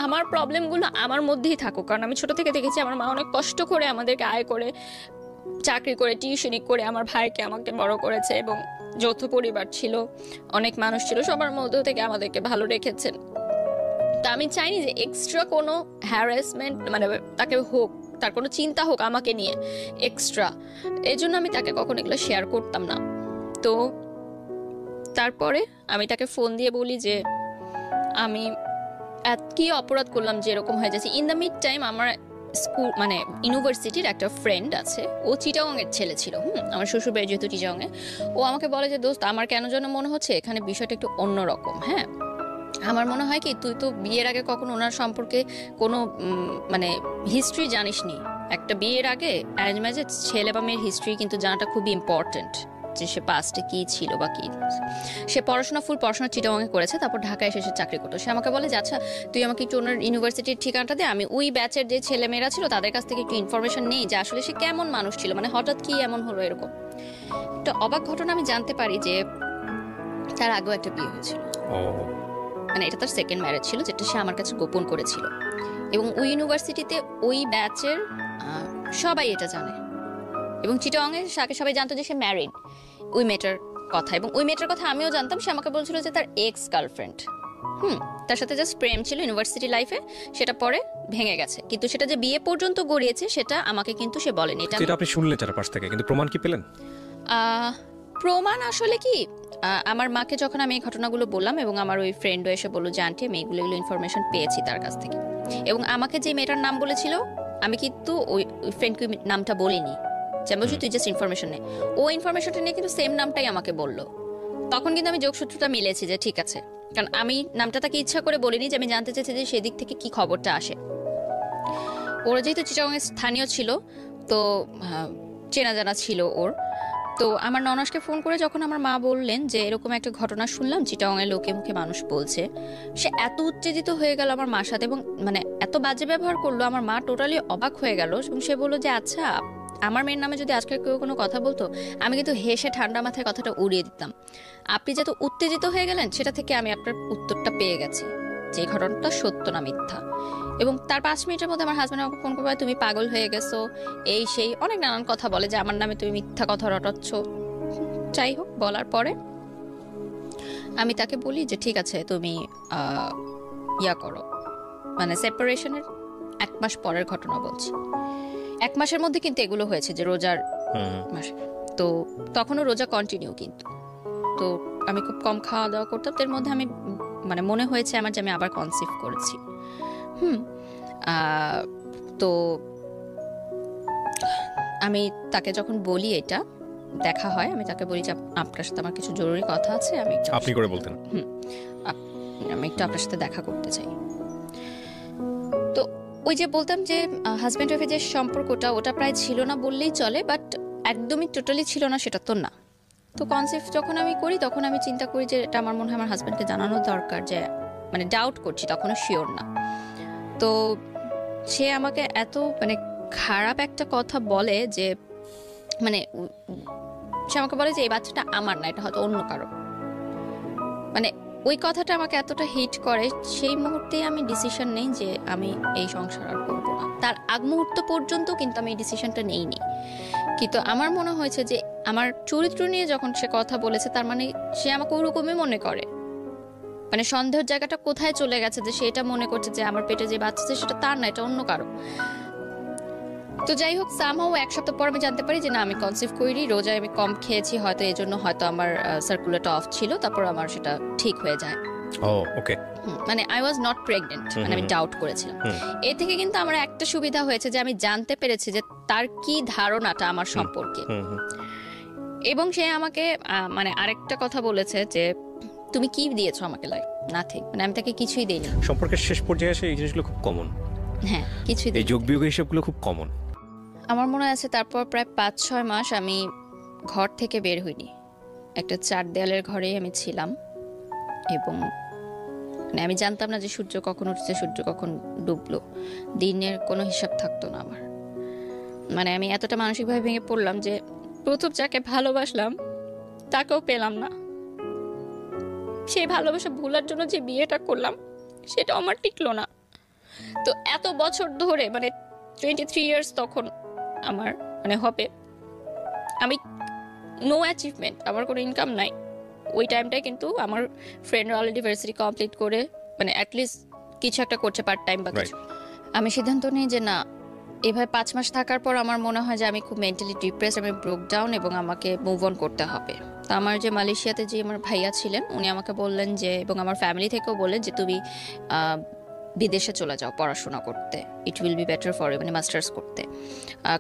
[SPEAKER 1] আমার প্রবলেমগুলো আমার মধ্যেই থাকুক, কারণ আমি ছোট থেকে দেখেছি আমার মা অনেক কষ্ট করে আমাদেরকে আয় করে, চাকরি করে, টিউশনি করে আমার ভাইকে আমাকে বড় করেছে, এবং যৌথ পরিবার ছিল, অনেক মানুষ ছিল, সবার মধ্যে থেকে আমাদেরকে ভালো রেখেছেন। তা আমি চাইনি যে এক্সট্রা কোনো হ্যারাসমেন্ট, মানে তাকে হোক, তার কোনো চিন্তা হোক আমাকে নিয়ে এক্সট্রা। এই জন্য আমি তাকে কখনো এগুলো শেয়ার করতাম না। তো তারপরে আমি তাকে ফোন দিয়ে বলি যে আমি কি অপরাধ করলাম যে এরকম হয়ে যাচ্ছে। ইন দ্য মিড টাইম আমার স্কুল, মানে ইউনিভার্সিটির একটা ফ্রেন্ড আছে, ও চিটাগংয়ের ছেলে ছিল। আমার শ্বশুর বাড়ি যেহেতু চিটাগংয়ে, ও আমাকে বলে যে দোস্ত, আমার কেন যেন মনে হচ্ছে এখানে বিষয়টা একটু অন্যরকম। হ্যাঁ, আমার মনে হয় কি, তুই তো বিয়ের আগে কখনো ওনার সম্পর্কে কোনো মানে হিস্ট্রি জানিসনি। একটা বিয়ের আগে অ্যারেঞ্জ ম্যারেজে ছেলে বা মেয়ের হিস্ট্রি কিন্তু জানাটা খুবই ইম্পর্টেন্ট, যে সে পাস্টে কি ছিল বা কি। সে ফুল পড়াশোনা চিটাগংয়ে করেছে, তারপর ঢাকায় এসে সে চাকরি করতো। সে আমাকে বলে যে আচ্ছা তুই আমাকে একটু ওনার ইউনিভার্সিটির ঠিকানাটা দে, আমি ওই ব্যাচের যে ছেলে মেয়েরা ছিল তাদের কাছ থেকে একটু ইনফরমেশন নেই যে আসলে সে কেমন মানুষ ছিল, মানে হঠাৎ কি এমন হলো এরকম। একটা অবাক ঘটনা আমি জানতে পারি যে তার আগেও একটা বিয়ে হয়েছিল। মানে এটা তার সেকেন্ড ম্যারেজ ছিল, যেটা সে আমার কাছে গোপন করেছিল। এবং ওই ইউনিভার্সিটিতে ওই ব্যাচের সবাই এটা জানে, এবং চিটাগংয়ে সবাই জানতো যে সে ম্যারিড, ওই মেয়েটার কথা। এবং ওই মেয়েটার কথা আমিও জানতাম। সে আমাকে বলছিল যে তার এক্স গার্লফ্রেন্ড, তার সাথে জাস্ট প্রেম ছিল ইউনিভার্সিটি লাইফে, সেটা পরে ভেঙে গেছে, কিন্তু সেটা যে বিয়ে পর্যন্ত গড়িয়েছে সেটা আমাকে কিন্তু সে বলেনি।
[SPEAKER 2] এটা আপনি শুনলেন চারপাশ থেকে, কিন্তু প্রমাণ কি পেলেন?
[SPEAKER 1] প্রমাণ আসলে কি, আমার মাকে যখন আমি এই ঘটনাগুলো বললাম, এবং আমার ওই ফ্রেন্ডও এসে বললো যে আন্টি আমি এগুলো ইনফরমেশন পেয়েছি তার কাছ থেকে। এবং আমাকে যে মেয়েটার নাম বলেছিল, আমি কিন্তু ওই ফ্রেন্ডকে নামটা বলিনি, যে আমি বলছি তুই জাস্ট ইনফরমেশন নে। ও ইনফরমেশনটা নিয়ে কিন্তু সেম নামটাই আমাকে বললো। তখন কিন্তু আমি যোগসূত্রটা মিলেছি যে ঠিক আছে, কারণ আমি নামটা তাকে ইচ্ছা করে বলিনি, যে আমি জানতে চাইছি যে সেদিক থেকে কি খবরটা আসে। ওরা যেহেতু চিটাগংয়ের স্থানীয় ছিল, তো চেনা জানা ছিল ওর। তো আমার ননাসকে ফোন করে যখন আমার মা বললেন যে এরকম একটা ঘটনা শুনলাম, চিটাগংয়ের লোকে মুখে মানুষ বলছে, সে এত উত্তেজিত হয়ে গেল আমার মার সাথে, এবং মানে এত বাজে ব্যবহার করলো, আমার মা টোটালি অবাক হয়ে গেল। এবং সে বললো যে আচ্ছা, আমার মেয়ের নামে যদি আজকে কেউ কোনো কথা বলতো, আমি কিন্তু হেসে ঠান্ডা মাথায় কথাটা উড়িয়ে দিতাম। আপনি যত উত্তেজিত হয়ে গেলেন, সেটা থেকে আমি আপনার উত্তরটা পেয়ে গেছি যে ঘটনাটা সত্য না মিথ্যা। এবং তার 5 মিনিটের মধ্যে আমার হাজব্যান্ড আমাকে ফোন করবে, তুমি পাগল হয়ে গেছো, এই সেই অনেক নানান কথা বলে, যে আমার নামে তুমি মিথ্যা কথা রটাচ্ছ। যাই হোক, বলার পরে আমি তাকে বলি যে ঠিক আছে, তুমি ইয়া করো, মানে সেপারেশনের 1 মাস পরের ঘটনা বলছি। 1 মাসের মধ্যে কিন্তু এগুলো হয়েছে, যে রোজার মাসে। তো তখনও রোজা কন্টিনিউ, কিন্তু তো আমি খুব কম খাওয়া দাওয়া করতাম। এর মধ্যে আমি মানে মনে হয়েছে আমার যে আমি আবার কনসিভ করেছি। তো আমি তাকে যখন বলি, এটা দেখা হয়, আমি তাকে বলি যে আপনার সাথে আমার কিছু জরুরি কথা আছে, আমি
[SPEAKER 2] আপনি করে বলতেন,
[SPEAKER 1] আমি একটু আপনার সাথে দেখা করতে চাই। তো ওই যে বলতাম যে হাজব্যান্ড ওয়াইফের যে সম্পর্কটা, ওটা প্রায় ছিল না বললেই চলে, বাট একদমই টোটালি ছিল না সেটা তো না। তো কনসেপ্ট যখন আমি করি, তখন আমি চিন্তা করি যে এটা আমার মনে হয় আমার হাজব্যান্ডকে জানানো দরকার, যে মানে ডাউট করছি, তখনও শিওর না। তো সে আমাকে এত মানে খারাপ একটা কথা বলে, যে মানে সে আমাকে বলে যে এই বাচ্চাটা আমার না, এটা হয়তো অন্য কারো। মানে ওই কথাটা আমাকে এতটা হিট করে, সেই মুহূর্তেই আমি ডিসিশন নেই যে আমি এই সংসার আর করবো না। তার আগ মুহূর্ত পর্যন্ত কিন্তু আমি এই ডিসিশনটা নেইনি, কিন্তু আমার মনে হয়েছে যে আমার চরিত্র নিয়ে যখন সে কথা বলেছে, তার মানে সে আমাকে ওরকমই মনে করে। মানে সন্দেহের জায়গাটা কোথায় চলে গেছে যে সেটা মনে করছে যে আমার পেটে যে বাচ্চা আছে সেটা তার না, এটা অন্য কারো। তো যাই হোক, সামহাও 1 সপ্তাহ পর আমি জানতে পারি যে না, আমি কনসিভ করি, রোজায় আমি কম খেয়েছি, হয়তো এই জন্য হয়তো আমার সার্কুলেটর অফ ছিল, তারপর আমার সেটা ঠিক হয়ে যায়।
[SPEAKER 2] ও ওকে।
[SPEAKER 1] মানে আই ওয়াজ নট প্রেগনেন্ট, মানে আমি ডাউট করেছিলাম। এ থেকে কিন্তু আমার একটা সুবিধা হয়েছে যে আমি জানতে পেরেছি যে তার কি ধারণাটা আমার সম্পর্কে। এবং সে আমাকে মানে আরেকটা কথা বলেছে যে তুমি কি দিয়েছো আমাকে, লাইফ নাথিং, মানে আমি তাকে কিছুই দেইনি।
[SPEAKER 2] সম্পর্কের শেষ পর্যায়ে এসে এই জিনিসগুলো খুব কমন।
[SPEAKER 1] হ্যাঁ, কিছুই
[SPEAKER 2] এই
[SPEAKER 1] দেইনি।
[SPEAKER 2] যোগ বিয়োগ হিসাবগুলো খুব কমন।
[SPEAKER 1] আমার মনে আছে তারপর প্রায় 5-6 মাস আমি ঘর থেকে বের হইনি, একটা 4 দেয়ালের ঘরেই আমি ছিলাম। এবং মানে আমি জানতাম না যে সূর্য কখন উঠছে, সূর্য কখন ডুবলো, দিনের কোনো হিসাব থাকতো না আমার। মানে আমি এতটা মানসিকভাবে ভেঙে পড়লাম যে প্রথম যাকে ভালোবাসলাম তাকেও পেলাম না, সেই ভালোবাসা ভুলার জন্য যে বিয়েটা করলাম সেটাও আমার টিকলো না। তো এত বছর ধরে, মানে 23 ইয়ার্স তখন আমার মানে হবে, আমি নো অ্যাচিভমেন্ট, আমার কোনো ইনকাম নাই। ওই টাইমটায় কিন্তু আমার ফ্রেন্ডরা অলরেডি ভার্সিটি কমপ্লিট করে মানে অ্যাটলিস্ট কিছু একটা করছে, পার্ট টাইম বা কিছু। আমি সিদ্ধান্ত নিই যে না, এভাবে 5 মাস থাকার পর আমার মনে হয় যে আমি খুব মেন্টালি ডিপ্রেস, আমি ব্রোক ডাউন, এবং আমাকে মুভ অন করতে হবে। তো আমার যে মালয়েশিয়াতে যে আমার ভাইয়া ছিলেন, উনি আমাকে বললেন যে, এবং আমার ফ্যামিলি থেকেও বললেন যে তুমি বিদেশে চলে যাও পড়াশোনা করতে, it will be better for you, মানে মাস্টার্স করতে।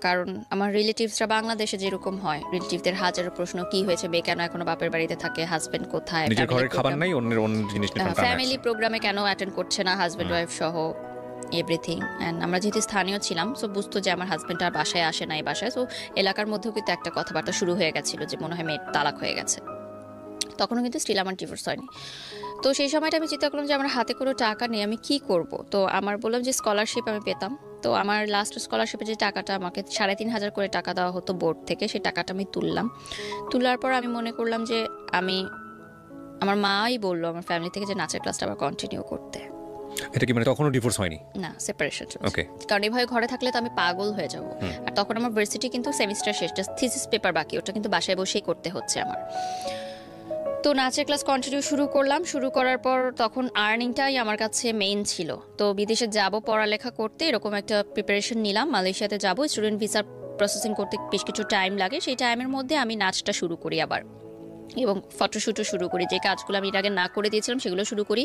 [SPEAKER 1] কারণ আমার রিলেটিভসরা বাংলাদেশে যেরকম হয়, রিলেটিভদের হাজারো প্রশ্ন, কি হয়েছে, মেয়ে কেন এখনো বাপের বাড়িতে থাকে, হাজবেন্ড কোথায়,
[SPEAKER 2] নিজের ঘরে খাবার নাই, অন্যের অন্য জিনিস নিয়ে টানা
[SPEAKER 1] ফ্যামিলি প্রোগ্রামে কেন অ্যাটেন্ড করছে না, হাজবেন্ড ওয়াইফ সহ এভরিথিং। অ্যান্ড আমরা যেহেতু স্থানীয় ছিলাম, সো বুঝতো যে আমার হাজবেন্ড আর বাসায় আসে না এই বাসায়। সো এলাকার মধ্যেও কিন্তু একটা কথাবার্তা শুরু হয়ে গেছিল যে মনে হয় মেয়ের তালাক হয়ে গেছে। তখনও কিন্তু স্টিল আমার ডিভোর্স হয়নি। তো সেই সময়টা আমি চিন্তা করলাম যে আমার হাতে কোনো টাকা নেই, আমি কি করব। তো আমার বললাম যে স্কলারশিপ আমি পেতাম। তো আমার লাস্ট স্কলারশিপে যে টাকাটা, আমাকে 3,500 করে টাকা দেওয়া হতো বোর্ড থেকে, সেই টাকাটা আমি তুললাম। তোলার পর আমি মনে করলাম যে আমার মাই বললো আমার ফ্যামিলি থেকে যে নাচের ক্লাসটা আবার কন্টিনিউ করতে।
[SPEAKER 2] এটা কি মানে তখনও ডিভোর্স হয়নি?
[SPEAKER 1] না, সেপারেশন চলছে।
[SPEAKER 2] ওকে।
[SPEAKER 1] কারণ এভাবে ঘরে থাকলে তো আমি পাগল হয়ে যাব। আর তখন আমার ভার্সিটি কিন্তু সেমিস্টার শেষ, জাস্ট থিসিস পেপার বাকি, ওটা কিন্তু বাসায় বসেই করতে হচ্ছে আমার। তো নাচের ক্লাস কন্টিনিউ শুরু করলাম। শুরু করার পর তখন আর্নিংটাই আমার কাছে মেইন ছিল। তো বিদেশে যাব পড়ালেখা করতে, এরকম একটা প্রিপারেশন নিলাম। মালয়েশিয়াতে যাব, স্টুডেন্ট ভিসা প্রসেসিং করতে বেশ কিছু টাইম লাগে। সেই টাইমের মধ্যে আমি নাচটা শুরু করি আবার, এবং ফটোশ্যুটও শুরু করি। যে কাজগুলো আমি এর আগে না করে দিয়েছিলাম সেগুলো শুরু করি।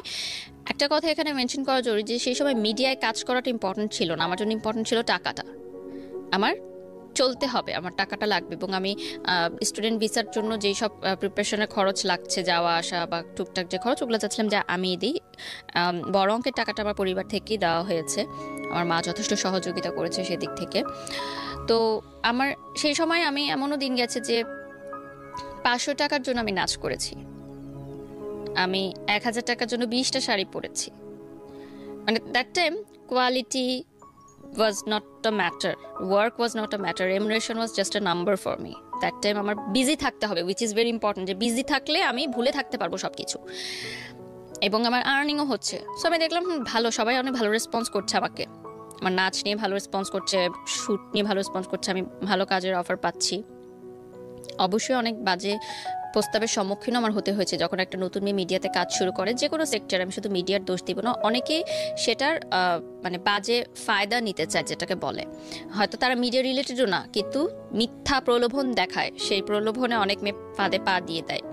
[SPEAKER 1] একটা কথা এখানে মেনশন করা জরুরি যে সেই সময় মিডিয়ায় কাজ করাটা ইম্পর্টেন্ট ছিল না, আমার জন্য ইম্পর্টেন্ট ছিল টাকাটা। আমার চলতে হবে, আমার টাকাটা লাগবে। এবং আমি স্টুডেন্ট ভিসার জন্য যেই সব প্রিপারেশনের খরচ লাগছে, যাওয়া আসা বা টুকটাক যে খরচ, ওগুলো চাচ্ছিলাম যে আমি দিই। বড় অঙ্কের টাকাটা আমার পরিবার থেকেই দেওয়া হয়েছে, আমার মা যথেষ্ট সহযোগিতা করেছে সেদিক থেকে। তো আমার সেই সময় আমি এমনও দিন গেছে যে 500 টাকার জন্য আমি নাচ করেছি, আমি 1000 টাকার জন্য 20টা শাড়ি পরেছি। মানে that time quality was not a matter, work was not a matter, remuneration was just a number for me. That time আমার বিজি থাকতে হবে, which is very important, যে বিজি থাকলে আমি ভুলে থাকতে পারবো সবকিছু, এবং আমার আর্নিংও হচ্ছে। সো আমি দেখলাম ভালো, সবাই অনেক ভালো রেসপন্স করছে আমাকে, আমার নাচ নিয়ে ভালো রেসপন্স করছে, শ্যুট নিয়ে ভালো রেসপন্স করছে, আমি ভালো কাজের অফার পাচ্ছি। অবশ্যই অনেক বাজে প্রস্তাবের সম্মুখীন আমার হতে হয়েছে যখন একটা নতুন মেয়ে মিডিয়াতে কাজ শুরু করে, যে কোনো সেক্টর, আমি শুধু মিডিয়ার দোষ দিব না। অনেকে সেটার মানে বাজে ফায়দা নিতে চায়, যেটাকে বলে হয়তো তারা মিডিয়া রিলেটেডও না, কিন্তু মিথ্যা প্রলোভন দেখায়, সেই প্রলোভনে অনেক মেয়ে ফাঁদে পা দিয়ে দেয়।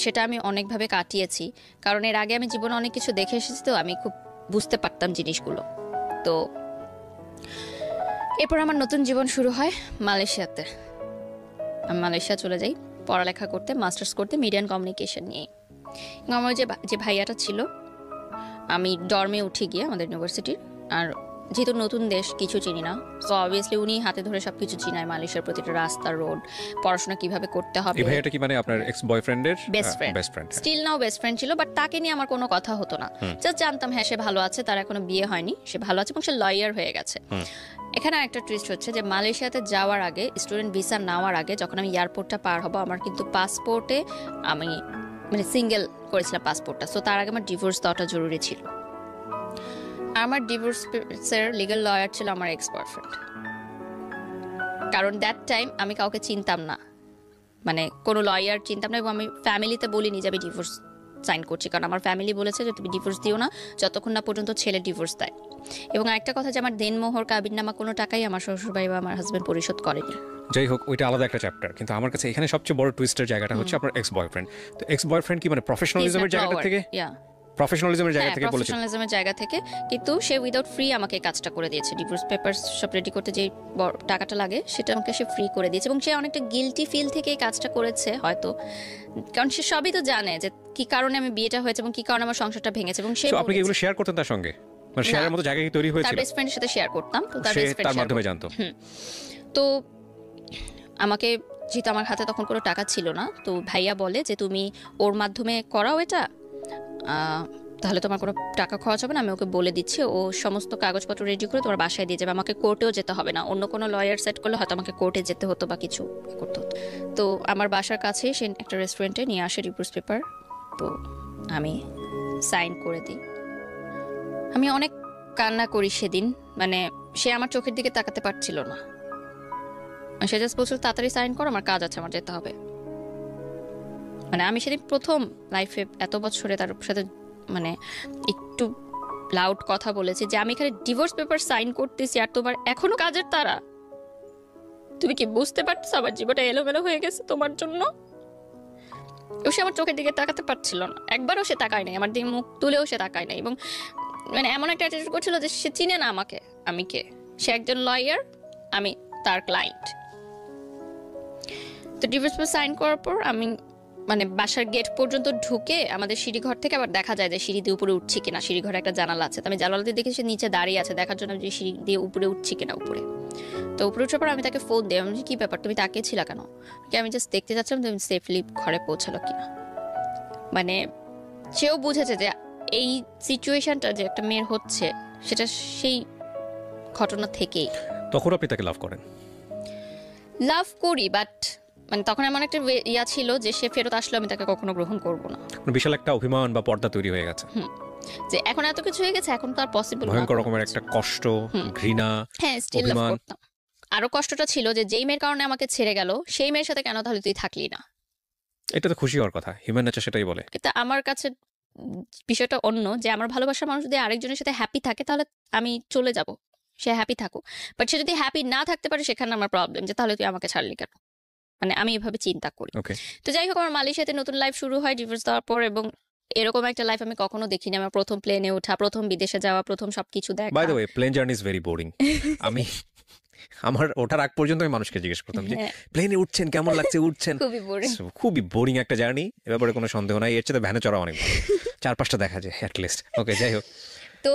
[SPEAKER 1] সেটা আমি অনেকভাবে কাটিয়েছি, কারণ এর আগে আমি জীবনে অনেক কিছু দেখে এসেছি, তো আমি খুব বুঝতে পারতাম জিনিসগুলো। তো এরপর আমার নতুন জীবন শুরু হয় মালয়েশিয়াতে। আমি মালয়েশিয়া চলে যাই পড়ালেখা করতে, মাস্টার্স করতে মিডিয়া অ্যান্ড কমিউনিকেশন নিয়ে। আমার যে ভাইয়াটা ছিল, আমি ডর্মে উঠে গিয়ে আমাদের ইউনিভার্সিটির, আর যেহেতু নতুন দেশ, কিছু চিনি না, সো অবভিয়াসলি উনি হাতে ধরে সবকিছু চিনায়, মালয়েশিয়ার প্রতিটা রাস্তা, রোড, পড়াশোনা কিভাবে করতে হবে।
[SPEAKER 2] এই ভাইয়াটা কি মানে আপনার এক্স বয়ফ্রেন্ডের
[SPEAKER 1] best friend, still now best friend ছিল, বাট তাকে নিয়ে আমার কোনো কথা হতো না। জাস্ট জানতাম হ্যাঁ সে ভালো আছে, তার এখনো বিয়ে হয়নি, সে ভালো আছে এবং সে লয়ার হয়ে গেছে। এখানে একটা টুইস্ট হচ্ছে যে মালয়েশিয়াতে যাওয়ার আগে, স্টুডেন্ট ভিসা নেওয়ার আগে, যখন আমি এয়ারপোর্টটা পার হব, আমার কিন্তু পাসপোর্টে আমি মানে সিঙ্গেল করেছিলাম পাসপোর্টটা, সো তার আগে আমার ডিভোর্স দেওয়াটা জরুরি ছিল। আমার ডিভোর্সের লিগ্যাল লয়ার ছিল আমার এক্স বয়ফ্রেন্ড, কারণ দ্যাট টাইম আমি কাউকে চিনতাম না, মানে কোনো লয়ার চিনতাম না, এবং আমি ফ্যামিলিতে বলিনি যে আমি ডিভোর্স সাইন করছি, কারণ আমার ফ্যামিলি বলেছে যে তুমি ডিভোর্স দিও না যতক্ষণ না পর্যন্ত ছেলে ডিভোর্স দেয়। এবং একটা কথা যে আমার দেনমোহর কাবিননামা কোনো টাকাই আমার শ্বশুরবাড়ি বা আমার হাজব্যান্ড পরিশোধ করেনি।
[SPEAKER 2] যাই হোক, ওইটা আলাদা একটা চ্যাপ্টার। কিন্তু আমার কাছে এখানে সবচেয়ে বড় টুইস্টের জায়গাটা হচ্ছে আপনার এক্স বয়ফ্রেন্ড। তো এক্স বয়ফ্রেন্ড কি মানে প্রফেশনালিজমের জায়গা থেকে, প্রফেশনালিজমের জায়গা থেকে বলেছে,
[SPEAKER 1] প্রফেশনালিজমের জায়গা থেকে, কিন্তু সে উইদাউট ফ্রি আমাকে কাজটা করে দিয়েছে। ডিভোর্স পেপারস সব রেডি করতে যে টাকাটা লাগে সেটা আমাকে সে ফ্রি করে দিয়েছে, এবং সে অনেকটা গিলটি ফিল থেকে এই কাজটা করেছে হয়তো, কারণ সে সবই তো জানে যে কি কারণে আমি বিয়েটা হয়েছে এবং কি কারণে আমার সংসারটা ভেঙেছে। এবং সে
[SPEAKER 2] আপনি কি এগুলো শেয়ার করতেন তার সঙ্গে, মানে শেয়ারের মতো জায়গা কি তৈরি
[SPEAKER 1] তার
[SPEAKER 2] হয়েছিল?
[SPEAKER 1] বেস্ট ফ্রেন্ডের সাথে শেয়ার করতাম, তো তার
[SPEAKER 2] সে
[SPEAKER 1] বেস্ট ফ্রেন্ড
[SPEAKER 2] তার মাধ্যমে জানতো।
[SPEAKER 1] তো আমাকে, যেহেতু আমার হাতে তখন কোনো টাকা ছিল না, তো ভাইয়া বলে যে তুমি ওর মাধ্যমে করাও এটা, তাহলে তোমার কোনো টাকা খরচ হবে না, আমি ওকে বলে দিচ্ছি, ও সমস্ত কাগজপত্র রেডি করে তোমার বাসায় দিয়ে যাবে, আমাকে কোর্টেও যেতে হবে না, অন্য কোনো লয়ার সেট করলে হয়তো আমাকে কোর্টে যেতে হতো বা কিছু করতে হতো। তো আমার বাসার কাছেই সে একটা রেস্টুরেন্টে নিয়ে আসে ডিভোর্স পেপার, তো আমি সাইন করে দিই। আমি অনেক কান্না করি সেদিন, মানে সে আমার চোখের দিকে তাকাতে পারছিল না, সে জাস্ট বলছিল তাড়াতাড়ি সাইন করো, আমার কাজ আছে, আমার যেতে হবে। মানে আমি সেদিন প্রথম লাইফে এত বছরে তার সাথে মানে একটু লাউড কথা বলেছি যে আমি এখানে ডিভোর্স পেপার সাইন করতেছি আর তোমার এখনো কাজের তারা, তুমি কি বুঝতে পারছো আমার জীবনটা এলোমেলো হয়ে গেছে তোমার জন্য? সে আমার চোখের দিকে তাকাতে পারছিল না, একবারও সে তাকায় নাই, আমার দিকে মুখ তুলেও সে তাকায় নাই, এবং মানে এমন একটা অ্যাটিটিউড করছিল যে সে চিনে না আমাকে, আমি কে, সে একজন লয়ার, আমি তার ক্লায়েন্ট। তো ডিভোর্স পেপার সাইন করার পর আমি মানে বাসার গেট পর্যন্ত ঢুকে আমাদের সিঁড়িঘর থেকে আবার দেখা যায় যে সিঁড়ি দিয়ে উপরে উঠছি কিনা, সিঁড়িঘরে একটা জানালা আছে, তো আমি জানালা দিয়ে দেখি সে নিচে দাঁড়িয়ে আছে, দেখার জন্য যে সিঁড়ি দিয়ে উপরে উঠছি কিনা উপরে। তো উপরে উঠার পর আমি তাকে ফোন দিই, আমি কি ব্যাপার তুমি তাকিয়েছিলা কেন, আমি জাস্ট দেখতে চাচ্ছিলাম তুমি সেফলি ঘরে পৌঁছালো কিনা। মানে সেও বুঝেছে যে এই সিচুয়েশনটা যে একটা মেয়ের হচ্ছে সেটা সেই ঘটনা থেকেই।
[SPEAKER 2] তখন আপনি তাকে লাভ করেন?
[SPEAKER 1] লাভ করি, বাট মানে তখন এমন একটা ইয়া ছিল যে সে ফেরত আসলে আমি তাকে কখনো গ্রহণ করব না।
[SPEAKER 2] বিশাল একটা অভিমান বা পর্দা তৈরি হয়ে গেছে
[SPEAKER 1] যে এখন এত কিছু হয়ে গেছে, এখন তো আর পসিবল না,
[SPEAKER 2] ভয়ঙ্কর রকমের একটা কষ্ট, ঘৃণা।
[SPEAKER 1] হ্যাঁ, স্টিল লাভ করতাম। আরো কষ্টটা ছিল যে যেই মেয়ের কারণে আমাকে ছেড়ে গেল সেই মেয়ের সাথে কেন তাহলে তুই থাকলি না।
[SPEAKER 2] এটা তো খুশি হওয়ার কথা, হিউম্যান নেচার সেটাই বলে।
[SPEAKER 1] কিন্তু আমার কাছে বিষয়টা অন্য, যে আমার ভালোবাসার মানুষ যদি আরেকজনের সাথে হ্যাপি থাকে তাহলে আমি চলে যাব, সে হ্যাপি থাকুক, বাট সে যদি হ্যাপি না থাকতে পারে সেখানে আমার প্রবলেম, যে তাহলে তুই আমাকে ছাড়লি কেন, মানে আমি এভাবে চিন্তা করি। তো যাই হোক, আমার মালয়েশিয়াতে নতুন লাইফ শুরু হয় ডিভোর্স দেওয়ার পর, এবং এরকম একটা লাইফ আমি কখনো দেখিনি। আমার প্রথম প্লেনে ওঠা, প্রথম বিদেশে যাওয়া, প্রথম সবকিছু দেখা।
[SPEAKER 2] By the way, plane journey is very boring. আমি আমার ওঠার আগ পর্যন্ত আমি মানুষকে জিজ্ঞেস করতাম যে প্লেনে উঠছেন কেমন লাগছে, উঠছেন, খুবই বোরিং একটা জার্নি, এ ব্যাপারে কোনো সন্দেহ নাই। এর চেয়ে ভ্যানে চড়া অনেক ভালো, 4-5টা দেখা যায় অ্যাটলিস্ট। ওকে, যাই হোক,
[SPEAKER 1] তো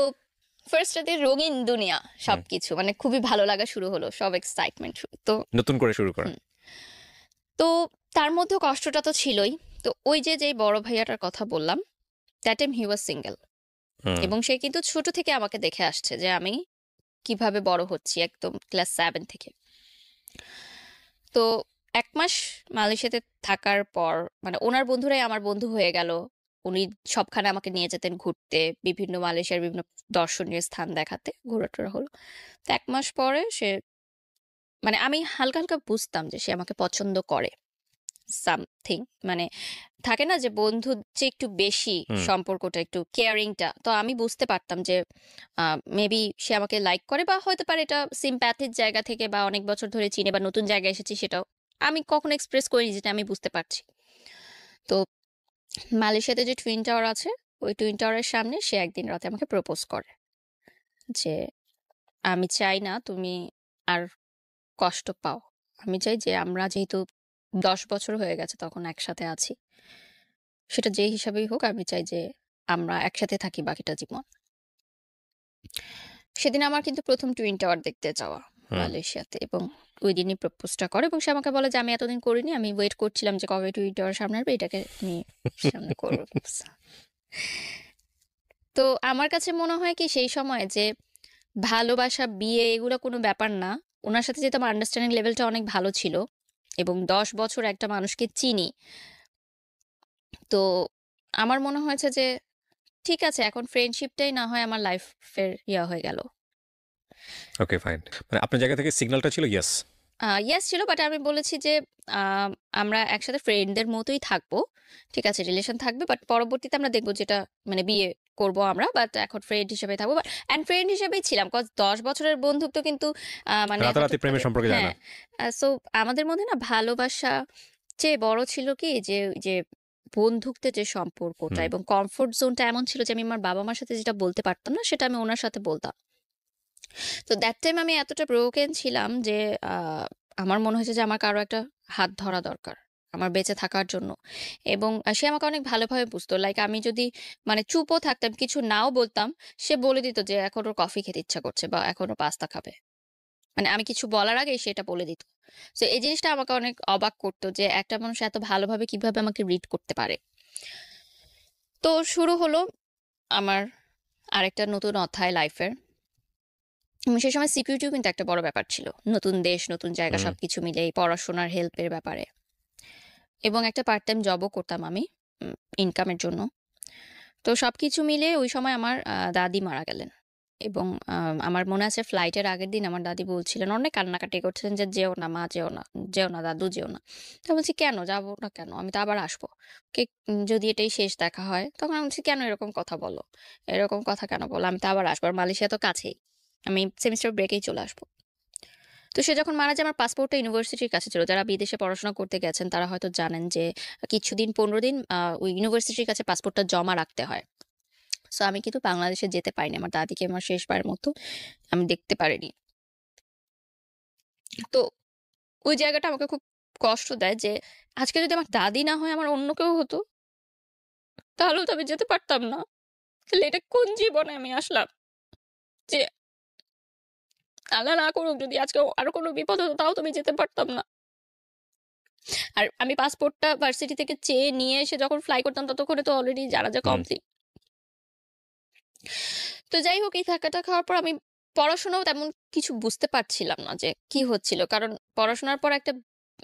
[SPEAKER 1] ফার্স্ট ডে রঙিন দুনিয়া, সবকিছু মানে খুবই ভালো লাগা শুরু হলো, সব এক্সাইটমেন্ট তো নতুন করে শুরু করা। তো তার মধ্যে কষ্টটা তো ছিলই। তো ওই যে বড় ভাইয়াটার কথা বললাম, that time he was single, এবং সে কিন্তু ছোট থেকে আমাকে দেখে আসছে যে আমি কিভাবে বড় হচ্ছি, একদম ক্লাস 7 থেকে। তো 1 মাস মালয়েশিয়াতে থাকার পর মানে ওনার বন্ধুরাই আমার বন্ধু হয়ে গেল, উনি সবখানে আমাকে নিয়ে যেতেন ঘুরতে, বিভিন্ন মালয়েশিয়ার বিভিন্ন দর্শনীয় স্থান দেখাতে, ঘোরাটোরা হলো। তো 1 মাস পরে সে মানে আমি হালকা হালকা বুঝতাম যে সে আমাকে পছন্দ করে, সামথিং মানে থাকে না যে বন্ধু যে একটু বেশি সম্পর্কটা একটু কেয়ারিংটা, তো আমি বুঝতে পারতাম যে মেবি সে আমাকে লাইক করে, বা হতে পারে এটা সিম্প্যাথির জায়গা থেকে, বা অনেক বছর ধরে চিনে বা নতুন জায়গায় এসেছি, সেটাও আমি কখনো এক্সপ্রেস করিনি, যেটা আমি বুঝতে পারছি। তো মালয়েশিয়াতে যে টুইন টাওয়ার আছে, ওই টুইন টাওয়ারের সামনে সে একদিন রাতে আমাকে প্রপোজ করে যে আমি চাই না তুমি আর কষ্ট পাও, আমি চাই যে আমরা যেহেতু 10 বছর হয়ে গেছে তখন একসাথে আছি, সেটা যে হিসাবেই হোক, আমি চাই যে আমরা একসাথে থাকি বাকিটা জীবন। সেদিন আমার কিন্তু প্রথম টুইন টাওয়ার দেখতে যাওয়া মালয়েশিয়াতে, এবং ওই দিনই প্রপোজটা করে, এবং সে আমাকে বলে যে আমি এতদিন করিনি, আমি ওয়েট করছিলাম যে কবে টুইন টাওয়ার সামনে আসবে, এটাকে নিয়ে সামনে করবো। তো আমার কাছে মনে হয় কি সেই সময় যে ভালোবাসা, বিয়ে এগুলো কোনো ব্যাপার না, ওনার সাথে যেহেতু আমার আন্ডারস্ট্যান্ডিং লেভেলটা অনেক ভালো ছিল, এবং 10 বছর একটা মানুষকে চিনি, তো আমার মনে হয়েছে যে ঠিক আছে, এখন ফ্রেন্ডশিপটাই না হয় আমার লাইফের হয়ে গেল।
[SPEAKER 2] ওকে, ফাইন। মানে আপনার জায়গা থেকে সিগন্যালটা ছিল ইয়েস।
[SPEAKER 1] ইয়েস ছিল, বাট আমি বলেছি যে আমরা একসাথে ফ্রেন্ডদের মতোই থাকবো, ঠিক আছে, রিলেশন থাকবে, বাট পরবর্তীতে আমরা দেখবো যেটা মানে বিয়ে করব আমরা, বাট এখন ফ্রেন্ড হিসেবে থাকবো। অ্যান্ড ফ্রেন্ড হিসেবেই ছিলাম, কজ 10 বছরের বন্ধুত্ব কিন্তু মানে
[SPEAKER 2] রাতারাতি
[SPEAKER 1] হঠাৎ
[SPEAKER 2] প্রেমের
[SPEAKER 1] করে,
[SPEAKER 2] সম্পর্কে যায় না।
[SPEAKER 1] হ্যাঁ। সো আমাদের মধ্যে না ভালোবাসা চেয়ে বড় ছিল কি যে যে বন্ধুত্বের যে সম্পর্কটা
[SPEAKER 2] হুম।
[SPEAKER 1] এবং কমফোর্ট জোনটা এমন ছিল যে আমি আমার বাবা মার সাথে যেটা বলতে পারতাম না সেটা আমি ওনার সাথে বলতাম। তো দ্যাট টাইম আমি এতটা ব্রোকেন ছিলাম যে আমার মনে হয়েছে যে আমার কারো একটা হাত ধরা দরকার আমার বেঁচে থাকার জন্য। এবং সে আমাকে অনেক ভালোভাবে বুঝতো, লাইক আমি যদি মানে চুপও থাকতাম, কিছু নাও বলতাম, সে বলে দিত যে এখন ওর কফি খেতে ইচ্ছা করছে বা এখন ও পাস্তা খাবে, মানে আমি কিছু বলার আগেই সেটা বলে দিত। তো এই জিনিসটা আমাকে অনেক অবাক করতো যে একটা মানুষ এত ভালোভাবে কিভাবে আমাকে রিড করতে পারে। তো শুরু হলো আমার আরেকটা নতুন অধ্যায় লাইফের। সেই সময় সিকিউরিটিও কিন্তু একটা বড় ব্যাপার ছিল, নতুন দেশ নতুন জায়গা
[SPEAKER 2] হুম।
[SPEAKER 1] সবকিছু মিলে এই পড়াশোনার হেল্পের ব্যাপারে, এবং একটা পার্ট টাইম জবও করতাম আমি ইনকামের জন্য। তো সবকিছু মিলে ওই সময় আমার দাদি মারা গেলেন। এবং আমার মনে আছে ফ্লাইটের আগের দিন আমার দাদি বলছিলেন, অনেক কান্নাকাটি করছিলেন যে যেও না মা, যেও না, যেও না দাদু, যেও না। তো বলছি কেন যাবো না, কেন, আমি তো আবার আসবো, কে যদি এটাই শেষ দেখা হয়। তখন আমি বলছি কেন এরকম কথা বলো, এরকম কথা কেন বলো, আমি তো আবার আসবো, আর মালয়েশিয়া তো কাছেই, আমি সেমিস্টার ব্রেকেই চলে আসবো। তো সে যখন মারা যায় আমার পাসপোর্টটা ইউনিভার্সিটির কাছে ছিল, যারা বিদেশে পড়াশোনা করতে গেছেন তারা হয়তো জানেন যে কিছুদিন 15 দিন ওই ইউনিভার্সিটির কাছে পাসপোর্টটা জমা রাখতে হয়। সো আমি কিন্তু বাংলাদেশে যেতে পারিনি, আমার দাদিকে আমার শেষবারের মতো আমি দেখতে পারিনি। তো ওই জায়গাটা আমাকে খুব কষ্ট দেয় যে আজকে যদি আমার দাদি না হয় আমার অন্য কেউ হতো, তাহলেও তো আমি যেতে পারতাম না। তাহলে এটা কোন জীবনে আমি আসলাম, যে আল্লাহ না করুক যদি আজকে আরো কোনো বিপদ হতো তাও তো আমি যেতে পারতাম না। আর আমি পাসপোর্টটা ভার্সিটি থেকে চেয়ে নিয়ে এসে যখন ফ্লাই করতাম ততক্ষণে তো অলরেডি জানাজা
[SPEAKER 2] হুম।
[SPEAKER 1] কমপ্লিট। তো যাই হোক, এই ধাক্কাটা খাওয়ার পর আমি পড়াশোনাও তেমন কিছু বুঝতে পারছিলাম না যে কি হচ্ছিল, কারণ পড়াশোনার পর একটা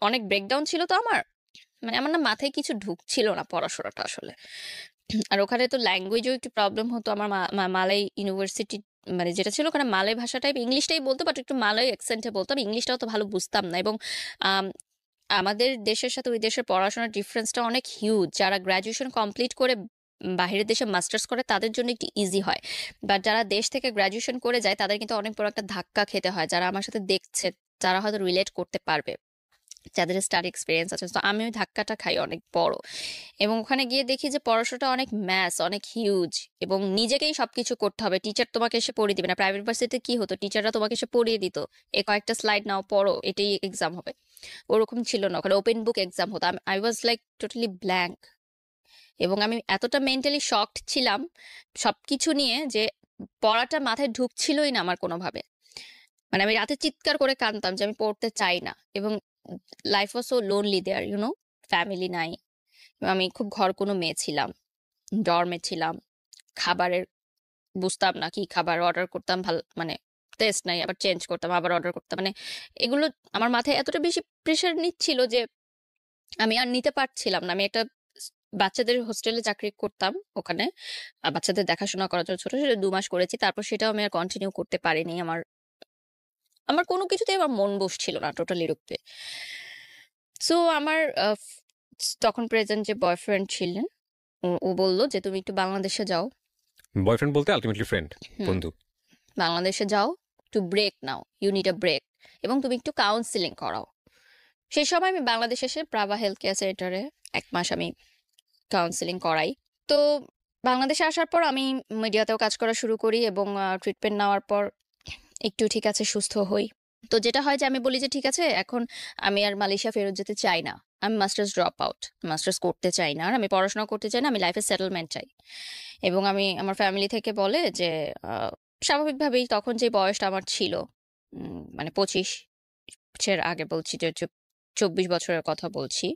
[SPEAKER 1] অনেক ব্রেকডাউন ছিল তো আমার, মানে আমার না মাথায় কিছু ঢুকছিল না পড়াশোনাটা আসলে। আর ওখানে তো ল্যাঙ্গুয়েজও একটু প্রবলেম হতো, আমার মালয় ইউনিভার্সিটি মানে যেটা ছিল ওখানে মালয় ভাষা টাইপ ইংলিশটাই বলতো, বাট একটু মালয় অ্যাকসেন্টে বলতো, আমি ইংলিশটাও তো ভালো বুঝতাম না। এবং আম, আমাদের দেশের সাথে ওই দেশের পড়াশোনার ডিফারেন্সটা অনেক হিউজ। যারা গ্র্যাজুয়েশন কমপ্লিট করে বাইরের দেশে মাস্টার্স করে তাদের জন্য একটু ইজি হয়, বাট যারা দেশ থেকে গ্র্যাজুয়েশন করে যায় তাদের কিন্তু অনেক বড় একটা ধাক্কা খেতে হয়। যারা আমার সাথে দেখছে তারা হয়তো রিলেট করতে পারবে, যাদের স্টাডি এক্সপিরিয়েন্স আছে। তো আমি ওই ধাক্কাটা খাই অনেক বড়। এবং ওখানে গিয়ে দেখি যে পড়াশোনাটা অনেক ম্যাথ, অনেক হিউজ, এবং নিজেকেই সবকিছু করতে হবে। টিচার তোমাকে এসে পড়িয়ে দিবে না। প্রাইভেট ভার্সিটিতে কি হতো, টিচাররা তোমাকে এসে পড়িয়ে দিত, এই কয়েকটা স্লাইড নাও পড়ো, এটাই এক্সাম হবে। ওরকম ছিল না, ওখানে ওপেন বুক এক্সাম হতো। I was like totally blank. এবং আমি এতটা মেন্টালি শকড ছিলাম সবকিছু নিয়ে যে পড়াটা মাথায় ঢুকছিলই না আমার কোনোভাবে। মানে আমি রাতে চিৎকার করে কাঁদতাম যে আমি পড়তে চাই না। এবং life was so lonely there, family নাই। আমি খুব ঘর কোনো মেয়ে ছিলাম, ডর্মে ছিলাম। খাবারের বুঝতাম না কি খাবার অর্ডার করতাম, ভালো মানে টেস্ট নাই, আবার চেঞ্জ করতাম, আবার অর্ডার করতাম। মানে এগুলো আমার মাথায় এতটা বেশি প্রেশার নিচ্ছিল যে আমি আর নিতে পারছিলাম না। আমি একটা বাচ্চাদের হোস্টেলে চাকরি করতাম ওখানে, বাচ্চাদের দেখাশোনা করার জন্য ছোট সেটা 2 মাস করেছি, তারপর সেটাও আমি আর কন্টিনিউ করতে পারিনি। আমার আমার কোনো কিছুতেই আমার মন বসছিল না টোটালি রূপে। সো আমার তখন প্রেজেন্ট যে বয়ফ্রেন্ড ছিলেন, ও বলল যে তুমি একটু বাংলাদেশে যাও।
[SPEAKER 2] বয়ফ্রেন্ড বলতে আলটিমেটলি ফ্রেন্ড,
[SPEAKER 1] হুম,
[SPEAKER 2] বন্ধু।
[SPEAKER 1] বাংলাদেশে যাও, একটু ব্রেক নাও, ইউ নিড আ ব্রেক, এবং তুমি একটু কাউন্সিলিং করাও। সেই সময় আমি বাংলাদেশে এসে প্রাভা হেলথ কেয়ার সেন্টারে 1 মাস আমি কাউন্সিলিং করাই। তো বাংলাদেশে আসার পর আমি মিডিয়াতেও কাজ করা শুরু করি, এবং ট্রিটমেন্ট নেওয়ার পর একটু ঠিক আছে সুস্থ হই। তো যেটা হয় যে আমি বলি যে ঠিক আছে এখন আমি আর মালয়েশিয়া ফেরত যেতে চাই না, আমি মাস্টার্স ড্রপ আউট, মাস্টার্স করতে চাই না, আর আমি পড়াশোনা করতে চাই না, আমি লাইফে সেটেলমেন্ট চাই। এবং আমি আমার ফ্যামিলি থেকে বলে যে স্বাভাবিকভাবেই তখন যে বয়সটা আমার ছিল, মানে 25-এর আগে বলছি, যে 24 বছরের কথা বলছি,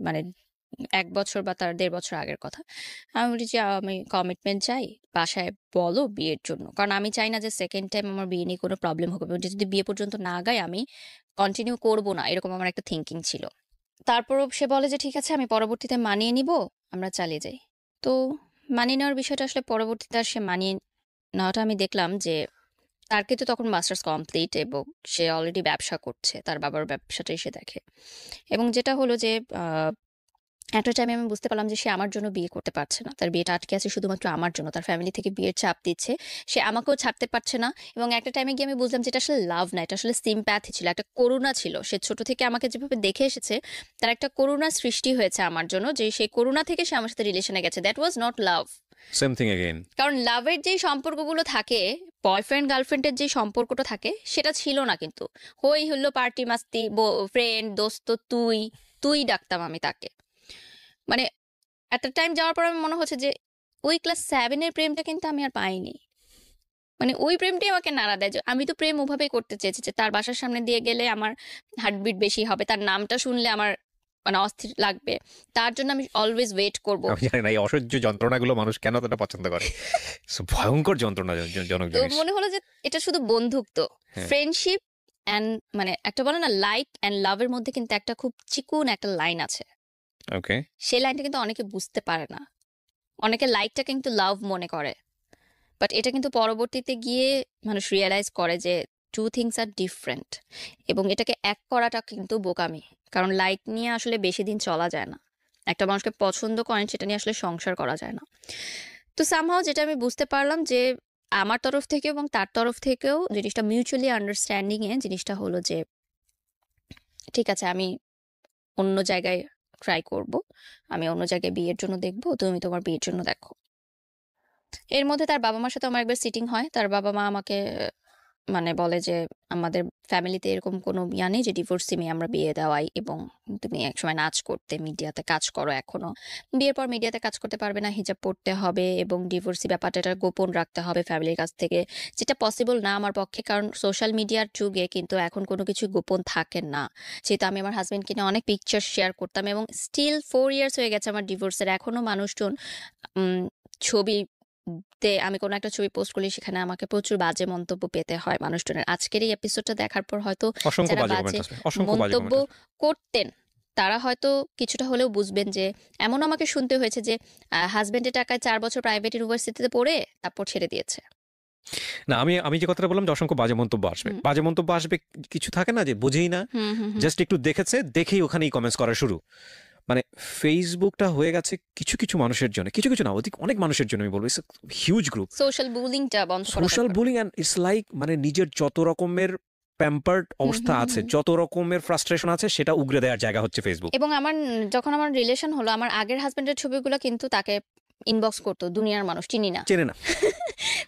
[SPEAKER 1] মানে 1 বছর বা তার 1.5 বছর আগের কথা। আমি বলি যে আমি কমিটমেন্ট চাই, বাসায় বলো বিয়ের জন্য, কারণ আমি চাই না যে সেকেন্ড টাইম আমার বিয়ে নিয়ে কোনো প্রবলেম হবে, এবং যদি বিয়ে পর্যন্ত না গায় আমি কন্টিনিউ করব না, এরকম আমার একটা থিঙ্কিং ছিল। তারপরও সে বলে যে ঠিক আছে আমি পরবর্তীতে মানিয়ে নিব, আমরা চালিয়ে যাই। তো মানিয়ে নেওয়ার বিষয়টা আসলে পরবর্তীতে আর সে মানিয়ে নেওয়াটা আমি দেখলাম যে তার কিন্তু তখন মাস্টার্স কমপ্লিট এবং সে অলরেডি ব্যবসা করছে। তার বাবার ব্যবসাটাই সে দেখে। এবং যেটা হলো যে একটা টাইমে আমি বুঝতে পারলাম যে সে আমার জন্য বিয়ে করতে পারছে না। তার বিয়েটা আটকে আছে শুধুমাত্র আমার জন্য। তার ফ্যামিলি থেকে বিয়ের চাপ দিচ্ছে। সে আমাকেও ছাড়তে পারছে না এবং একটা টাইমে গিয়ে আমি বুঝলাম যে এটা আসলে লাভ না। এটা আসলে সিম্প্যাথি ছিল। একটা করুণা ছিল। সে ছোট থেকে আমাকে যেভাবে দেখে এসেছে, তার একটা করুণার সৃষ্টি হয়েছে আমার জন্য যে সেই করুণা থেকে সে আমার সাথে রিলেশনে গেছে। That was not love.
[SPEAKER 2] Same thing again.
[SPEAKER 1] কারণ লাভের যেই সম্পর্কগুলো থাকে, বয়ফ্রেন্ড গার্লফ্রেন্ডের যে সম্পর্কটা থাকে সেটা ছিল না কিন্তু। হই হুল্লো পার্টি মাস্তি ফ্রেন্ড দোস্ত তুই ডাকতাম আমি তাকে। মানে একটা টাইম যাওয়ার পর আমি মনে হচ্ছে যে ওই ক্লাস 7 এর প্রেমটা কিন্তু আমি আর পাইনি। মানে ওই প্রেমটাই আমাকে নাড়া দেয় যে আমি তো প্রেম ওভাবেই করতে চেয়েছি যে তার বাসার সামনে দিয়ে গেলে আমার হার্টবিট বেশি হবে, তার নামটা শুনলে আমার মানে অস্থির লাগবে, তার জন্য আমি অলওয়েজ ওয়েট করব।
[SPEAKER 2] আমি জানি না এই অসহ্য যন্ত্রণাগুলো মানুষ কেন এতটা পছন্দ করে। ভয়ঙ্কর যন্ত্রণাজনক
[SPEAKER 1] তো
[SPEAKER 2] জিনিস।
[SPEAKER 1] মনে হলো যে এটা শুধু বন্ধুত্ব,
[SPEAKER 2] হ্যাঁ।
[SPEAKER 1] ফ্রেন্ডশিপ অ্যান্ড মানে একটা বলে না লাইক অ্যান্ড লাভের মধ্যে কিন্তু একটা খুব চিকুন একটা লাইন আছে।
[SPEAKER 2] ওকে।
[SPEAKER 1] সেই লাইনটা কিন্তু অনেকে বুঝতে পারে না। অনেকে লাইকটা কিন্তু লাভ মনে করে, বাট এটা কিন্তু পরবর্তীতে গিয়ে মানুষ রিয়েলাইজ করে যে টু থিংস আর ডিফারেন্ট এবং এটাকে এক করাটা কিন্তু বোকামি। কারণ লাইক নিয়ে আসলে বেশি দিন চলা যায় না। একটা মানুষকে পছন্দ করেন সেটা নিয়ে আসলে সংসার করা যায় না। তো সামহাও যেটা আমি বুঝতে পারলাম যে আমার তরফ থেকে এবং তার তরফ থেকেও জিনিসটা মিউচুয়ালি আন্ডারস্ট্যান্ডিং এ জিনিসটা হলো যে ঠিক আছে আমি অন্য জায়গায় ট্রাই করব, আমি অন্য জায়গায় বিয়ের জন্য দেখবো, তুমি তোমার বিয়ের জন্য দেখো। এর মধ্যে তার বাবা মার সাথে আমার একবার সিটিং হয়। তার বাবা মা আমাকে মানে বলে যে আমাদের ফ্যামিলিতে এরকম কোনো ইয়া নেই যে ডিভোর্সি মেয়ে আমরা বিয়ে দেওয়াই এবং তুমি একসময় নাচ করতে মিডিয়াতে কাজ করো, এখনো বিয়ের পর মিডিয়াতে কাজ করতে পারবে না, হিজাব পড়তে হবে এবং ডিভোর্সি ব্যাপারটা এটা গোপন রাখতে হবে ফ্যামিলির কাছ থেকে, যেটা পসিবল না আমার পক্ষে। কারণ সোশ্যাল মিডিয়ার যুগে কিন্তু এখন কোনো কিছু গোপন থাকে না। যেহেতু আমি আমার হাজবেন্ডকে নিয়ে অনেক পিকচার শেয়ার করতাম এবং স্টিল 4 ইয়ার্স হয়ে গেছে আমার ডিভোর্সের, এখনো মানুষজন ছবি আমি কোনো একটা ছবি পোস্ট করলে সেখানে আমাকে প্রচুর বাজে মন্তব্য পেতে হয় মানুষজনের। আজকের এই এপিসোডটা দেখার পর হয়তো
[SPEAKER 2] অসংখ্য
[SPEAKER 1] যারা
[SPEAKER 2] বাজে
[SPEAKER 1] বাজে
[SPEAKER 2] কমেন্ট আসবে, অসংখ্য বাজে
[SPEAKER 1] মন্তব্য
[SPEAKER 2] কমেন্ট আসবে।
[SPEAKER 1] করতেন তারা হয়তো কিছুটা হলেও বুঝবেন যে এমন আমাকে শুনতে হয়েছে যে হাজবেন্ডের টাকায় 4 বছর প্রাইভেট ইউনিভার্সিটিতে পড়ে তারপর ছেড়ে দিয়েছে।
[SPEAKER 2] না আমি যে কথাটা বললাম যে অসংখ্য বাজে মন্তব্য আসবে,
[SPEAKER 1] হুম।
[SPEAKER 2] বাজে মন্তব্য আসবে, কিছু থাকে না যে বোঝেই না,
[SPEAKER 1] হুম হুম হুম।
[SPEAKER 2] জাস্ট একটু দেখেছে দেখেই ওখানেই কমেন্টস করা শুরু। মানে ফেসবুকটা হয়ে গেছে কিছু কিছু মানুষের জন্য, কিছু কিছু না অনেক মানুষের জন্য আমি বলবো ইটস হিউজ গ্রুপ।
[SPEAKER 1] সোশ্যাল বুলিংটা বন্ধ করা
[SPEAKER 2] সোশ্যাল
[SPEAKER 1] দরকার।
[SPEAKER 2] বুলিং অ্যান্ড ইটস লাইক মানে নিজের যত রকমের প্যাম্পার্ড অবস্থা আছে, যত রকমের ফ্রাস্ট্রেশন আছে সেটা উগরে দেওয়ার জায়গা হচ্ছে ফেসবুক।
[SPEAKER 1] এবং যখন আমার রিলেশন হলো আমার আগের হাজবেন্ডের ছবিগুলো কিন্তু তাকে ইনবক্স করতো দুনিয়ার মানুষ, চিনি না,
[SPEAKER 2] চেনে না।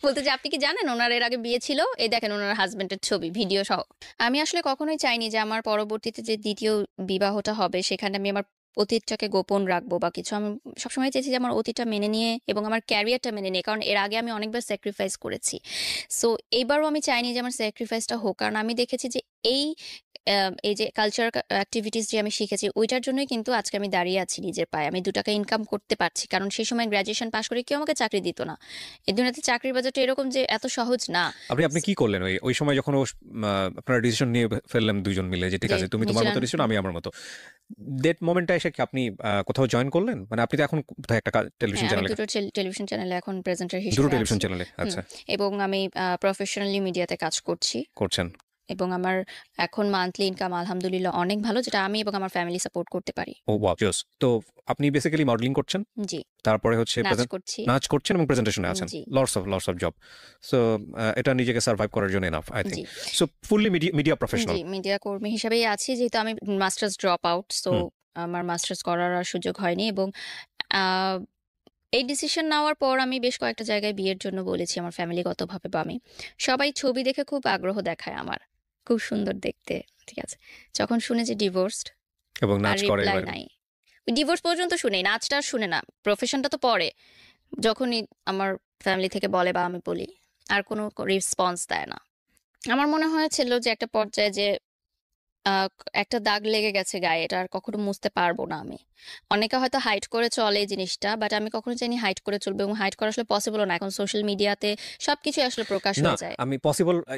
[SPEAKER 1] বলতে যে আপনি কি জানেন ওনার এর আগে বিয়ে ছিল, এই দেখেন ওনার হাজবেন্ডের ছবি ভিডিও সহ। আমি আসলে কখনোই চাইনি যে আমার পরবর্তীতে যে দ্বিতীয় বিবাহটা হবে সেখানে আমি আমার অতীতটাকে গোপন রাখবো বা কিছু। আমি সবসময় চেয়েছি যে আমার অতীতটা মেনে নিয়ে এবং আমার ক্যারিয়ারটা মেনে নিয়ে, কারণ এর আগে আমি অনেকবার স্যাক্রিফাইস করেছি। সো এইবারও আমি চাইনি যে আমার স্যাক্রিফাইসটা হোক, কারণ আমি দেখেছি যে এই যে কালচার অ্যাক্টিভিটিস যে আমি শিখেছি ওইটার জন্যই কিন্তু আজকে আমি দাঁড়িয়ে আছি নিজের পায়ে, আমি 2 টাকা ইনকাম করতে পারছি। কারণ সেই সময় গ্র্যাজুয়েশন পাশ করে কেউ আমাকে চাকরি দিত না। এই দুনিয়াতে চাকরির বাজারটা এরকম যে এত সহজ না।
[SPEAKER 2] আপনি কি করলেন ওই সময় যখন আপনারা ডিসিশন নিয়ে ফেললাম দুজন মিলে যে ঠিক
[SPEAKER 1] যে
[SPEAKER 2] আছে তুমি তোমার মতো
[SPEAKER 1] নিজেরা
[SPEAKER 2] ডিসিশন আমি আমার মতো, ডেট মোমেন্টটা এসে কি আপনি কোথাও জয়েন করলেন? মানে আপনি তো এখন কোথায় একটা টেলিভিশন
[SPEAKER 1] হ্যাঁ, আমি
[SPEAKER 2] চ্যানেলে,
[SPEAKER 1] 2টো টেলিভিশন চ্যানেলে এখন প্রেজেন্টার
[SPEAKER 2] দুটো
[SPEAKER 1] হিসেবে
[SPEAKER 2] টেলিভিশন
[SPEAKER 1] আছি।
[SPEAKER 2] চ্যানেলে আচ্ছা
[SPEAKER 1] এবং আমি প্রফেশনালি মিডিয়াতে কাজ করছি
[SPEAKER 2] করছেন।
[SPEAKER 1] এবং আমার এখন মান্থলি ইনকাম আলহামদুলিল্লাহ অনেক ভালো, যেটা আমি এবং আমার ফ্যামিলি সাপোর্ট করতে পারি।
[SPEAKER 2] ও ওয়াও জোস। তো আপনি বেসিক্যালি মডেলিং করছেন,
[SPEAKER 1] জি,
[SPEAKER 2] তারপরে হচ্ছে
[SPEAKER 1] নাচ করছি।
[SPEAKER 2] নাচ করছেন এবং প্রেজেন্টেশনে আছেন,
[SPEAKER 1] জি।
[SPEAKER 2] Lots of job. সো এটা নিজেকে সার্ভাইভ করার জন্য এনাফ আই থিংক।
[SPEAKER 1] জি
[SPEAKER 2] সো ফুললি মিডিয়া প্রফেশনাল।
[SPEAKER 1] জি মিডিয়া কর্মী হিসেবেই আছি, যেহেতু আমি মাস্টার্স ড্রপ আউট, সো আমার মাস্টার্স করার আর সুযোগ হয়নি। এবং আহ, এই ডিসিশন নেওয়ার পর আমি বেশ কয়েকটা জায়গায় বিয়ের জন্য বলেছি আমার ফ্যামিলিগতভাবে বা আমি। সবাই ছবি দেখে খুব আগ্রহ দেখায় আমার, খুব সুন্দর দেখতে, ঠিক আছে। যখন শুনে যে ডিভোর্সড
[SPEAKER 2] এবং
[SPEAKER 1] আর
[SPEAKER 2] নাচ করে
[SPEAKER 1] রিপ্লাই
[SPEAKER 2] এবার।
[SPEAKER 1] নাই, ডিভোর্স পর্যন্ত শুনে, নাচটা আর শুনে না, প্রফেশনটা তো পরে। যখনই আমার ফ্যামিলি থেকে বলে বা আমি বলি আর কোনো রেসপন্স দেয় না। আমার মনে হয়েছিল যে একটা পর্যায়ে যে একটা দাগ লেগে গেছে গায়ে, এটা আর কখনো মুছতে পারবো না আমি। অনেকে হয়তো হাইড করে চলে এই জিনিসটা, বাট আমি কখনো চাইনি হাইড করে চলবে, এবং হাইড করা আসলে পসিবল না। এখন সোশ্যাল মিডিয়াতে সবকিছু আসলে প্রকাশ
[SPEAKER 2] না
[SPEAKER 1] হয়ে যায়।
[SPEAKER 2] আমি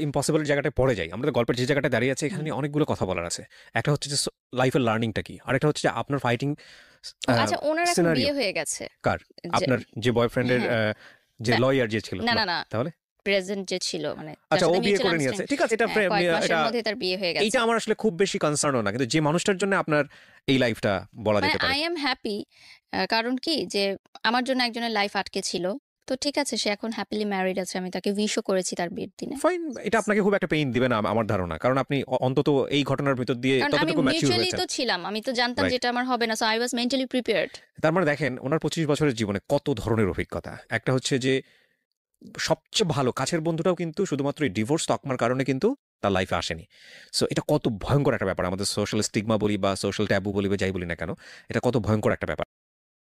[SPEAKER 2] ইম্পসিবলের জায়গাটায় পড়ে যাই। আমাদের গল্পের যে জায়গাটায় দাঁড়িয়ে আছে এখানে নিয়ে অনেকগুলো কথা বলার আছে। একটা হচ্ছে যে লাইফের লার্নিংটা কি, আরেকটা হচ্ছে যে আপনার ফাইটিং
[SPEAKER 1] আচ্ছা, ওনার এখন
[SPEAKER 2] সিনারিও
[SPEAKER 1] বিয়ে হয়ে গেছে।
[SPEAKER 2] কার
[SPEAKER 1] যে
[SPEAKER 2] আপনার যে বয়ফ্রেন্ডের
[SPEAKER 1] হ্যাঁ।
[SPEAKER 2] যে
[SPEAKER 1] না,
[SPEAKER 2] লয়ার যে ছিল
[SPEAKER 1] না, না, না।
[SPEAKER 2] তাহলে
[SPEAKER 1] প্রেজেন্ট যে ছিল, মানে যার
[SPEAKER 2] আচ্ছা ও
[SPEAKER 1] সাথে
[SPEAKER 2] বিয়ে
[SPEAKER 1] মিউচুয়াল
[SPEAKER 2] করে নিয়েছে,
[SPEAKER 1] আন্ডারস্ট্যান্ডিং,
[SPEAKER 2] ঠিক আছে, এটা
[SPEAKER 1] কয়েক মাসের
[SPEAKER 2] এটা
[SPEAKER 1] মধ্যে তার বিয়ে হয়ে গেছে।
[SPEAKER 2] এইটা আমার আসলে খুব বেশি কনসার্নও না, কিন্তু যে মানুষটার জন্য আপনার এই লাইফটা বলা
[SPEAKER 1] মানে
[SPEAKER 2] যেতে পারে।
[SPEAKER 1] আই এম হ্যাপি, কারণ কি যে আমার জন্য একজনের লাইফ আটকে ছিল, তো ঠিক আছে, সে এখন হ্যাপিলি ম্যারিড আছে, আমি তাকে উইশও করেছি তার বিয়ের দিনে।
[SPEAKER 2] ফাইন, এটা আপনাকে খুব একটা পেইন দিবে না আমার ধারণা, কারণ আপনি অন্তত এই ঘটনার ভিতর দিয়ে
[SPEAKER 1] কারণ আমি
[SPEAKER 2] ততটুকু ম্যাচিউর
[SPEAKER 1] মিউচুয়ালি
[SPEAKER 2] হয়েছেন।
[SPEAKER 1] তো ছিলাম, আমি তো জানতাম
[SPEAKER 2] Right.
[SPEAKER 1] যেটা আমার হবে না, so I was mentally prepared.
[SPEAKER 2] তার মানে দেখেন ওনার 25 বছরের জীবনে কত ধরনের অভিজ্ঞতা। একটা হচ্ছে যে সবচেয়ে ভালো কাছের বন্ধুটাও কিন্তু শুধুমাত্র এই ডিভোর্স তকমার কারণে কিন্তু তার লাইফে আসেনি। সো এটা কত ভয়ঙ্কর একটা ব্যাপার, আমাদের সোশ্যাল স্টিগমা বলি বা সোশ্যাল ট্যাবু বলি বা যাই বলি না কেন, এটা কত ভয়ঙ্কর একটা ব্যাপার।